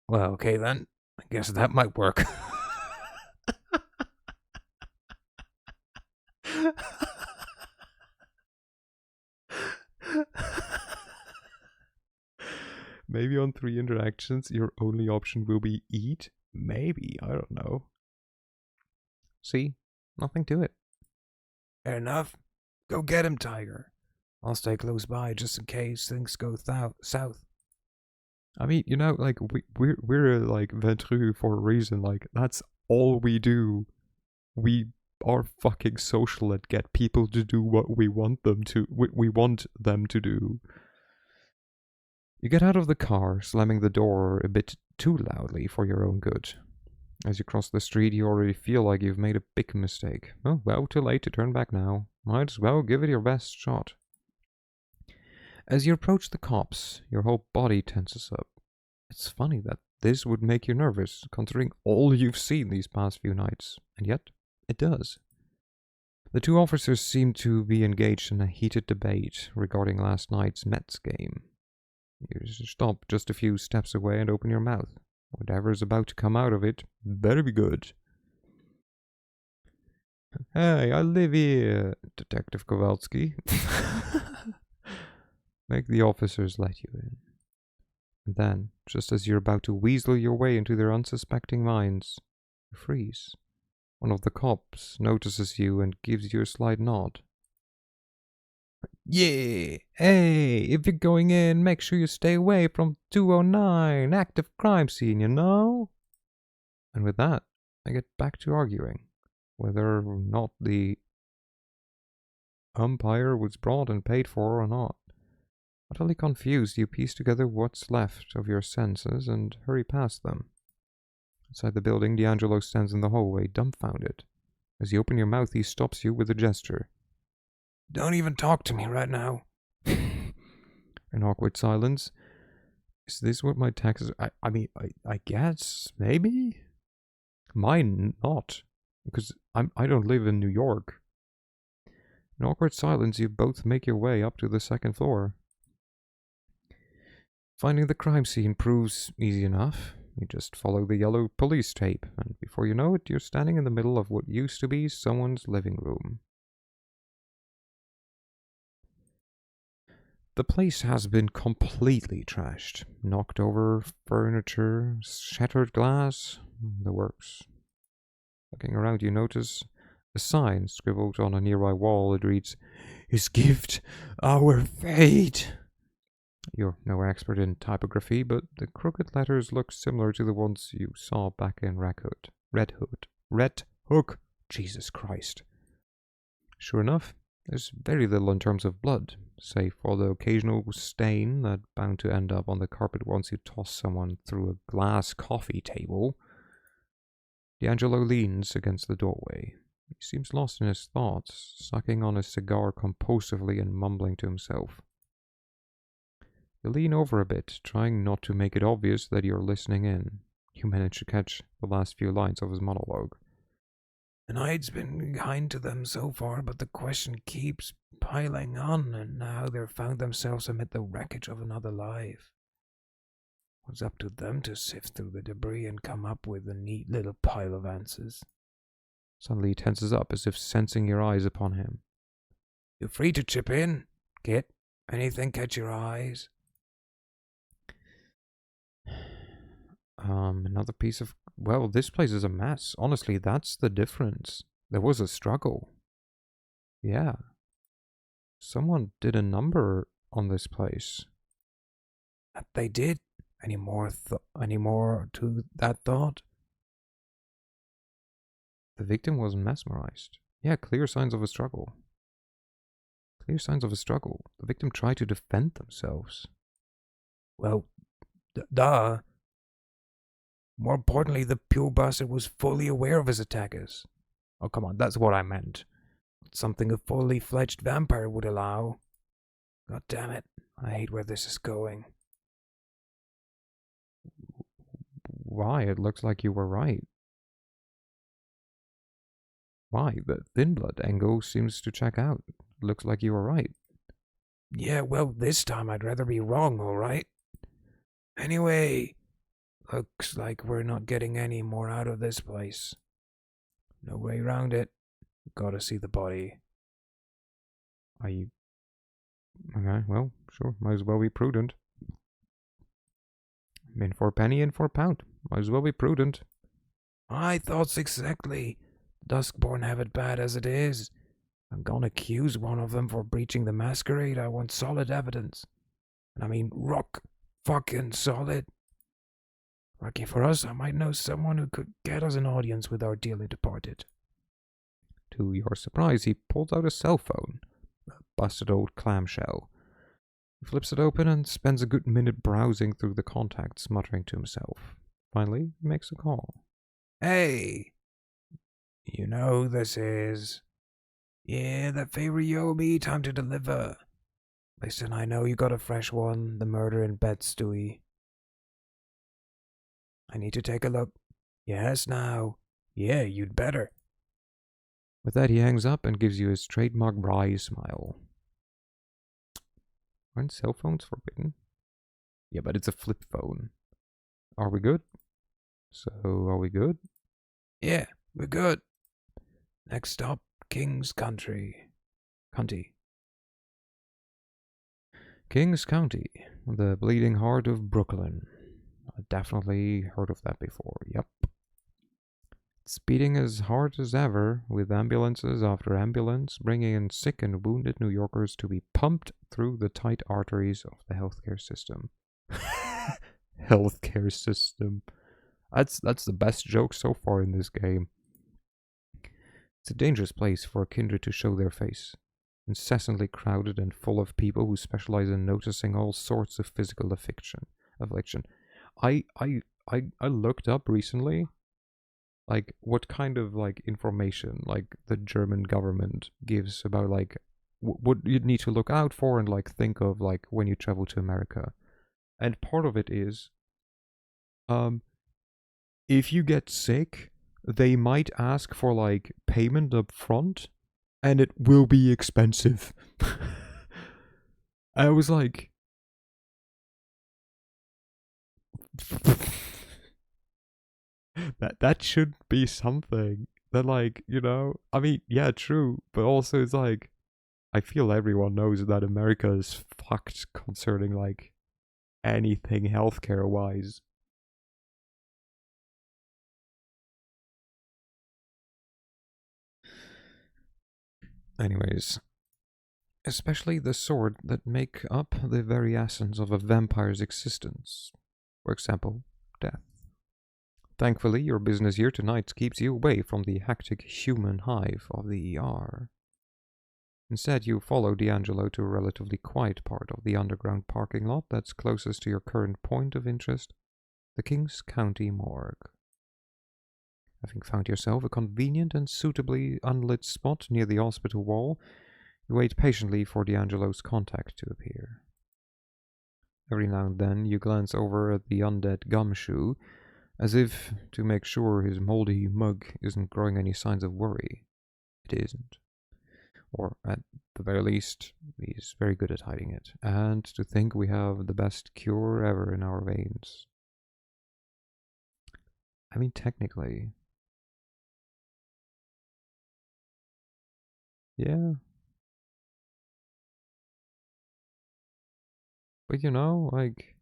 Well, okay then. I guess that might work. Maybe on 3 interactions, your only option will be eat? Maybe, I don't know. See? Nothing to it. Fair enough. Go get him, Tiger. I'll stay close by just in case things go south. I mean, you know, like, we're like Ventru for a reason. Like, that's all we do. We are fucking social and get people to do what we want them to. We want them to do. You get out of the car, slamming the door a bit too loudly for your own good. As you cross the street, you already feel like you've made a big mistake. Oh, well, too late to turn back now. Might as well give it your best shot. As you approach the cops, your whole body tenses up. It's funny that this would make you nervous, considering all you've seen these past few nights, and yet it does. The two officers seem to be engaged in a heated debate regarding last night's Mets game. You stop just a few steps away and open your mouth. Whatever is about to come out of it better be good. Hey, I live here, Detective Kowalski. Make the officers let you in. And then, just as you're about to weasel your way into their unsuspecting minds, you freeze. One of the cops notices you and gives you a slight nod. Yeah, hey, if you're going in, make sure you stay away from 209, active crime scene, you know? And with that, I get back to arguing whether or not the umpire was brought and paid for or not. Utterly confused, you piece together what's left of your senses and hurry past them. Outside the building, D'Angelo stands in the hallway, dumbfounded. As you open your mouth, he stops you with a gesture. Don't even talk to me right now. An awkward silence. Is this what my taxes... I guess, maybe? Mine not, because I don't live in New York. An awkward silence, you both make your way up to the second floor. Finding the crime scene proves easy enough. You just follow the yellow police tape, and before you know it, you're standing in the middle of what used to be someone's living room. The place has been completely trashed. Knocked over furniture, shattered glass, the works. Looking around, you notice a sign scribbled on a nearby wall. It reads, "His gift, our fate." You're no expert in typography, but the crooked letters look similar to the ones you saw back in Red Hook. Jesus Christ. Sure enough, there's very little in terms of blood, save for the occasional stain that's bound to end up on the carpet once you toss someone through a glass coffee table. D'Angelo leans against the doorway. He seems lost in his thoughts, sucking on his cigar compulsively and mumbling to himself. You lean over a bit, trying not to make it obvious that you're listening in. You manage to catch the last few lines of his monologue. The night's been kind to them so far, but the question keeps piling on, and now they've found themselves amid the wreckage of another life. It's up to them to sift through the debris and come up with a neat little pile of answers. Suddenly he tenses up as if sensing your eyes upon him. You're free to chip in, Kit. Anything catch your eyes? Another piece of... Well, this place is a mess. Honestly, that's the difference. There was a struggle. Yeah. Someone did a number on this place. That they did? Any more to that thought? The victim was mesmerized. Yeah, clear signs of a struggle. Clear signs of a struggle. The victim tried to defend themselves. Well, duh. More importantly, the pure bastard was fully aware of his attackers. Oh, come on, that's what I meant. Something a fully fledged vampire would allow. God damn it, I hate where this is going. Why? It looks like you were right. Why? The thin blood angle seems to check out. Looks like you were right. Yeah, well, this time I'd rather be wrong, alright? Anyway, Looks like we're not getting any more out of this place. No way around it. Gotta see the body. Are you... Okay, well, sure. Might as well be prudent. In for a penny, in for a pound. Might as well be prudent. My thoughts exactly. Duskborn have it bad as it is. I'm gonna accuse one of them for breaching the Masquerade. I want solid evidence. And I mean rock fucking solid. Lucky for us, I might know someone who could get us an audience with our dearly departed. To your surprise, he pulls out a cell phone. A busted old clamshell. He flips it open and spends a good minute browsing through the contacts, muttering to himself. Finally, he makes a call. Hey! You know who this is. Yeah, that favor you owe me, time to deliver. Listen, I know you got a fresh one, the murder in Bed-Stuy. I need to take a look. Yes, now. Yeah, you'd better. With that, he hangs up and gives you his trademark wry smile. Aren't cell phones forbidden? Yeah, but it's a flip phone. Are we good? So, are we good? Yeah, we're good. Next stop, King's Country. Kings County, the bleeding heart of Brooklyn. I've definitely heard of that before, yep. It's beating as hard as ever, with ambulances after ambulance bringing in sick and wounded New Yorkers to be pumped through the tight arteries of the healthcare system. Healthcare system. That's the best joke so far in this game. It's a dangerous place for a kindred to show their face. Incessantly crowded and full of people who specialize in noticing all sorts of physical affliction. I looked up recently, like, what kind of, like, information, like, the German government gives about, like, what you'd need to look out for and, like, think of, like, when you travel to America. And part of it is, if you get sick, they might ask for, like, payment up front, and it will be expensive. I was like... that should be something. That, like, you know... I mean, yeah, true, but also it's like... I feel everyone knows that America is fucked concerning, like, anything healthcare-wise. Anyways, especially the sort that make up the very essence of a vampire's existence. For example, death. Thankfully, your business here tonight keeps you away from the hectic human hive of the ER. Instead, you follow D'Angelo to a relatively quiet part of the underground parking lot that's closest to your current point of interest, the Kings County Morgue. Having found yourself a convenient and suitably unlit spot near the hospital wall, you wait patiently for D'Angelo's contact to appear. Every now and then you glance over at the undead gumshoe, as if to make sure his moldy mug isn't growing any signs of worry. It isn't. Or at the very least, he's very good at hiding it. And to think we have the best cure ever in our veins. I mean, technically... yeah. But you know, like,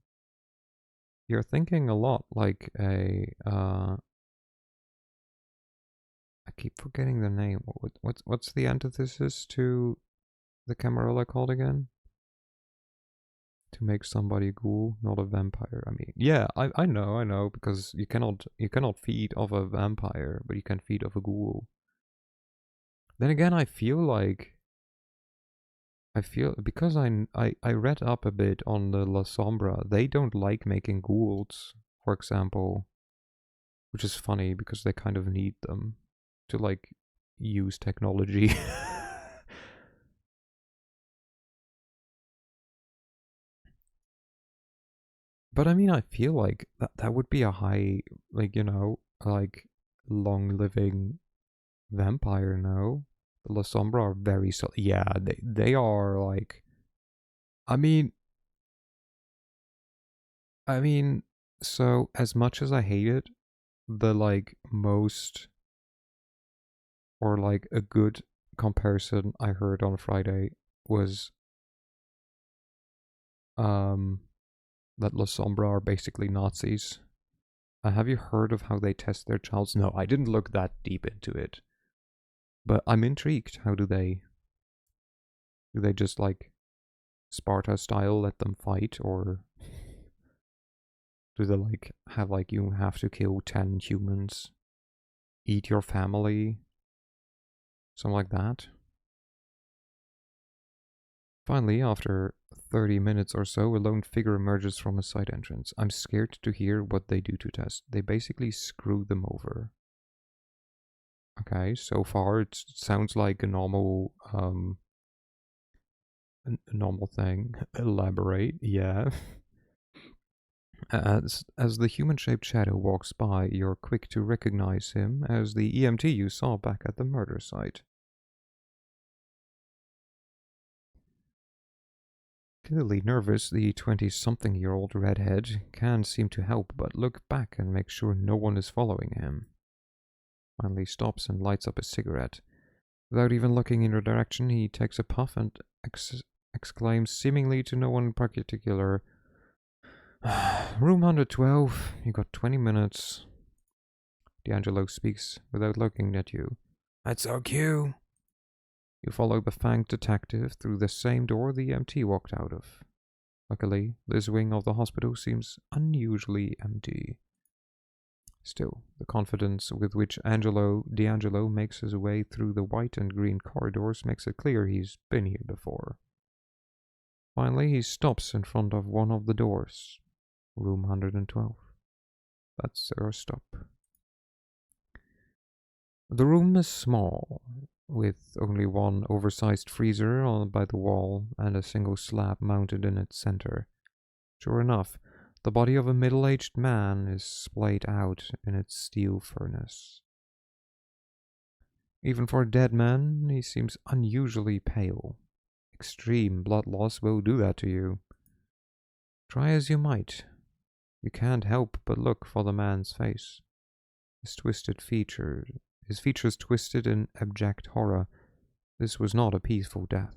you're thinking a lot like a, I keep forgetting the name. What's the antithesis to the Camarilla called again? To make somebody a ghoul, not a vampire. I mean, yeah, I know, because you cannot feed off a vampire, but you can feed off a ghoul. Then again, I feel because I read up a bit on the La Sombra, they don't like making ghouls, for example, which is funny because they kind of need them to, like, use technology. But I mean, I feel like that would be a high, like, you know, like, long-living vampire, no? The La Sombra are very yeah, they are, like, I mean, So, as much as I hate it, the like most or like a good comparison I heard on Friday was that La Sombra are basically Nazis. Have you heard of how they test their childs? No, I didn't look that deep into it. But I'm intrigued. How do they just like Sparta style let them fight, or do they like have like you have to kill 10 humans, eat your family, something like that? Finally, after 30 minutes or so, a lone figure emerges from a side entrance. I'm scared to hear what they do to test. They basically screw them over. Okay, so far it sounds like a normal thing. Elaborate, yeah. As the human-shaped shadow walks by, you're quick to recognize him as the EMT you saw back at the murder site. Clearly nervous, the 20-something-year-old redhead can't seem to help but look back and make sure no one is following him. Finally stops and lights up a cigarette. Without even looking in your direction, he takes a puff and exclaims, seemingly to no one in particular, "Room 112, you got 20 minutes. D'Angelo speaks without looking at you. That's our cue. You follow the fanged detective through the same door the EMT walked out of. Luckily, this wing of the hospital seems unusually empty. Still, the confidence with which D'Angelo makes his way through the white and green corridors makes it clear he's been here before. Finally, he stops in front of one of the doors. Room 112. That's our stop. The room is small, with only one oversized freezer by the wall and a single slab mounted in its center. Sure enough, the body of a middle-aged man is splayed out in its steel furnace. Even for a dead man, he seems unusually pale. Extreme blood loss will do that to you. Try as you might, you can't help but look for the man's face. His features twisted in abject horror. This was not a peaceful death.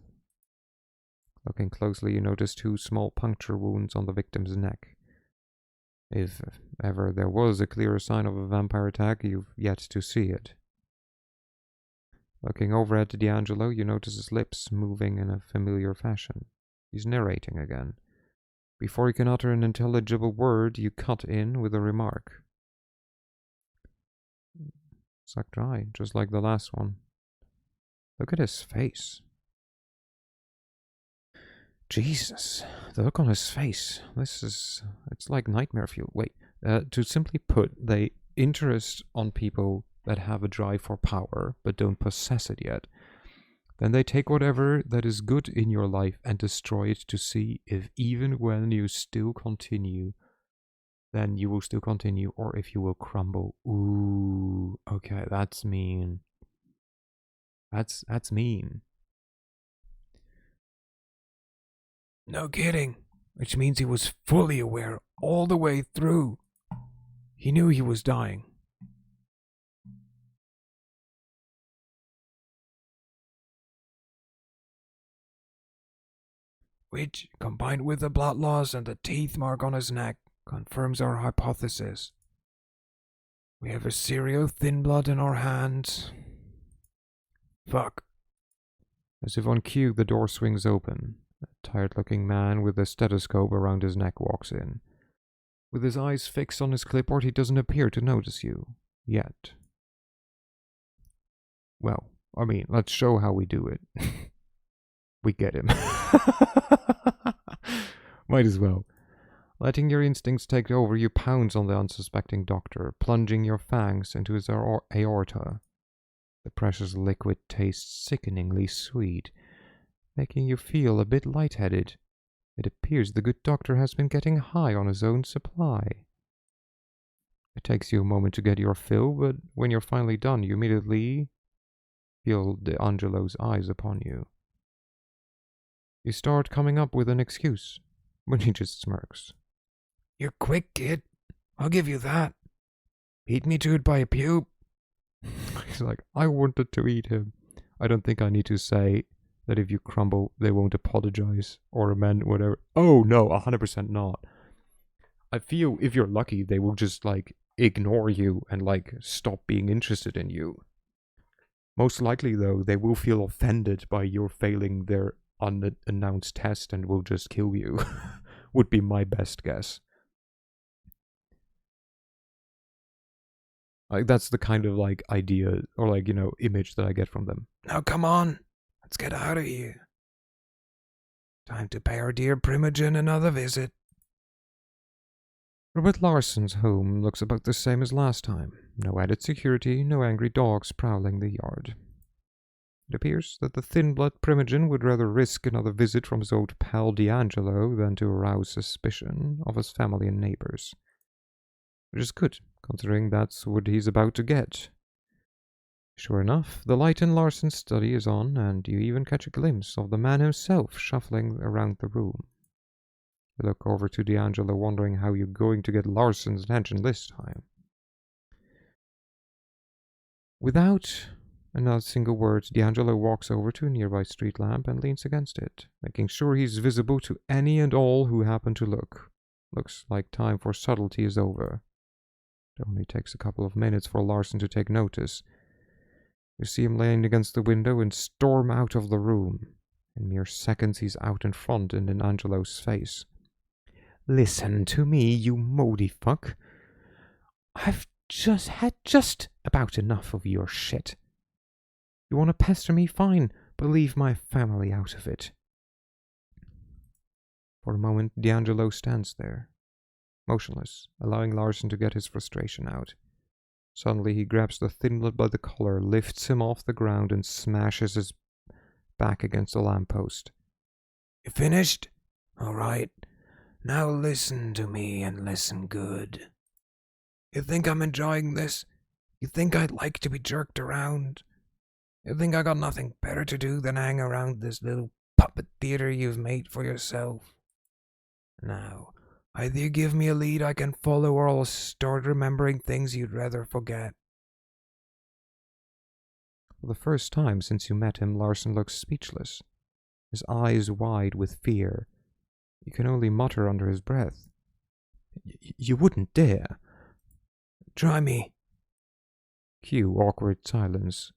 Looking closely, you notice 2 small puncture wounds on the victim's neck. If ever there was a clearer sign of a vampire attack, you've yet to see it. Looking over at D'Angelo, you notice his lips moving in a familiar fashion. He's narrating again. Before he can utter an intelligible word, you cut in with a remark. Sucked dry, just like the last one. Look at his face. Jesus, the look on his face. It's like nightmare fuel. Wait, to simply put, they interest on people that have a drive for power but don't possess it yet. Then they take whatever that is good in your life and destroy it to see if even when you still continue, then you will still continue, or if you will crumble. Ooh, okay, that's mean. That's mean. No kidding. Which means he was fully aware all the way through. He knew he was dying. Which, combined with the blood loss and the teeth mark on his neck, confirms our hypothesis. We have a serial thin blood in our hands. Fuck. As if on cue, the door swings open. A tired-looking man with a stethoscope around his neck walks in. With his eyes fixed on his clipboard, he doesn't appear to notice you. Yet. Well, I mean, let's show how we do it. We get him. Might as well. Letting your instincts take over, you pounce on the unsuspecting doctor, plunging your fangs into his aorta. The precious liquid tastes sickeningly sweet, making you feel a bit lightheaded. It appears the good doctor has been getting high on his own supply. It takes you a moment to get your fill, but when you're finally done, you immediately feel D'Angelo's eyes upon you. You start coming up with an excuse, but he just smirks. You're quick, kid. I'll give you that. Beat me to it by a pube. He's like, I wanted to eat him. I don't think I need to say that if you crumble, they won't apologize or amend, whatever. Oh, no, 100% not. I feel if you're lucky, they will just, like, ignore you and, like, stop being interested in you. Most likely, though, they will feel offended by your failing their unannounced test and will just kill you. Would be my best guess. Like, that's the kind of, like, idea or, like, you know, image that I get from them. Now come on, let's get out of here. Time to pay our dear Primogen another visit. Robert Larson's home looks about the same as last time. No added security, no angry dogs prowling the yard. It appears that the thin-blood Primogen would rather risk another visit from his old pal D'Angelo than to arouse suspicion of his family and neighbors. Which is good, considering that's what he's about to get. Sure enough, the light in Larson's study is on, and you even catch a glimpse of the man himself shuffling around the room. You look over to D'Angelo, wondering how you're going to get Larson's attention this time. Without another single word, D'Angelo walks over to a nearby street lamp and leans against it, making sure he's visible to any and all who happen to look. Looks like time for subtlety is over. It only takes a couple of minutes for Larson to take notice. You see him laying against the window and storm out of the room. In mere seconds, he's out in front and in Angelo's face. Listen to me, you moldy fuck. I've had just about enough of your shit. You want to pester me? Fine, but leave my family out of it. For a moment, D'Angelo stands there, motionless, allowing Larson to get his frustration out. Suddenly, he grabs the thin blood by the collar, lifts him off the ground, and smashes his back against a lamppost. You finished? All right. Now listen to me and listen good. You think I'm enjoying this? You think I'd like to be jerked around? You think I got nothing better to do than hang around this little puppet theater you've made for yourself? Now, either you give me a lead I can follow, or I'll start remembering things you'd rather forget. For the first time since you met him, Larson looks speechless, his eyes wide with fear. You can only mutter under his breath. You wouldn't dare. Try me. Cue awkward silence.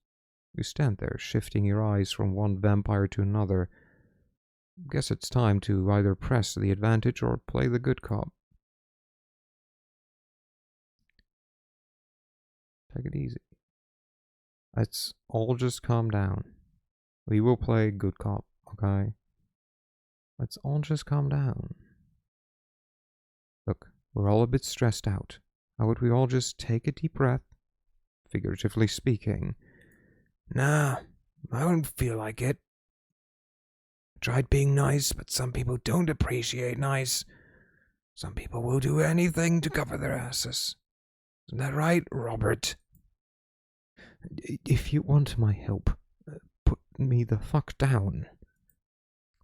You stand there, shifting your eyes from one vampire to another. Guess it's time to either press the advantage or play the good cop. Take it easy. Let's all just calm down. We will play good cop, okay? Let's all just calm down. Look, we're all a bit stressed out. How would we all just take a deep breath? Figuratively speaking. Nah, I don't feel like it. Tried being nice, but some people don't appreciate nice. Some people will do anything to cover their asses. Isn't that right, Robert? If you want my help, put me the fuck down.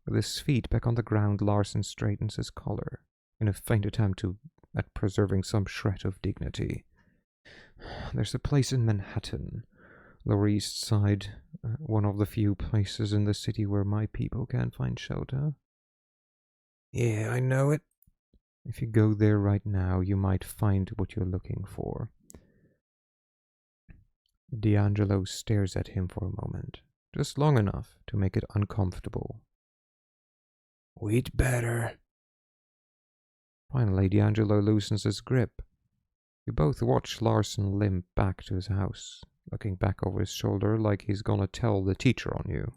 With his feet back on the ground, Larson straightens his collar, in a faint attempt at preserving some shred of dignity. There's a place in Manhattan, Lower East Side, one of the few places in the city where my people can find shelter. Yeah, I know it. If you go there right now, you might find what you're looking for. D'Angelo stares at him for a moment, just long enough to make it uncomfortable. We'd better. Finally, D'Angelo loosens his grip. You both watch Larson limp back to his house, looking back over his shoulder like he's gonna tell the teacher on you.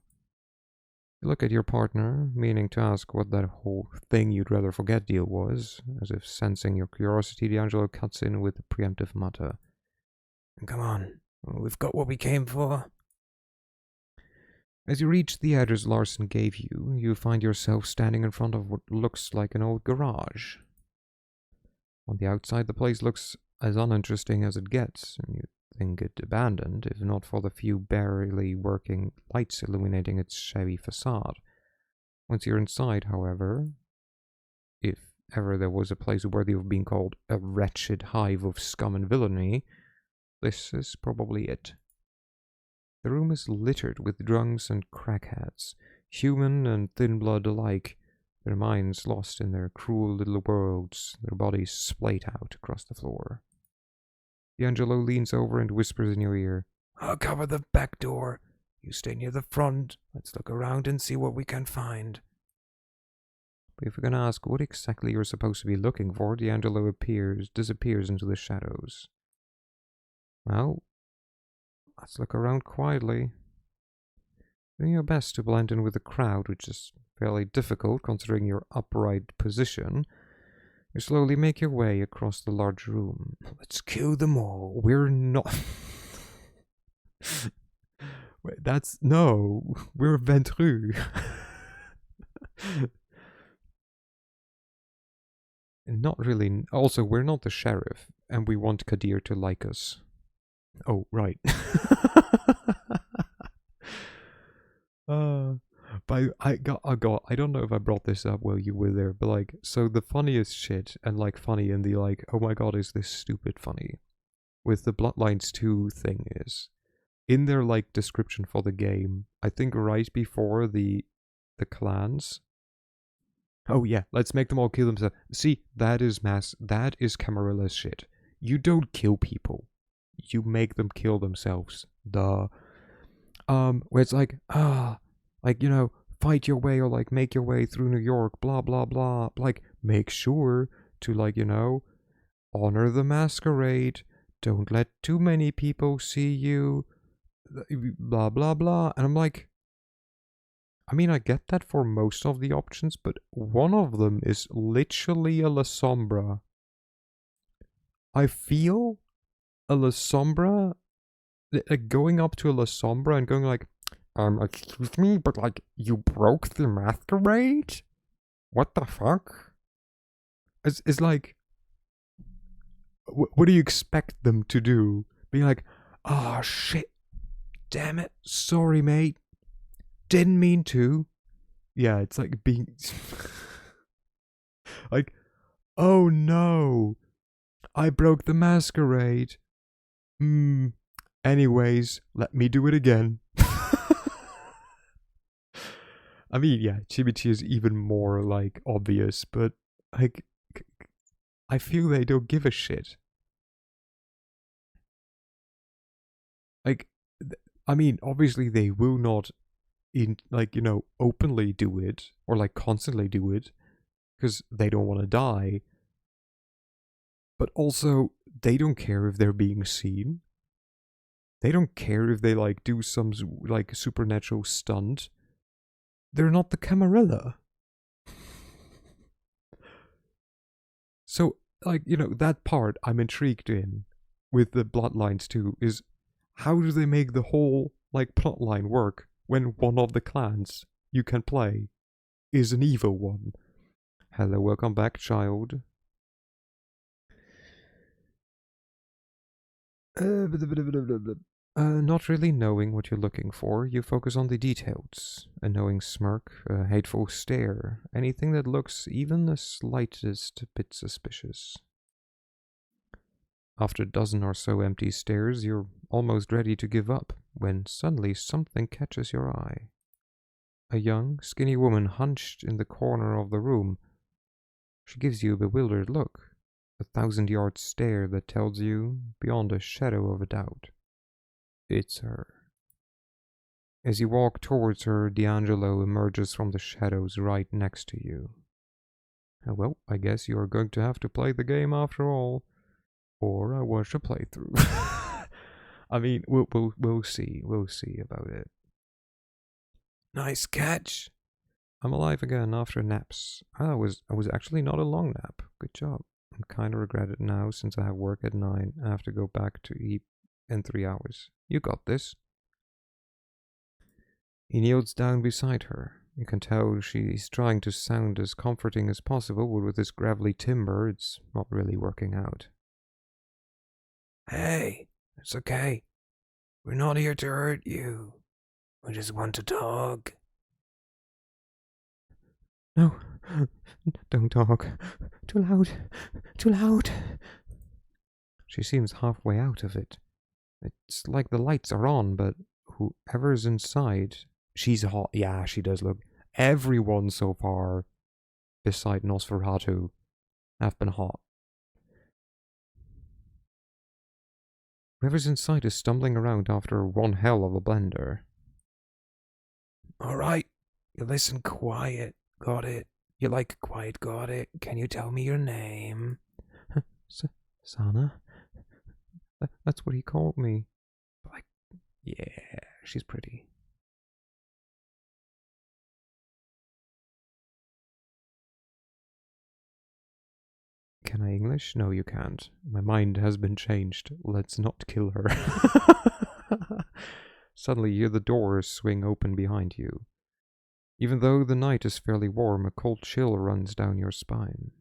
You look at your partner, meaning to ask what that whole thing you'd rather forget deal was. As if sensing your curiosity, D'Angelo cuts in with a preemptive mutter. Come on, we've got what we came for. As you reach the address Larson gave you, you find yourself standing in front of what looks like an old garage. On the outside, the place looks as uninteresting as it gets, and you think it abandoned, if not for the few barely working lights illuminating its shabby facade. Once you're inside, however, if ever there was a place worthy of being called a wretched hive of scum and villainy, this is probably it. The room is littered with drunks and crackheads, human and thin blood alike, their minds lost in their cruel little worlds, their bodies splayed out across the floor. D'Angelo leans over and whispers in your ear, I'll cover the back door. You stay near the front. Let's look around and see what we can find. but if you're gonna ask what exactly you're supposed to be looking for, D'Angelo disappears into the shadows. Well, let's look around quietly. Doing your best to blend in with the crowd, which is fairly difficult considering your upright position, you slowly make your way across the large room. Let's kill them all. We're not... Wait, no, we're Ventru. Not really. Also, we're not the sheriff, and we want Kadir to like us. Oh, right. But I don't know if I brought this up while you were there, but like, so the funniest shit, and like funny in the like, oh my god, is this stupid funny, with the Bloodlines 2 thing is, in their like description for the game, I think right before the clans. Oh yeah, let's make them all kill themselves. See, that is Camarilla shit. You don't kill people. You make them kill themselves. Duh. Where it's like, like, you know, fight your way or like make your way through New York, blah blah blah. Like, make sure to like, you know, honor the masquerade. Don't let too many people see you. Blah blah blah. And I'm like, I mean, I get that for most of the options, but one of them is literally a La Sombra. I feel a La Sombra, like going up to a La Sombra and going like, excuse me, but like, you broke the masquerade? What the fuck? It's like, what do you expect them to do? Be like, oh shit, damn it, sorry mate, didn't mean to. Yeah, it's like being like, oh no, I broke the masquerade. Anyways, let me do it again. I mean, yeah, Chibichi is even more like obvious, but like, I feel they don't give a shit. Like, I mean, obviously they will not like, you know, openly do it or like constantly do it because they don't want to die. But also, they don't care if they're being seen. They don't care if they like do some like supernatural stunt. They're not the Camarilla. So, like, you know, that part I'm intrigued in with the Bloodlines 2 is how do they make the whole like plotline work when one of the clans you can play is an evil one? Hello, welcome back, child. Not really knowing what you're looking for, you focus on the details. A knowing smirk, a hateful stare, anything that looks even the slightest bit suspicious. After a dozen or so empty stares, you're almost ready to give up, when suddenly something catches your eye. A young, skinny woman hunched in the corner of the room. She gives you a bewildered look, a 1,000-yard stare that tells you, beyond a shadow of a doubt, it's her. As you walk towards her, D'Angelo emerges from the shadows right next to you. Well, I guess you're going to have to play the game after all, or I watch a playthrough. I mean, we'll see about it. Nice catch. I'm alive again after naps. I was actually not a long nap. Good job. I'm kind of regret it now since I have work at 9. I have to go back to eat in 3 hours. You got this. He kneels down beside her. You can tell she's trying to sound as comforting as possible, but with this gravelly timber, it's not really working out. Hey, it's okay. We're not here to hurt you. We just want to talk. No, Don't talk. Too loud. Too loud. She seems halfway out of it. It's like the lights are on, but whoever's inside... She's hot. Yeah, she does look... Everyone so far, beside Nosferatu, have been hot. Whoever's inside is stumbling around after one hell of a blender. Alright, you listen quiet. Got it. You like quiet, got it. Can you tell me your name? Sana? That's what he called me. Like, yeah, she's pretty. Can I English? No, you can't. My mind has been changed. Let's not kill her. Suddenly, you hear the doors swing open behind you. Even though the night is fairly warm, a cold chill runs down your spine.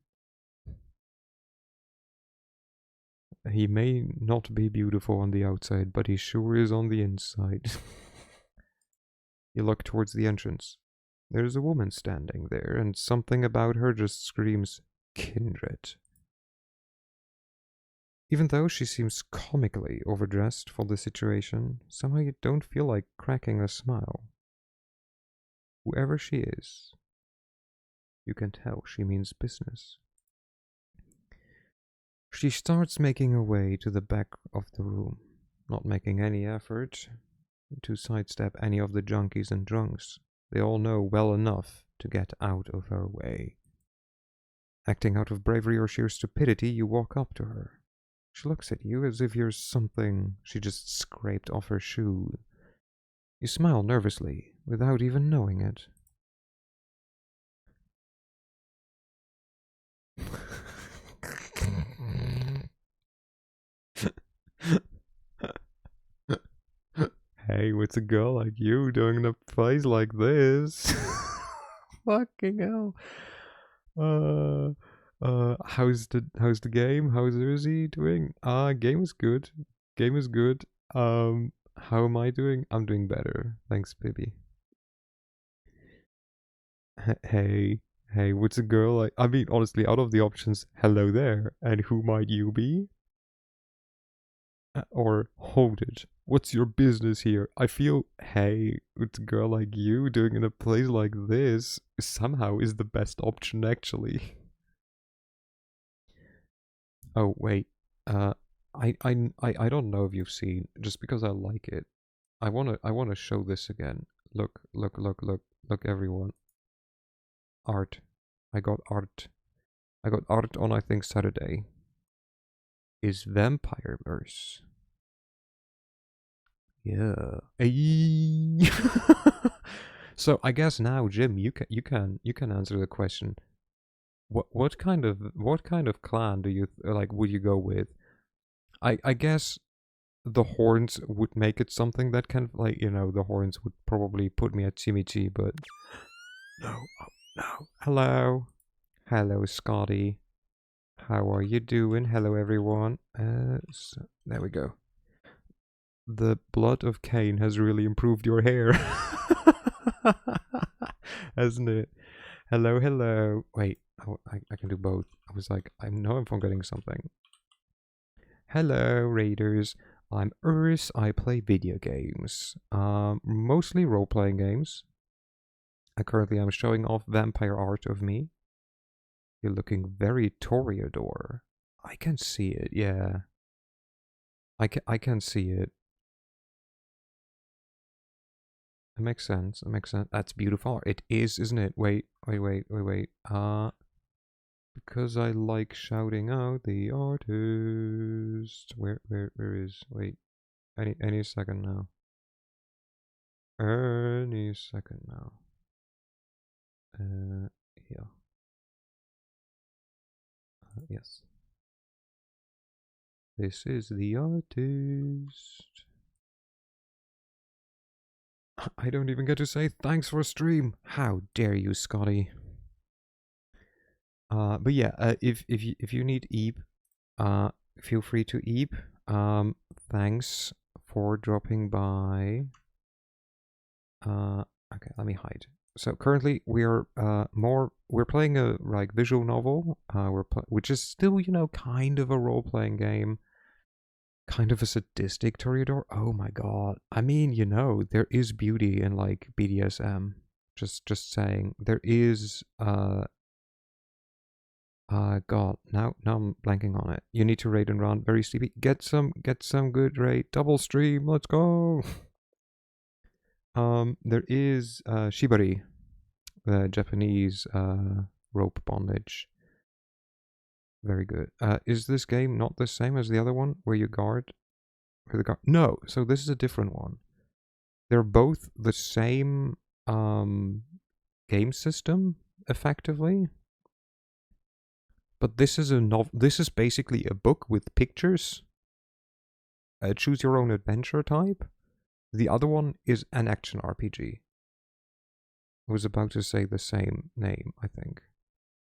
He may not be beautiful on the outside, but he sure is on the inside. You look towards the entrance. There's a woman standing there, and something about her just screams kindred. Even though she seems comically overdressed for the situation, somehow you don't feel like cracking a smile. Whoever she is, you can tell she means business. She starts making her way to the back of the room, not making any effort to sidestep any of the junkies and drunks. They all know well enough to get out of her way. Acting out of bravery or sheer stupidity, you walk up to her. She looks at you as if you're something she just scraped off her shoe. You smile nervously, without even knowing it. Hey, what's a girl like you doing in a place like this? Fucking hell. How's the game? How's Uzi doing? Game is good. Game is good. How am I doing? I'm doing better. Thanks, baby. Hey, what's a girl like? I mean, honestly, out of the options, hello there, and who might you be? Or hold it. What's your business here? I feel, hey, it's a girl like you doing in a place like this somehow is the best option, actually. Oh wait, I don't know if you've seen. Just because I like it, I wanna show this again. Look, everyone. Art. I got art. I got art on, I think, Saturday. Is Vampireverse. Yeah. Ayy. So I guess now, Jim, you can answer the question. What kind of clan do you like? Would you go with? I guess the horns would make it something that can, like, the horns would probably put me at Chimichi, but no, no. Hello, Scotty. How are you doing? Hello, everyone. So, there we go. The blood of Cain has really improved your hair, hasn't it? Hello. Wait, I can do both. I was like, I know I'm forgetting something. Hello, Raiders. I'm Urs. I play video games. Mostly role-playing games. Currently, I'm showing off vampire art of me. You're looking very Toreador. I can see it, yeah. I can see it. It makes sense. That's beautiful. It is, isn't it? Wait. Because I like shouting out the artist. Where is? Wait. Any second now. Any second now. Yeah. Yes. This is the artist. I don't even get to say thanks for a stream. How dare you, Scotty? But yeah, if you need Eep, feel free to Eep. Thanks for dropping by. Okay, let me hide. So currently we're we're playing a like visual novel, which is still, you know, kind of a role-playing game, kind of a sadistic Toreador. Oh my god. I mean, you know, there is beauty in like BDSM. Just saying. There is god, now I'm blanking on it. You need to raid and run, very sleepy. Get some good raid. Double stream, let's go. There is Shibari, the Japanese rope bondage. Very good. Is this game not the same as the other one where you guard? No, so this is a different one. They're both the same game system, effectively. But this is this is basically a book with pictures. Choose your own adventure type. The other one is an action RPG. I was about to say the same name, I think.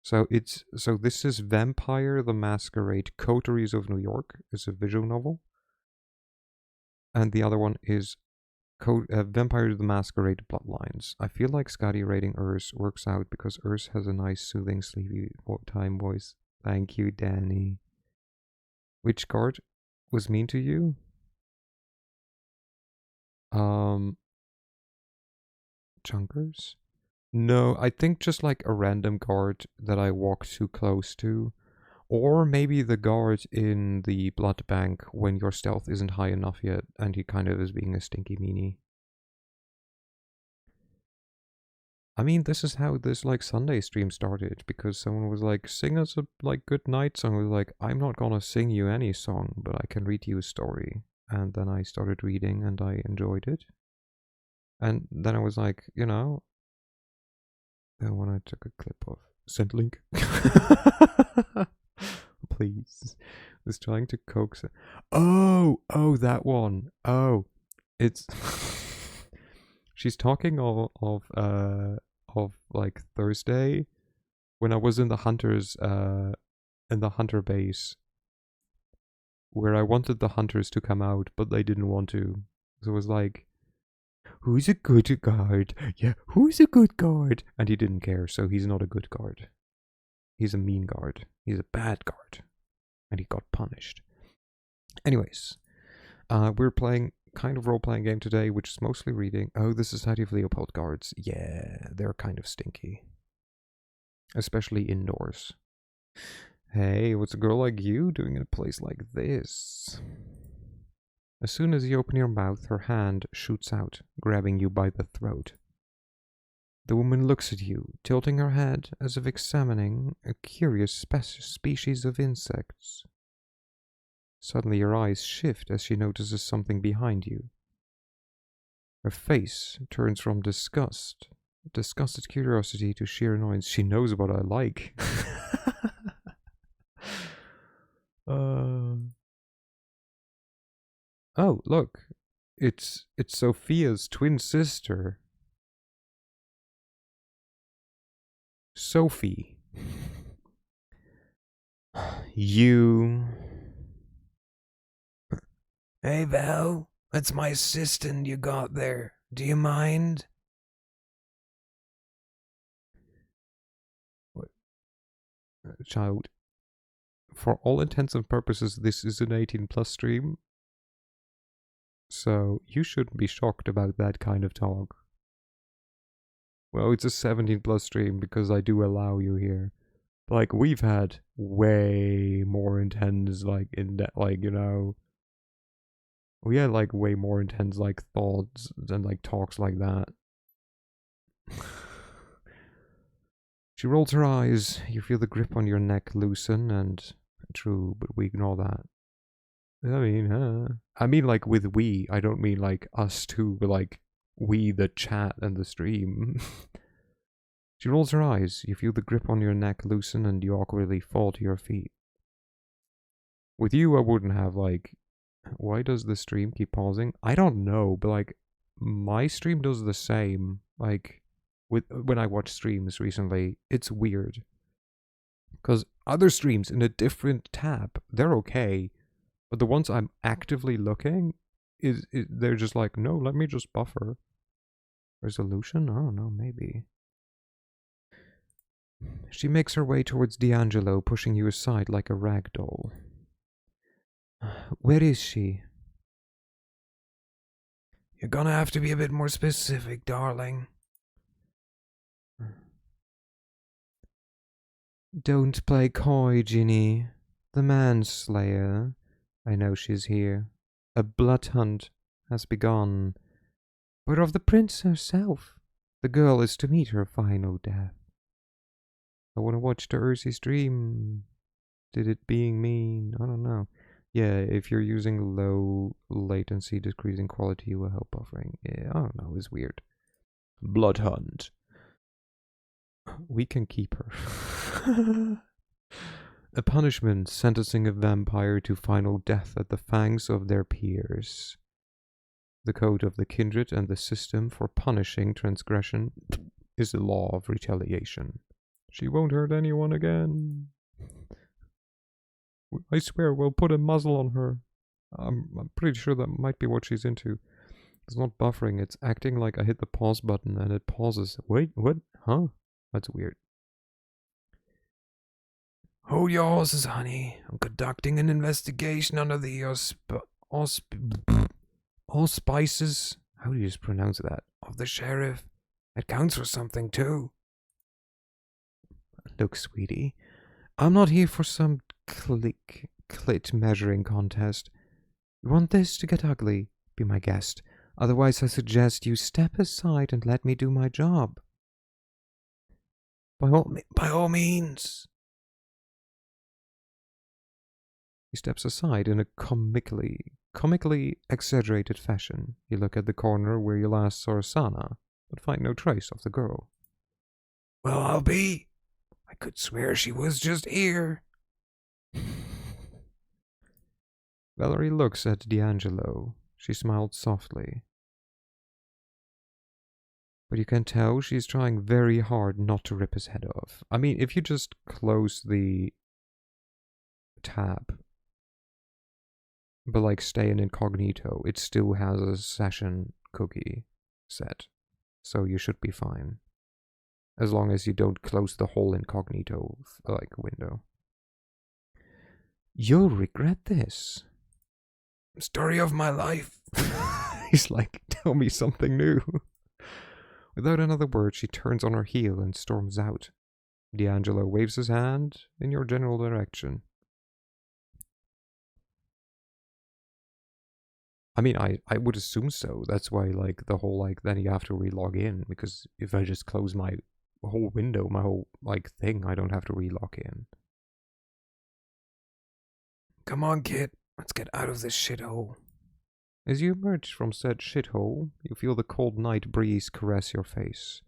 So this is Vampire the Masquerade Coteries of New York. It's a visual novel. And the other one is Vampire the Masquerade Bloodlines. I feel like Scotty rating Urs works out because Urs has a nice soothing sleepy time voice. Thank you, Danny. Which card was mean to you? Chunkers? No, I think just like a random guard that I walked too close to. Or maybe the guard in the blood bank when your stealth isn't high enough yet and he kind of is being a stinky meanie. I mean, this is how this like Sunday stream started, because someone was like, sing us a like good night song. I was like, I'm not gonna sing you any song, but I can read you a story. And then I started reading and I enjoyed it. And then I was like, you know, then when I took a clip of send link. Please. Was trying to coax it. Oh, that one. Oh, it's she's talking of like Thursday when I was in the hunters in the hunter base where I wanted the hunters to come out but they didn't want to. So it was like, who's a good guard? Yeah, who's a good guard? And he didn't care, so he's not a good guard. He's a mean guard. He's a bad guard. And he got punished. Anyways, we're playing kind of role-playing game today, which is mostly reading. Oh, the Society of Leopold Guards. Yeah, they're kind of stinky. Especially indoors. Hey, what's a girl like you doing in a place like this? As soon as you open your mouth, her hand shoots out, grabbing you by the throat. The woman looks at you, tilting her head as if examining a curious species of insects. Suddenly your eyes shift as she notices something behind you. Her face turns from disgusted curiosity to sheer annoyance. She knows what I like. Oh, look. It's Sophia's twin sister. Sophie. You. Hey, Val, that's my assistant you got there. Do you mind? What? Child. For all intents and purposes, this is an 18+ stream. So you shouldn't be shocked about that kind of talk. Well, it's a 17+ stream because I do allow you here. Like, we've had way more intense, like, you know, we had, like, way more intense, like, thoughts and, like, talks like that. She rolls her eyes. You feel the grip on your neck loosen, and true, but we ignore that. I mean, like, with we, I don't mean, like, us two, but, like, we, the chat and the stream. She rolls her eyes. You feel the grip on your neck loosen and you awkwardly fall to your feet. With you, I wouldn't have, like... Why does the stream keep pausing? I don't know, but, like, my stream does the same. Like, when I watch streams recently, it's weird. Because other streams in a different tab, they're okay. But the ones I'm actively looking, they're just like, no, let me just buffer. Resolution? I don't know, maybe. She makes her way towards D'Angelo, pushing you aside like a rag doll. Where is she? You're gonna have to be a bit more specific, darling. Don't play coy, Ginny. The manslayer. I know she's here. A blood hunt has begun. But of the prince herself, the girl is to meet her final death. I want to watch the Ursi stream. Did it being mean? I don't know. Yeah, if you're using low latency, decreasing quality will help buffering. Yeah, I don't know. It's weird. Blood hunt. We can keep her. A punishment sentencing a vampire to final death at the fangs of their peers. The code of the kindred and the system for punishing transgression is the law of retaliation. She won't hurt anyone again. I swear we'll put a muzzle on her. I'm pretty sure that might be what she's into. It's not buffering, it's acting like I hit the pause button and it pauses. Wait, what? Huh? That's weird. Hold your horses, honey. I'm conducting an investigation under the auspices. How do you just pronounce that? Of the sheriff. It counts for something, too. Look, sweetie, I'm not here for some clit measuring contest. You want this to get ugly? Be my guest. Otherwise, I suggest you step aside and let me do my job. By all means. He steps aside in a comically exaggerated fashion. You look at the corner where you last saw Sana, but find no trace of the girl. Well, I'll be. I could swear she was just here. Valerie looks at D'Angelo. She smiled softly. But you can tell she's trying very hard not to rip his head off. I mean, if you just close the tab, but like stay in incognito, it still has a session cookie set. So you should be fine. As long as you don't close the whole incognito window. You'll regret this. Story of my life. He's like, tell me something new. Without another word, she turns on her heel and storms out. D'Angelo waves his hand in your general direction. I mean, I would assume so. That's why, the whole, then you have to re-log in, because if I just close my whole window, my whole, thing, I don't have to re-log in. Come on, kid. Let's get out of this shithole. As you emerge from said shithole, you feel the cold night breeze caress your face.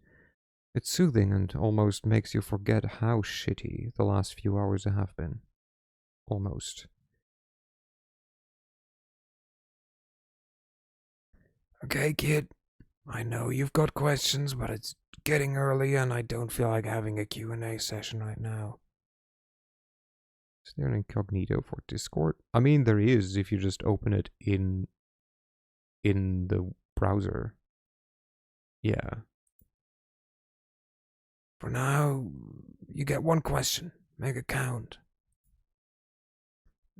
It's soothing and almost makes you forget how shitty the last few hours have been. Almost. Okay, kid. I know you've got questions, but it's getting early and I don't feel like having a Q&A session right now. Is there an incognito for Discord? I mean, there is if you just open it in the browser. Yeah. For now, you get one question. Make it count.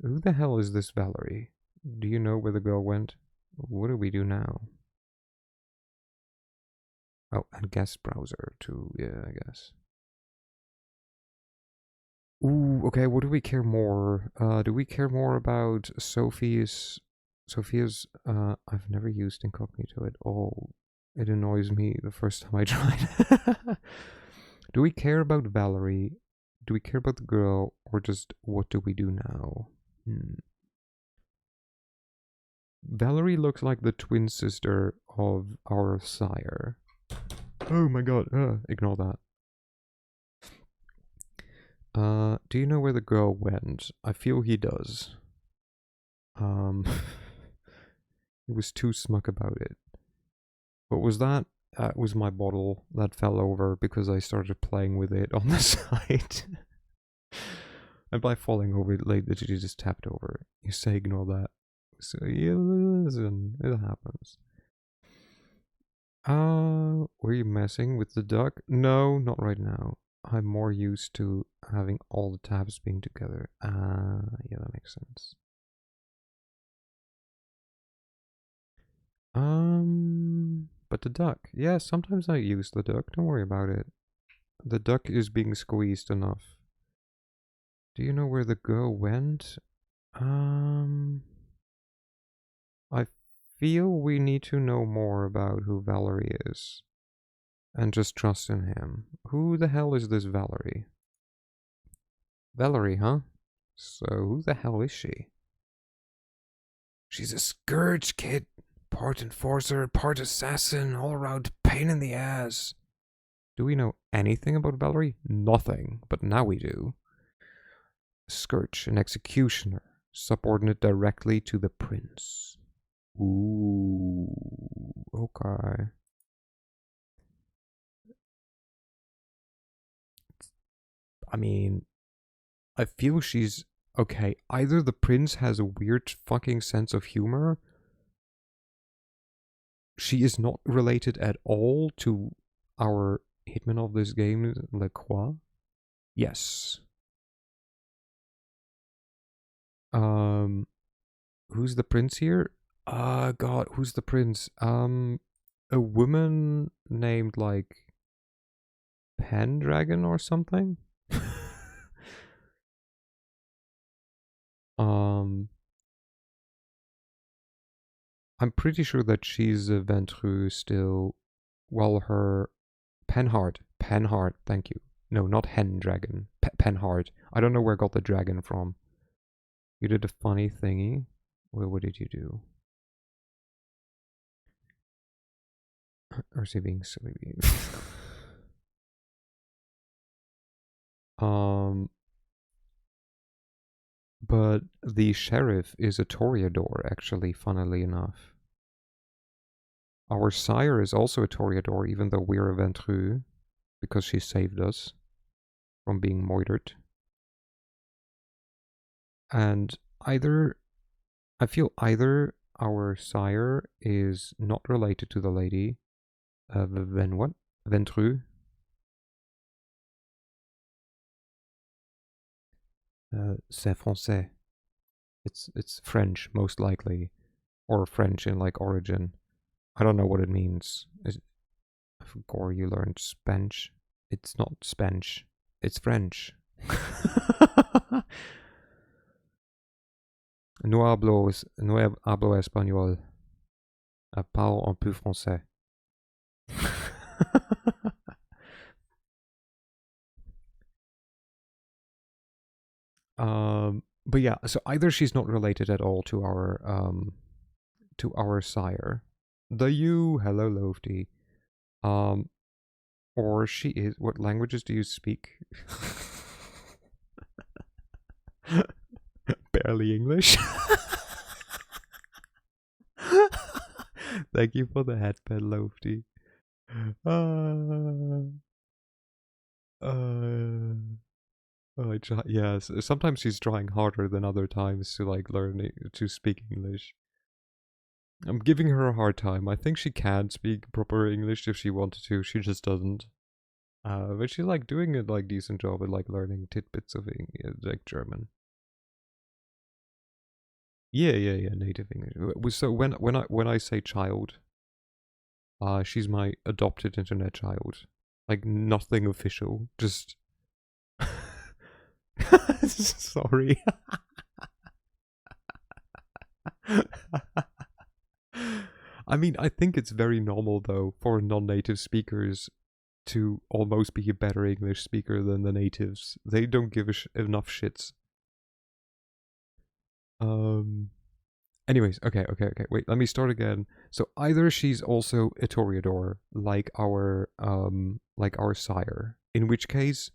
Who the hell is this Valerie? Do you know where the girl went? What do we do now? Oh, and guest browser too, yeah, I guess. Ooh, okay, what do we care more? Do we care more about Sophia's, I've never used incognito at all. It annoys me the first time I tried. Do we care about Valerie? Do we care about the girl? Or just what do we do now? Valerie looks like the twin sister of our sire. Oh my god, ignore that. Do you know where the girl went? I feel he does. He was too smug about it. What was that? That was my bottle that fell over because I started playing with it on the side. And by falling over it, literally just tapped over it. You say ignore that. So yeah, listen, it happens. Were you messing with the duck? No, not right now. I'm more used to having all the tabs being together. Yeah, that makes sense. But the duck. Yeah, sometimes I use the duck. Don't worry about it. The duck is being squeezed enough. Do you know where the girl went? I feel we need to know more about who Valerie is. And just trust in him. Who the hell is this Valerie? Valerie, huh? So who the hell is she? She's a scourge, kid. Part enforcer, part assassin, all around pain in the ass. Do we know anything about Valerie? Nothing, but now we do. Scourge, an executioner, subordinate directly to the prince. Ooh, okay. I mean, I feel she's okay. Either the prince has a weird fucking sense of humor. She is not related at all to our hitman of this game, Lacroix. Yes. Who's the prince here? God, who's the prince? A woman named like Pendragon or something. I'm pretty sure that she's a Ventru still, while her Penhart, thank you. No, not Hen Dragon, Penhart. I don't know where I got the dragon from. You did a funny thingy. Well, what did you do? Or is he being silly? But the sheriff is a Toreador, actually, funnily enough. Our sire is also a Toreador, even though we're a Ventru, because she saved us from being moitered. And I feel either our sire is not related to the lady, Ventru. C'est français. It's French, most likely, or French in like origin. I don't know what it means. Gore, you learned Spanish. It's not Spanish. It's French. No hablo español. Parle un peu français. But yeah, so either she's not related at all to our sire, the you, hello Lofty, or she is. What languages do you speak? Barely English. Thank you for the headband, Lofty. Yes, sometimes she's trying harder than other times to like learn to speak English. I'm giving her a hard time. I think she can speak proper English if she wanted to. She just doesn't. But she's like doing a like decent job at like learning tidbits of like German. Yeah, native English. So when I say child, she's my adopted internet child. Like nothing official, just. Sorry. I mean, I think it's very normal though for non-native speakers to almost be a better English speaker than the natives. They don't give enough shits. Anyways, okay. Wait, let me start again. So either she's also a Toreador, like our sire, in which case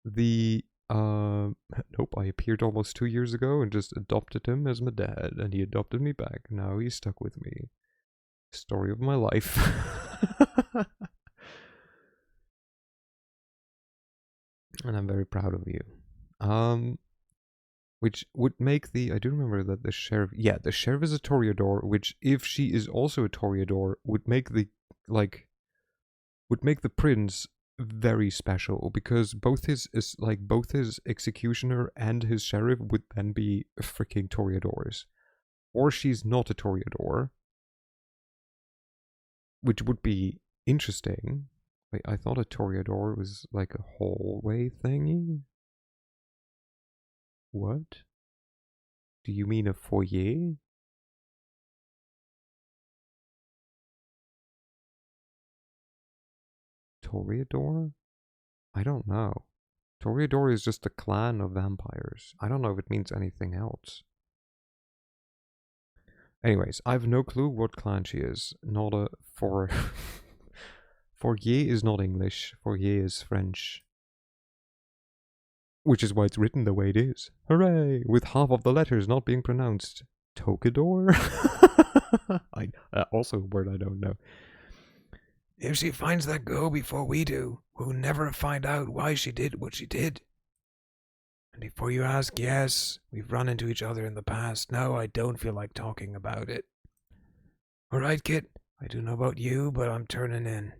the nope, I appeared almost 2 years ago and just adopted him as my dad, and he adopted me back. Now he's stuck with me. Story of my life. And I'm very proud of you. Which would make I do remember that the sheriff is a Toreador, which if she is also a Toreador would make the like would make the prince very special, because both his executioner and his sheriff would then be freaking toreadors. Or she's not a toreador, which would be interesting. Wait, I thought a toreador was like a hallway thingy. What? Do you mean a foyer? Toreador? I don't know. Toreador is just a clan of vampires. I don't know if it means anything else. Anyways, I have no clue what clan she is. Not a for. Fourier is not English. Fourier is French. Which is why it's written the way it is. Hooray! With half of the letters not being pronounced. Tocador? Also a word I don't know. If she finds that girl before we do, we'll never find out why she did what she did. And before you ask, yes, we've run into each other in the past. No, I don't feel like talking about it. Alright, kid. I don't know about you, but I'm turning in.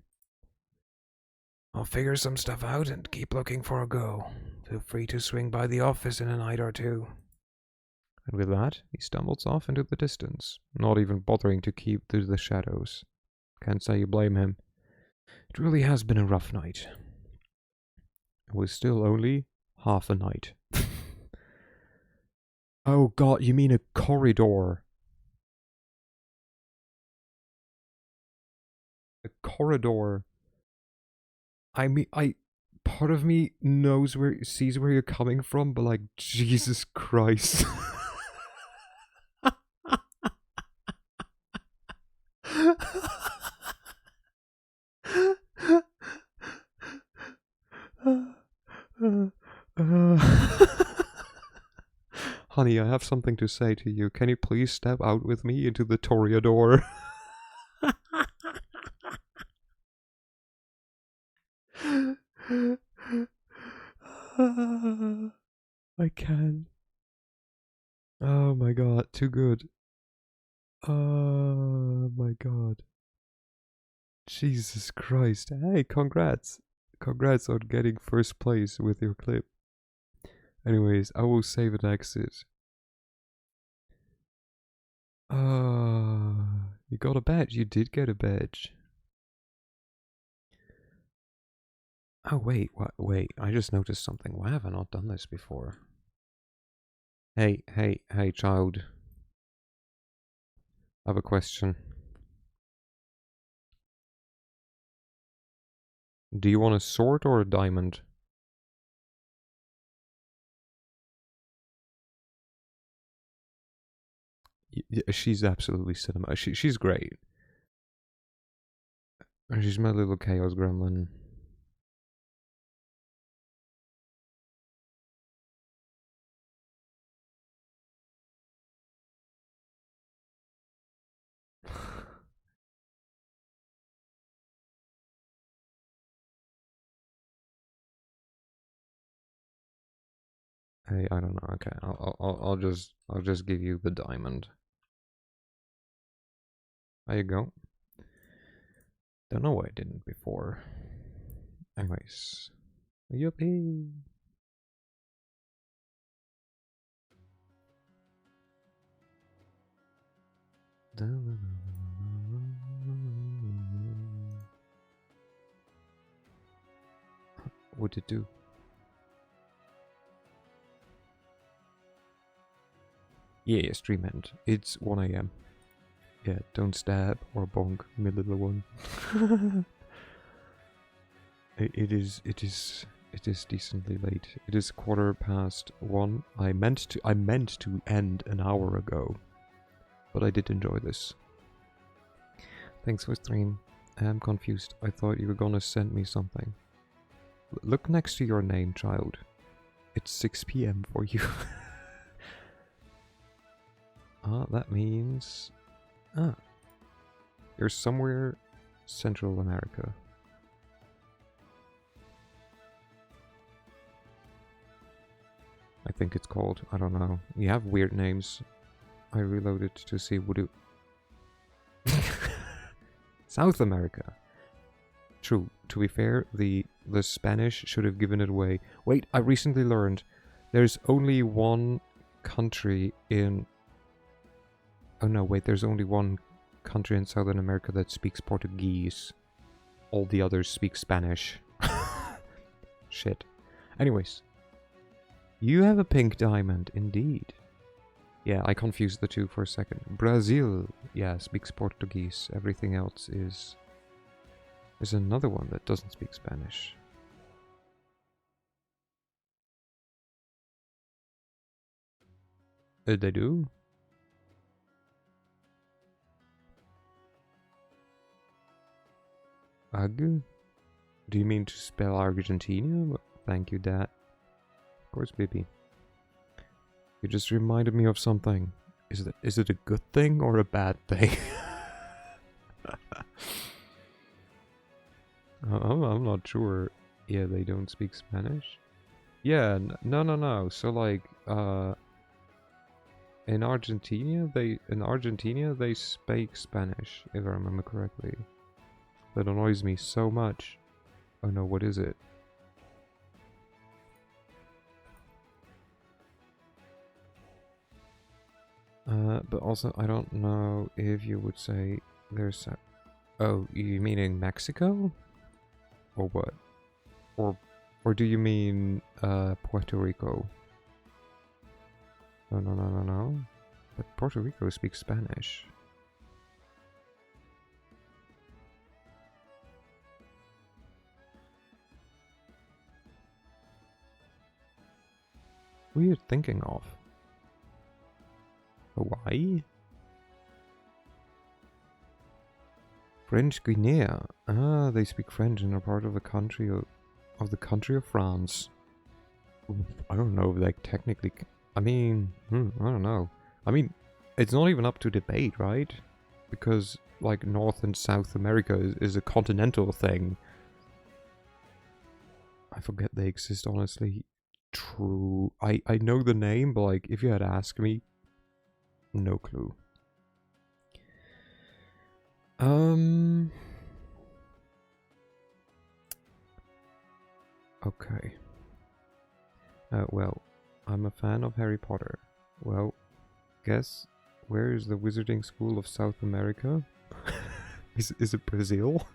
I'll figure some stuff out and keep looking for a girl. Feel free to swing by the office in a night or two. And with that, he stumbles off into the distance, not even bothering to keep to the shadows. Can't say you blame him. It really has been a rough night. It was still only half a night. Oh god, you mean a corridor? A corridor. I mean, part of me sees where you're coming from, but like, Jesus Christ. Honey, I have something to say to you. Can you please step out with me into the toreador? I can. Oh my god, too good. Oh my god. Jesus Christ. Hey, congrats. Congrats on getting first place with your clip. Anyways, I will save an exit. You got a badge. You did get a badge. Oh, wait, wait. I just noticed something. Why have I not done this before? Hey, child. I have a question. Do you want a sword or a diamond? She's absolutely cinema. She's great. She's my little chaos gremlin. Hey, I don't know. Okay, I'll just give you the diamond. There you go. Don't know why I didn't before. Anyways, yippee! What'd it do? Yeah, stream end. It's 1 AM. Yeah, don't stab or bonk me little one. It is decently late. It is 1:15. I meant to end an hour ago, but I did enjoy this. Thanks for stream. I'm confused. I thought you were gonna send me something. Look next to your name, child. It's 6 PM for you. That means... you're somewhere Central America. I think it's called. I don't know. You have weird names. I reloaded to see would it... South America. True. To be fair, the Spanish should have given it away. Wait, I recently learned there's only one country in... Oh no, wait, there's only one country in Southern America that speaks Portuguese. All the others speak Spanish. Shit. Anyways. You have a pink diamond, indeed. Yeah, I confused the two for a second. Brazil, yeah, speaks Portuguese. Everything else is... There's another one that doesn't speak Spanish. They do? Ag? Do you mean to spell Argentina? Thank you, Dad. Of course, baby. You just reminded me of something. Is it a good thing or a bad thing? I'm not sure. Yeah, they don't speak Spanish. Yeah, no. So like, in Argentina they speak Spanish, if I remember correctly. That annoys me so much. Oh no, what is it? But also, I don't know if you would say there's a... Oh, you meaning Mexico? Or what? Or do you mean, Puerto Rico? No. But Puerto Rico speaks Spanish. What are you thinking of? Hawaii? French Guinea. Ah, they speak French and are part of the country of France. I don't know if they technically... I mean, I don't know. I mean, it's not even up to debate, right? Because, like, North and South America is a continental thing. I forget they exist, honestly. True. I know the name, but, like, if you had asked me, no clue. Okay. Well, I'm a fan of Harry Potter. Well, guess where is the Wizarding School of South America? Is it Brazil?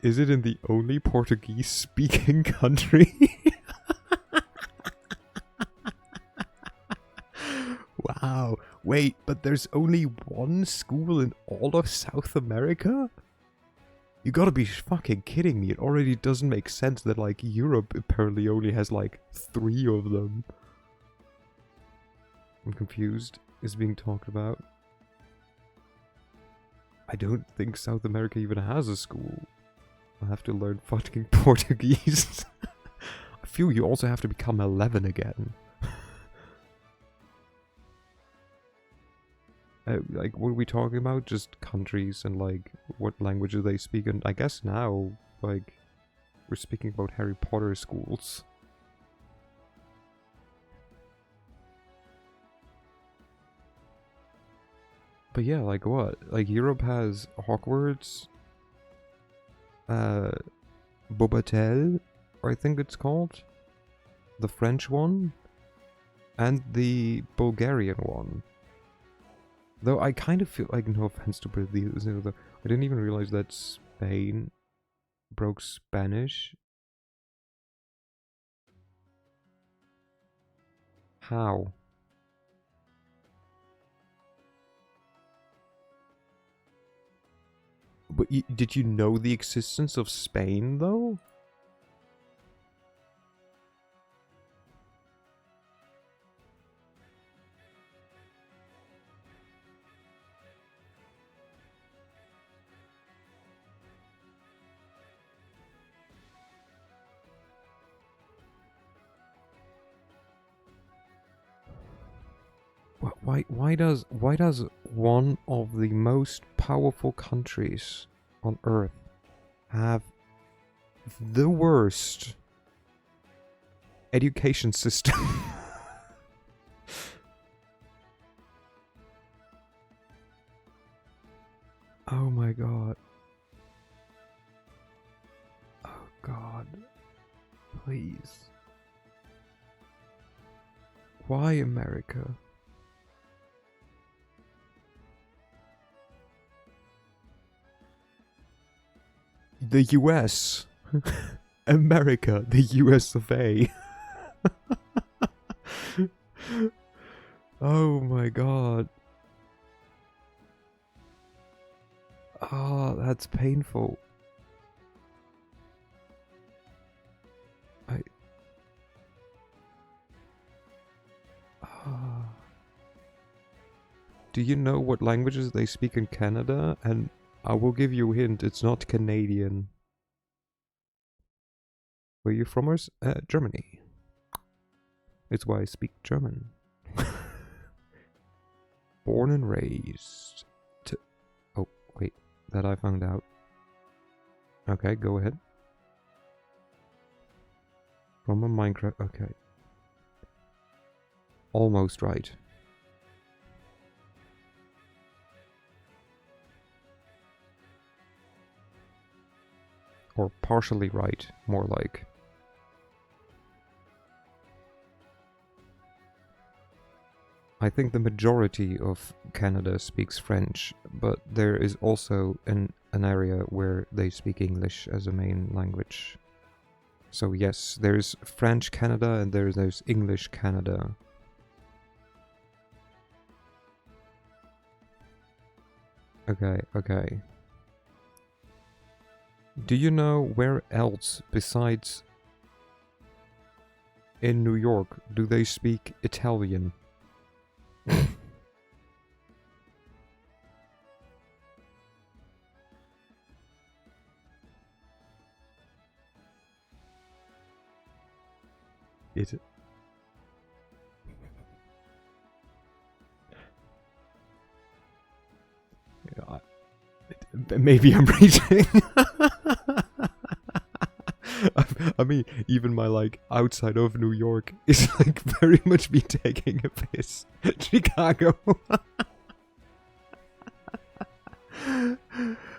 Is it in the only Portuguese-speaking country? Wow. Wait, but there's only one school in all of South America? You gotta be fucking kidding me. It already doesn't make sense that, like, Europe apparently only has, like, 3 of them. I'm confused. Is being talked about. I don't think South America even has a school. I'll have to learn fucking Portuguese. I feel you also have to become 11 again. Like, what are we talking about? Just countries and, like, what language do they speak? And I guess now, like, we're speaking about Harry Potter schools. But yeah, like what? Like, Europe has Hogwarts, Bobatel, I think it's called, the French one, and the Bulgarian one. Though I kind of feel like, no offense to Brazil, I didn't even realize that Spain broke Spanish. How? But did you know the existence of Spain, though? Why does one of the most powerful countries on Earth have the worst education system? Oh my god. Oh god. Please. Why America? The US. America, the US of A. Oh my god. Oh, that's painful. Ah. Do you know what languages they speak in Canada? And I will give you a hint, it's not Canadian. Where are you from? Germany. It's why I speak German. Born and raised. Oh, wait. That I found out. Okay, go ahead. From a Minecraft. Okay. Almost right. Or partially right, more like. I think the majority of Canada speaks French, but there is also an area where they speak English as a main language. So yes, there's French Canada and there's English Canada. Okay, okay. Do you know where else besides in New York do they speak Italian? It. Yeah, maybe I'm reaching. I mean, even my like outside of New York is like very much me taking a piss. Chicago.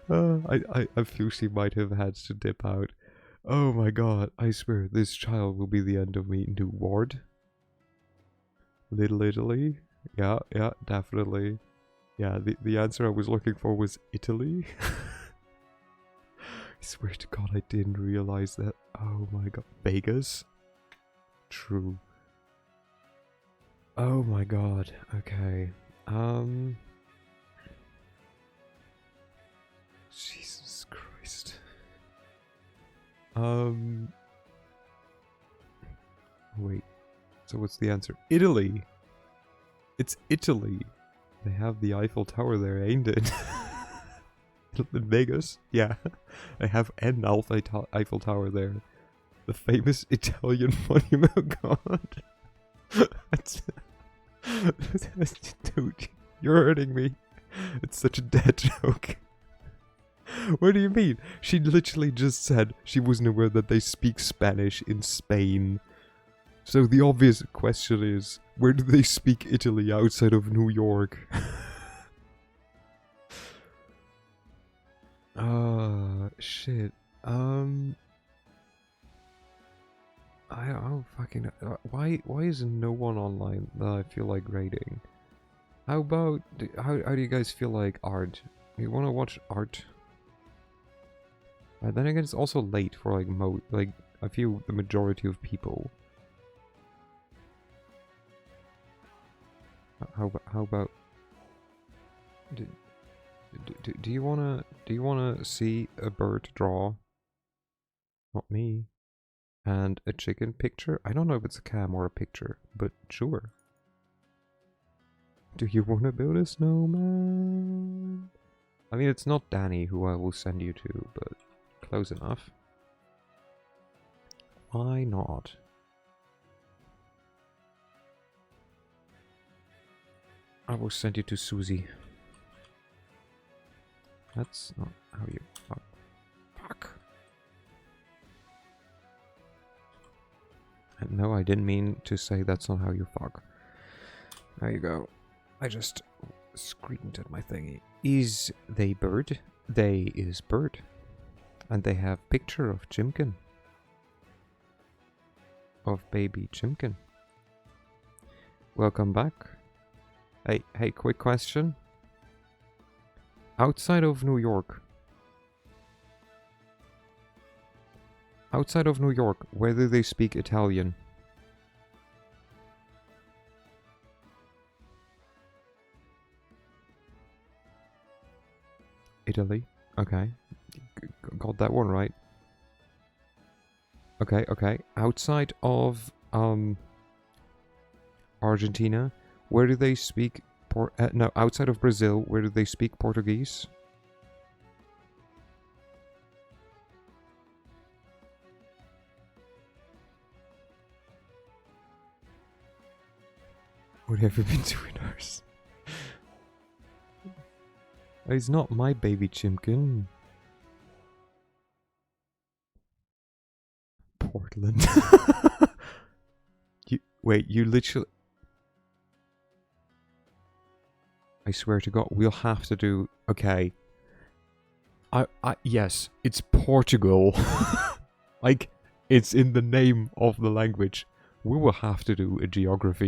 I feel she might have had to dip out. Oh my god, I swear this child will be the end of me. New ward? Little Italy? Yeah, yeah, definitely. Yeah, the answer I was looking for was Italy. I swear to god I didn't realize that. Oh my god. Vegas? True. Oh my god. Okay. Jesus Christ. Wait. So what's the answer? Italy! It's Italy! They have the Eiffel Tower there, ain't it? In Vegas? Yeah. They have an Eiffel Tower there. The famous Italian monument. God. Dude, you're hurting me. It's such a dead joke. What do you mean? She literally just said she wasn't aware that they speak Spanish in Spain. So the obvious question is, where do they speak Italy outside of New York? Shit. I don't fucking know. Why is no one online that I feel like rating? How about, how do you guys feel like art? You wanna watch art? Then again, it's also late for like I feel the majority of people. How about do you wanna see a bird draw? Not me. And a chicken picture? I don't know if it's a cam or a picture, but sure. Do you wanna build a snowman? I mean, it's not Danny who I will send you to, but close enough. Why not? I will send you to Susie. That's not how you fuck. Fuck. And no, I didn't mean to say that's not how you fuck. There you go. I just screamed at my thingy. Is they bird? They is bird. And they have picture of Chimkin. Of baby Chimkin. Welcome back. Hey, quick question. Outside of New York, where do they speak Italian? Italy. Okay. Got that one right. Okay. Outside of Argentina, where do they speak no, outside of Brazil, where do they speak Portuguese? What have you been doing, ours? He's not my baby Chimkin. Portland. You literally... I swear to God, we'll have to do... Okay. Yes, it's Portugal. Like, it's in the name of the language. We will have to do a geography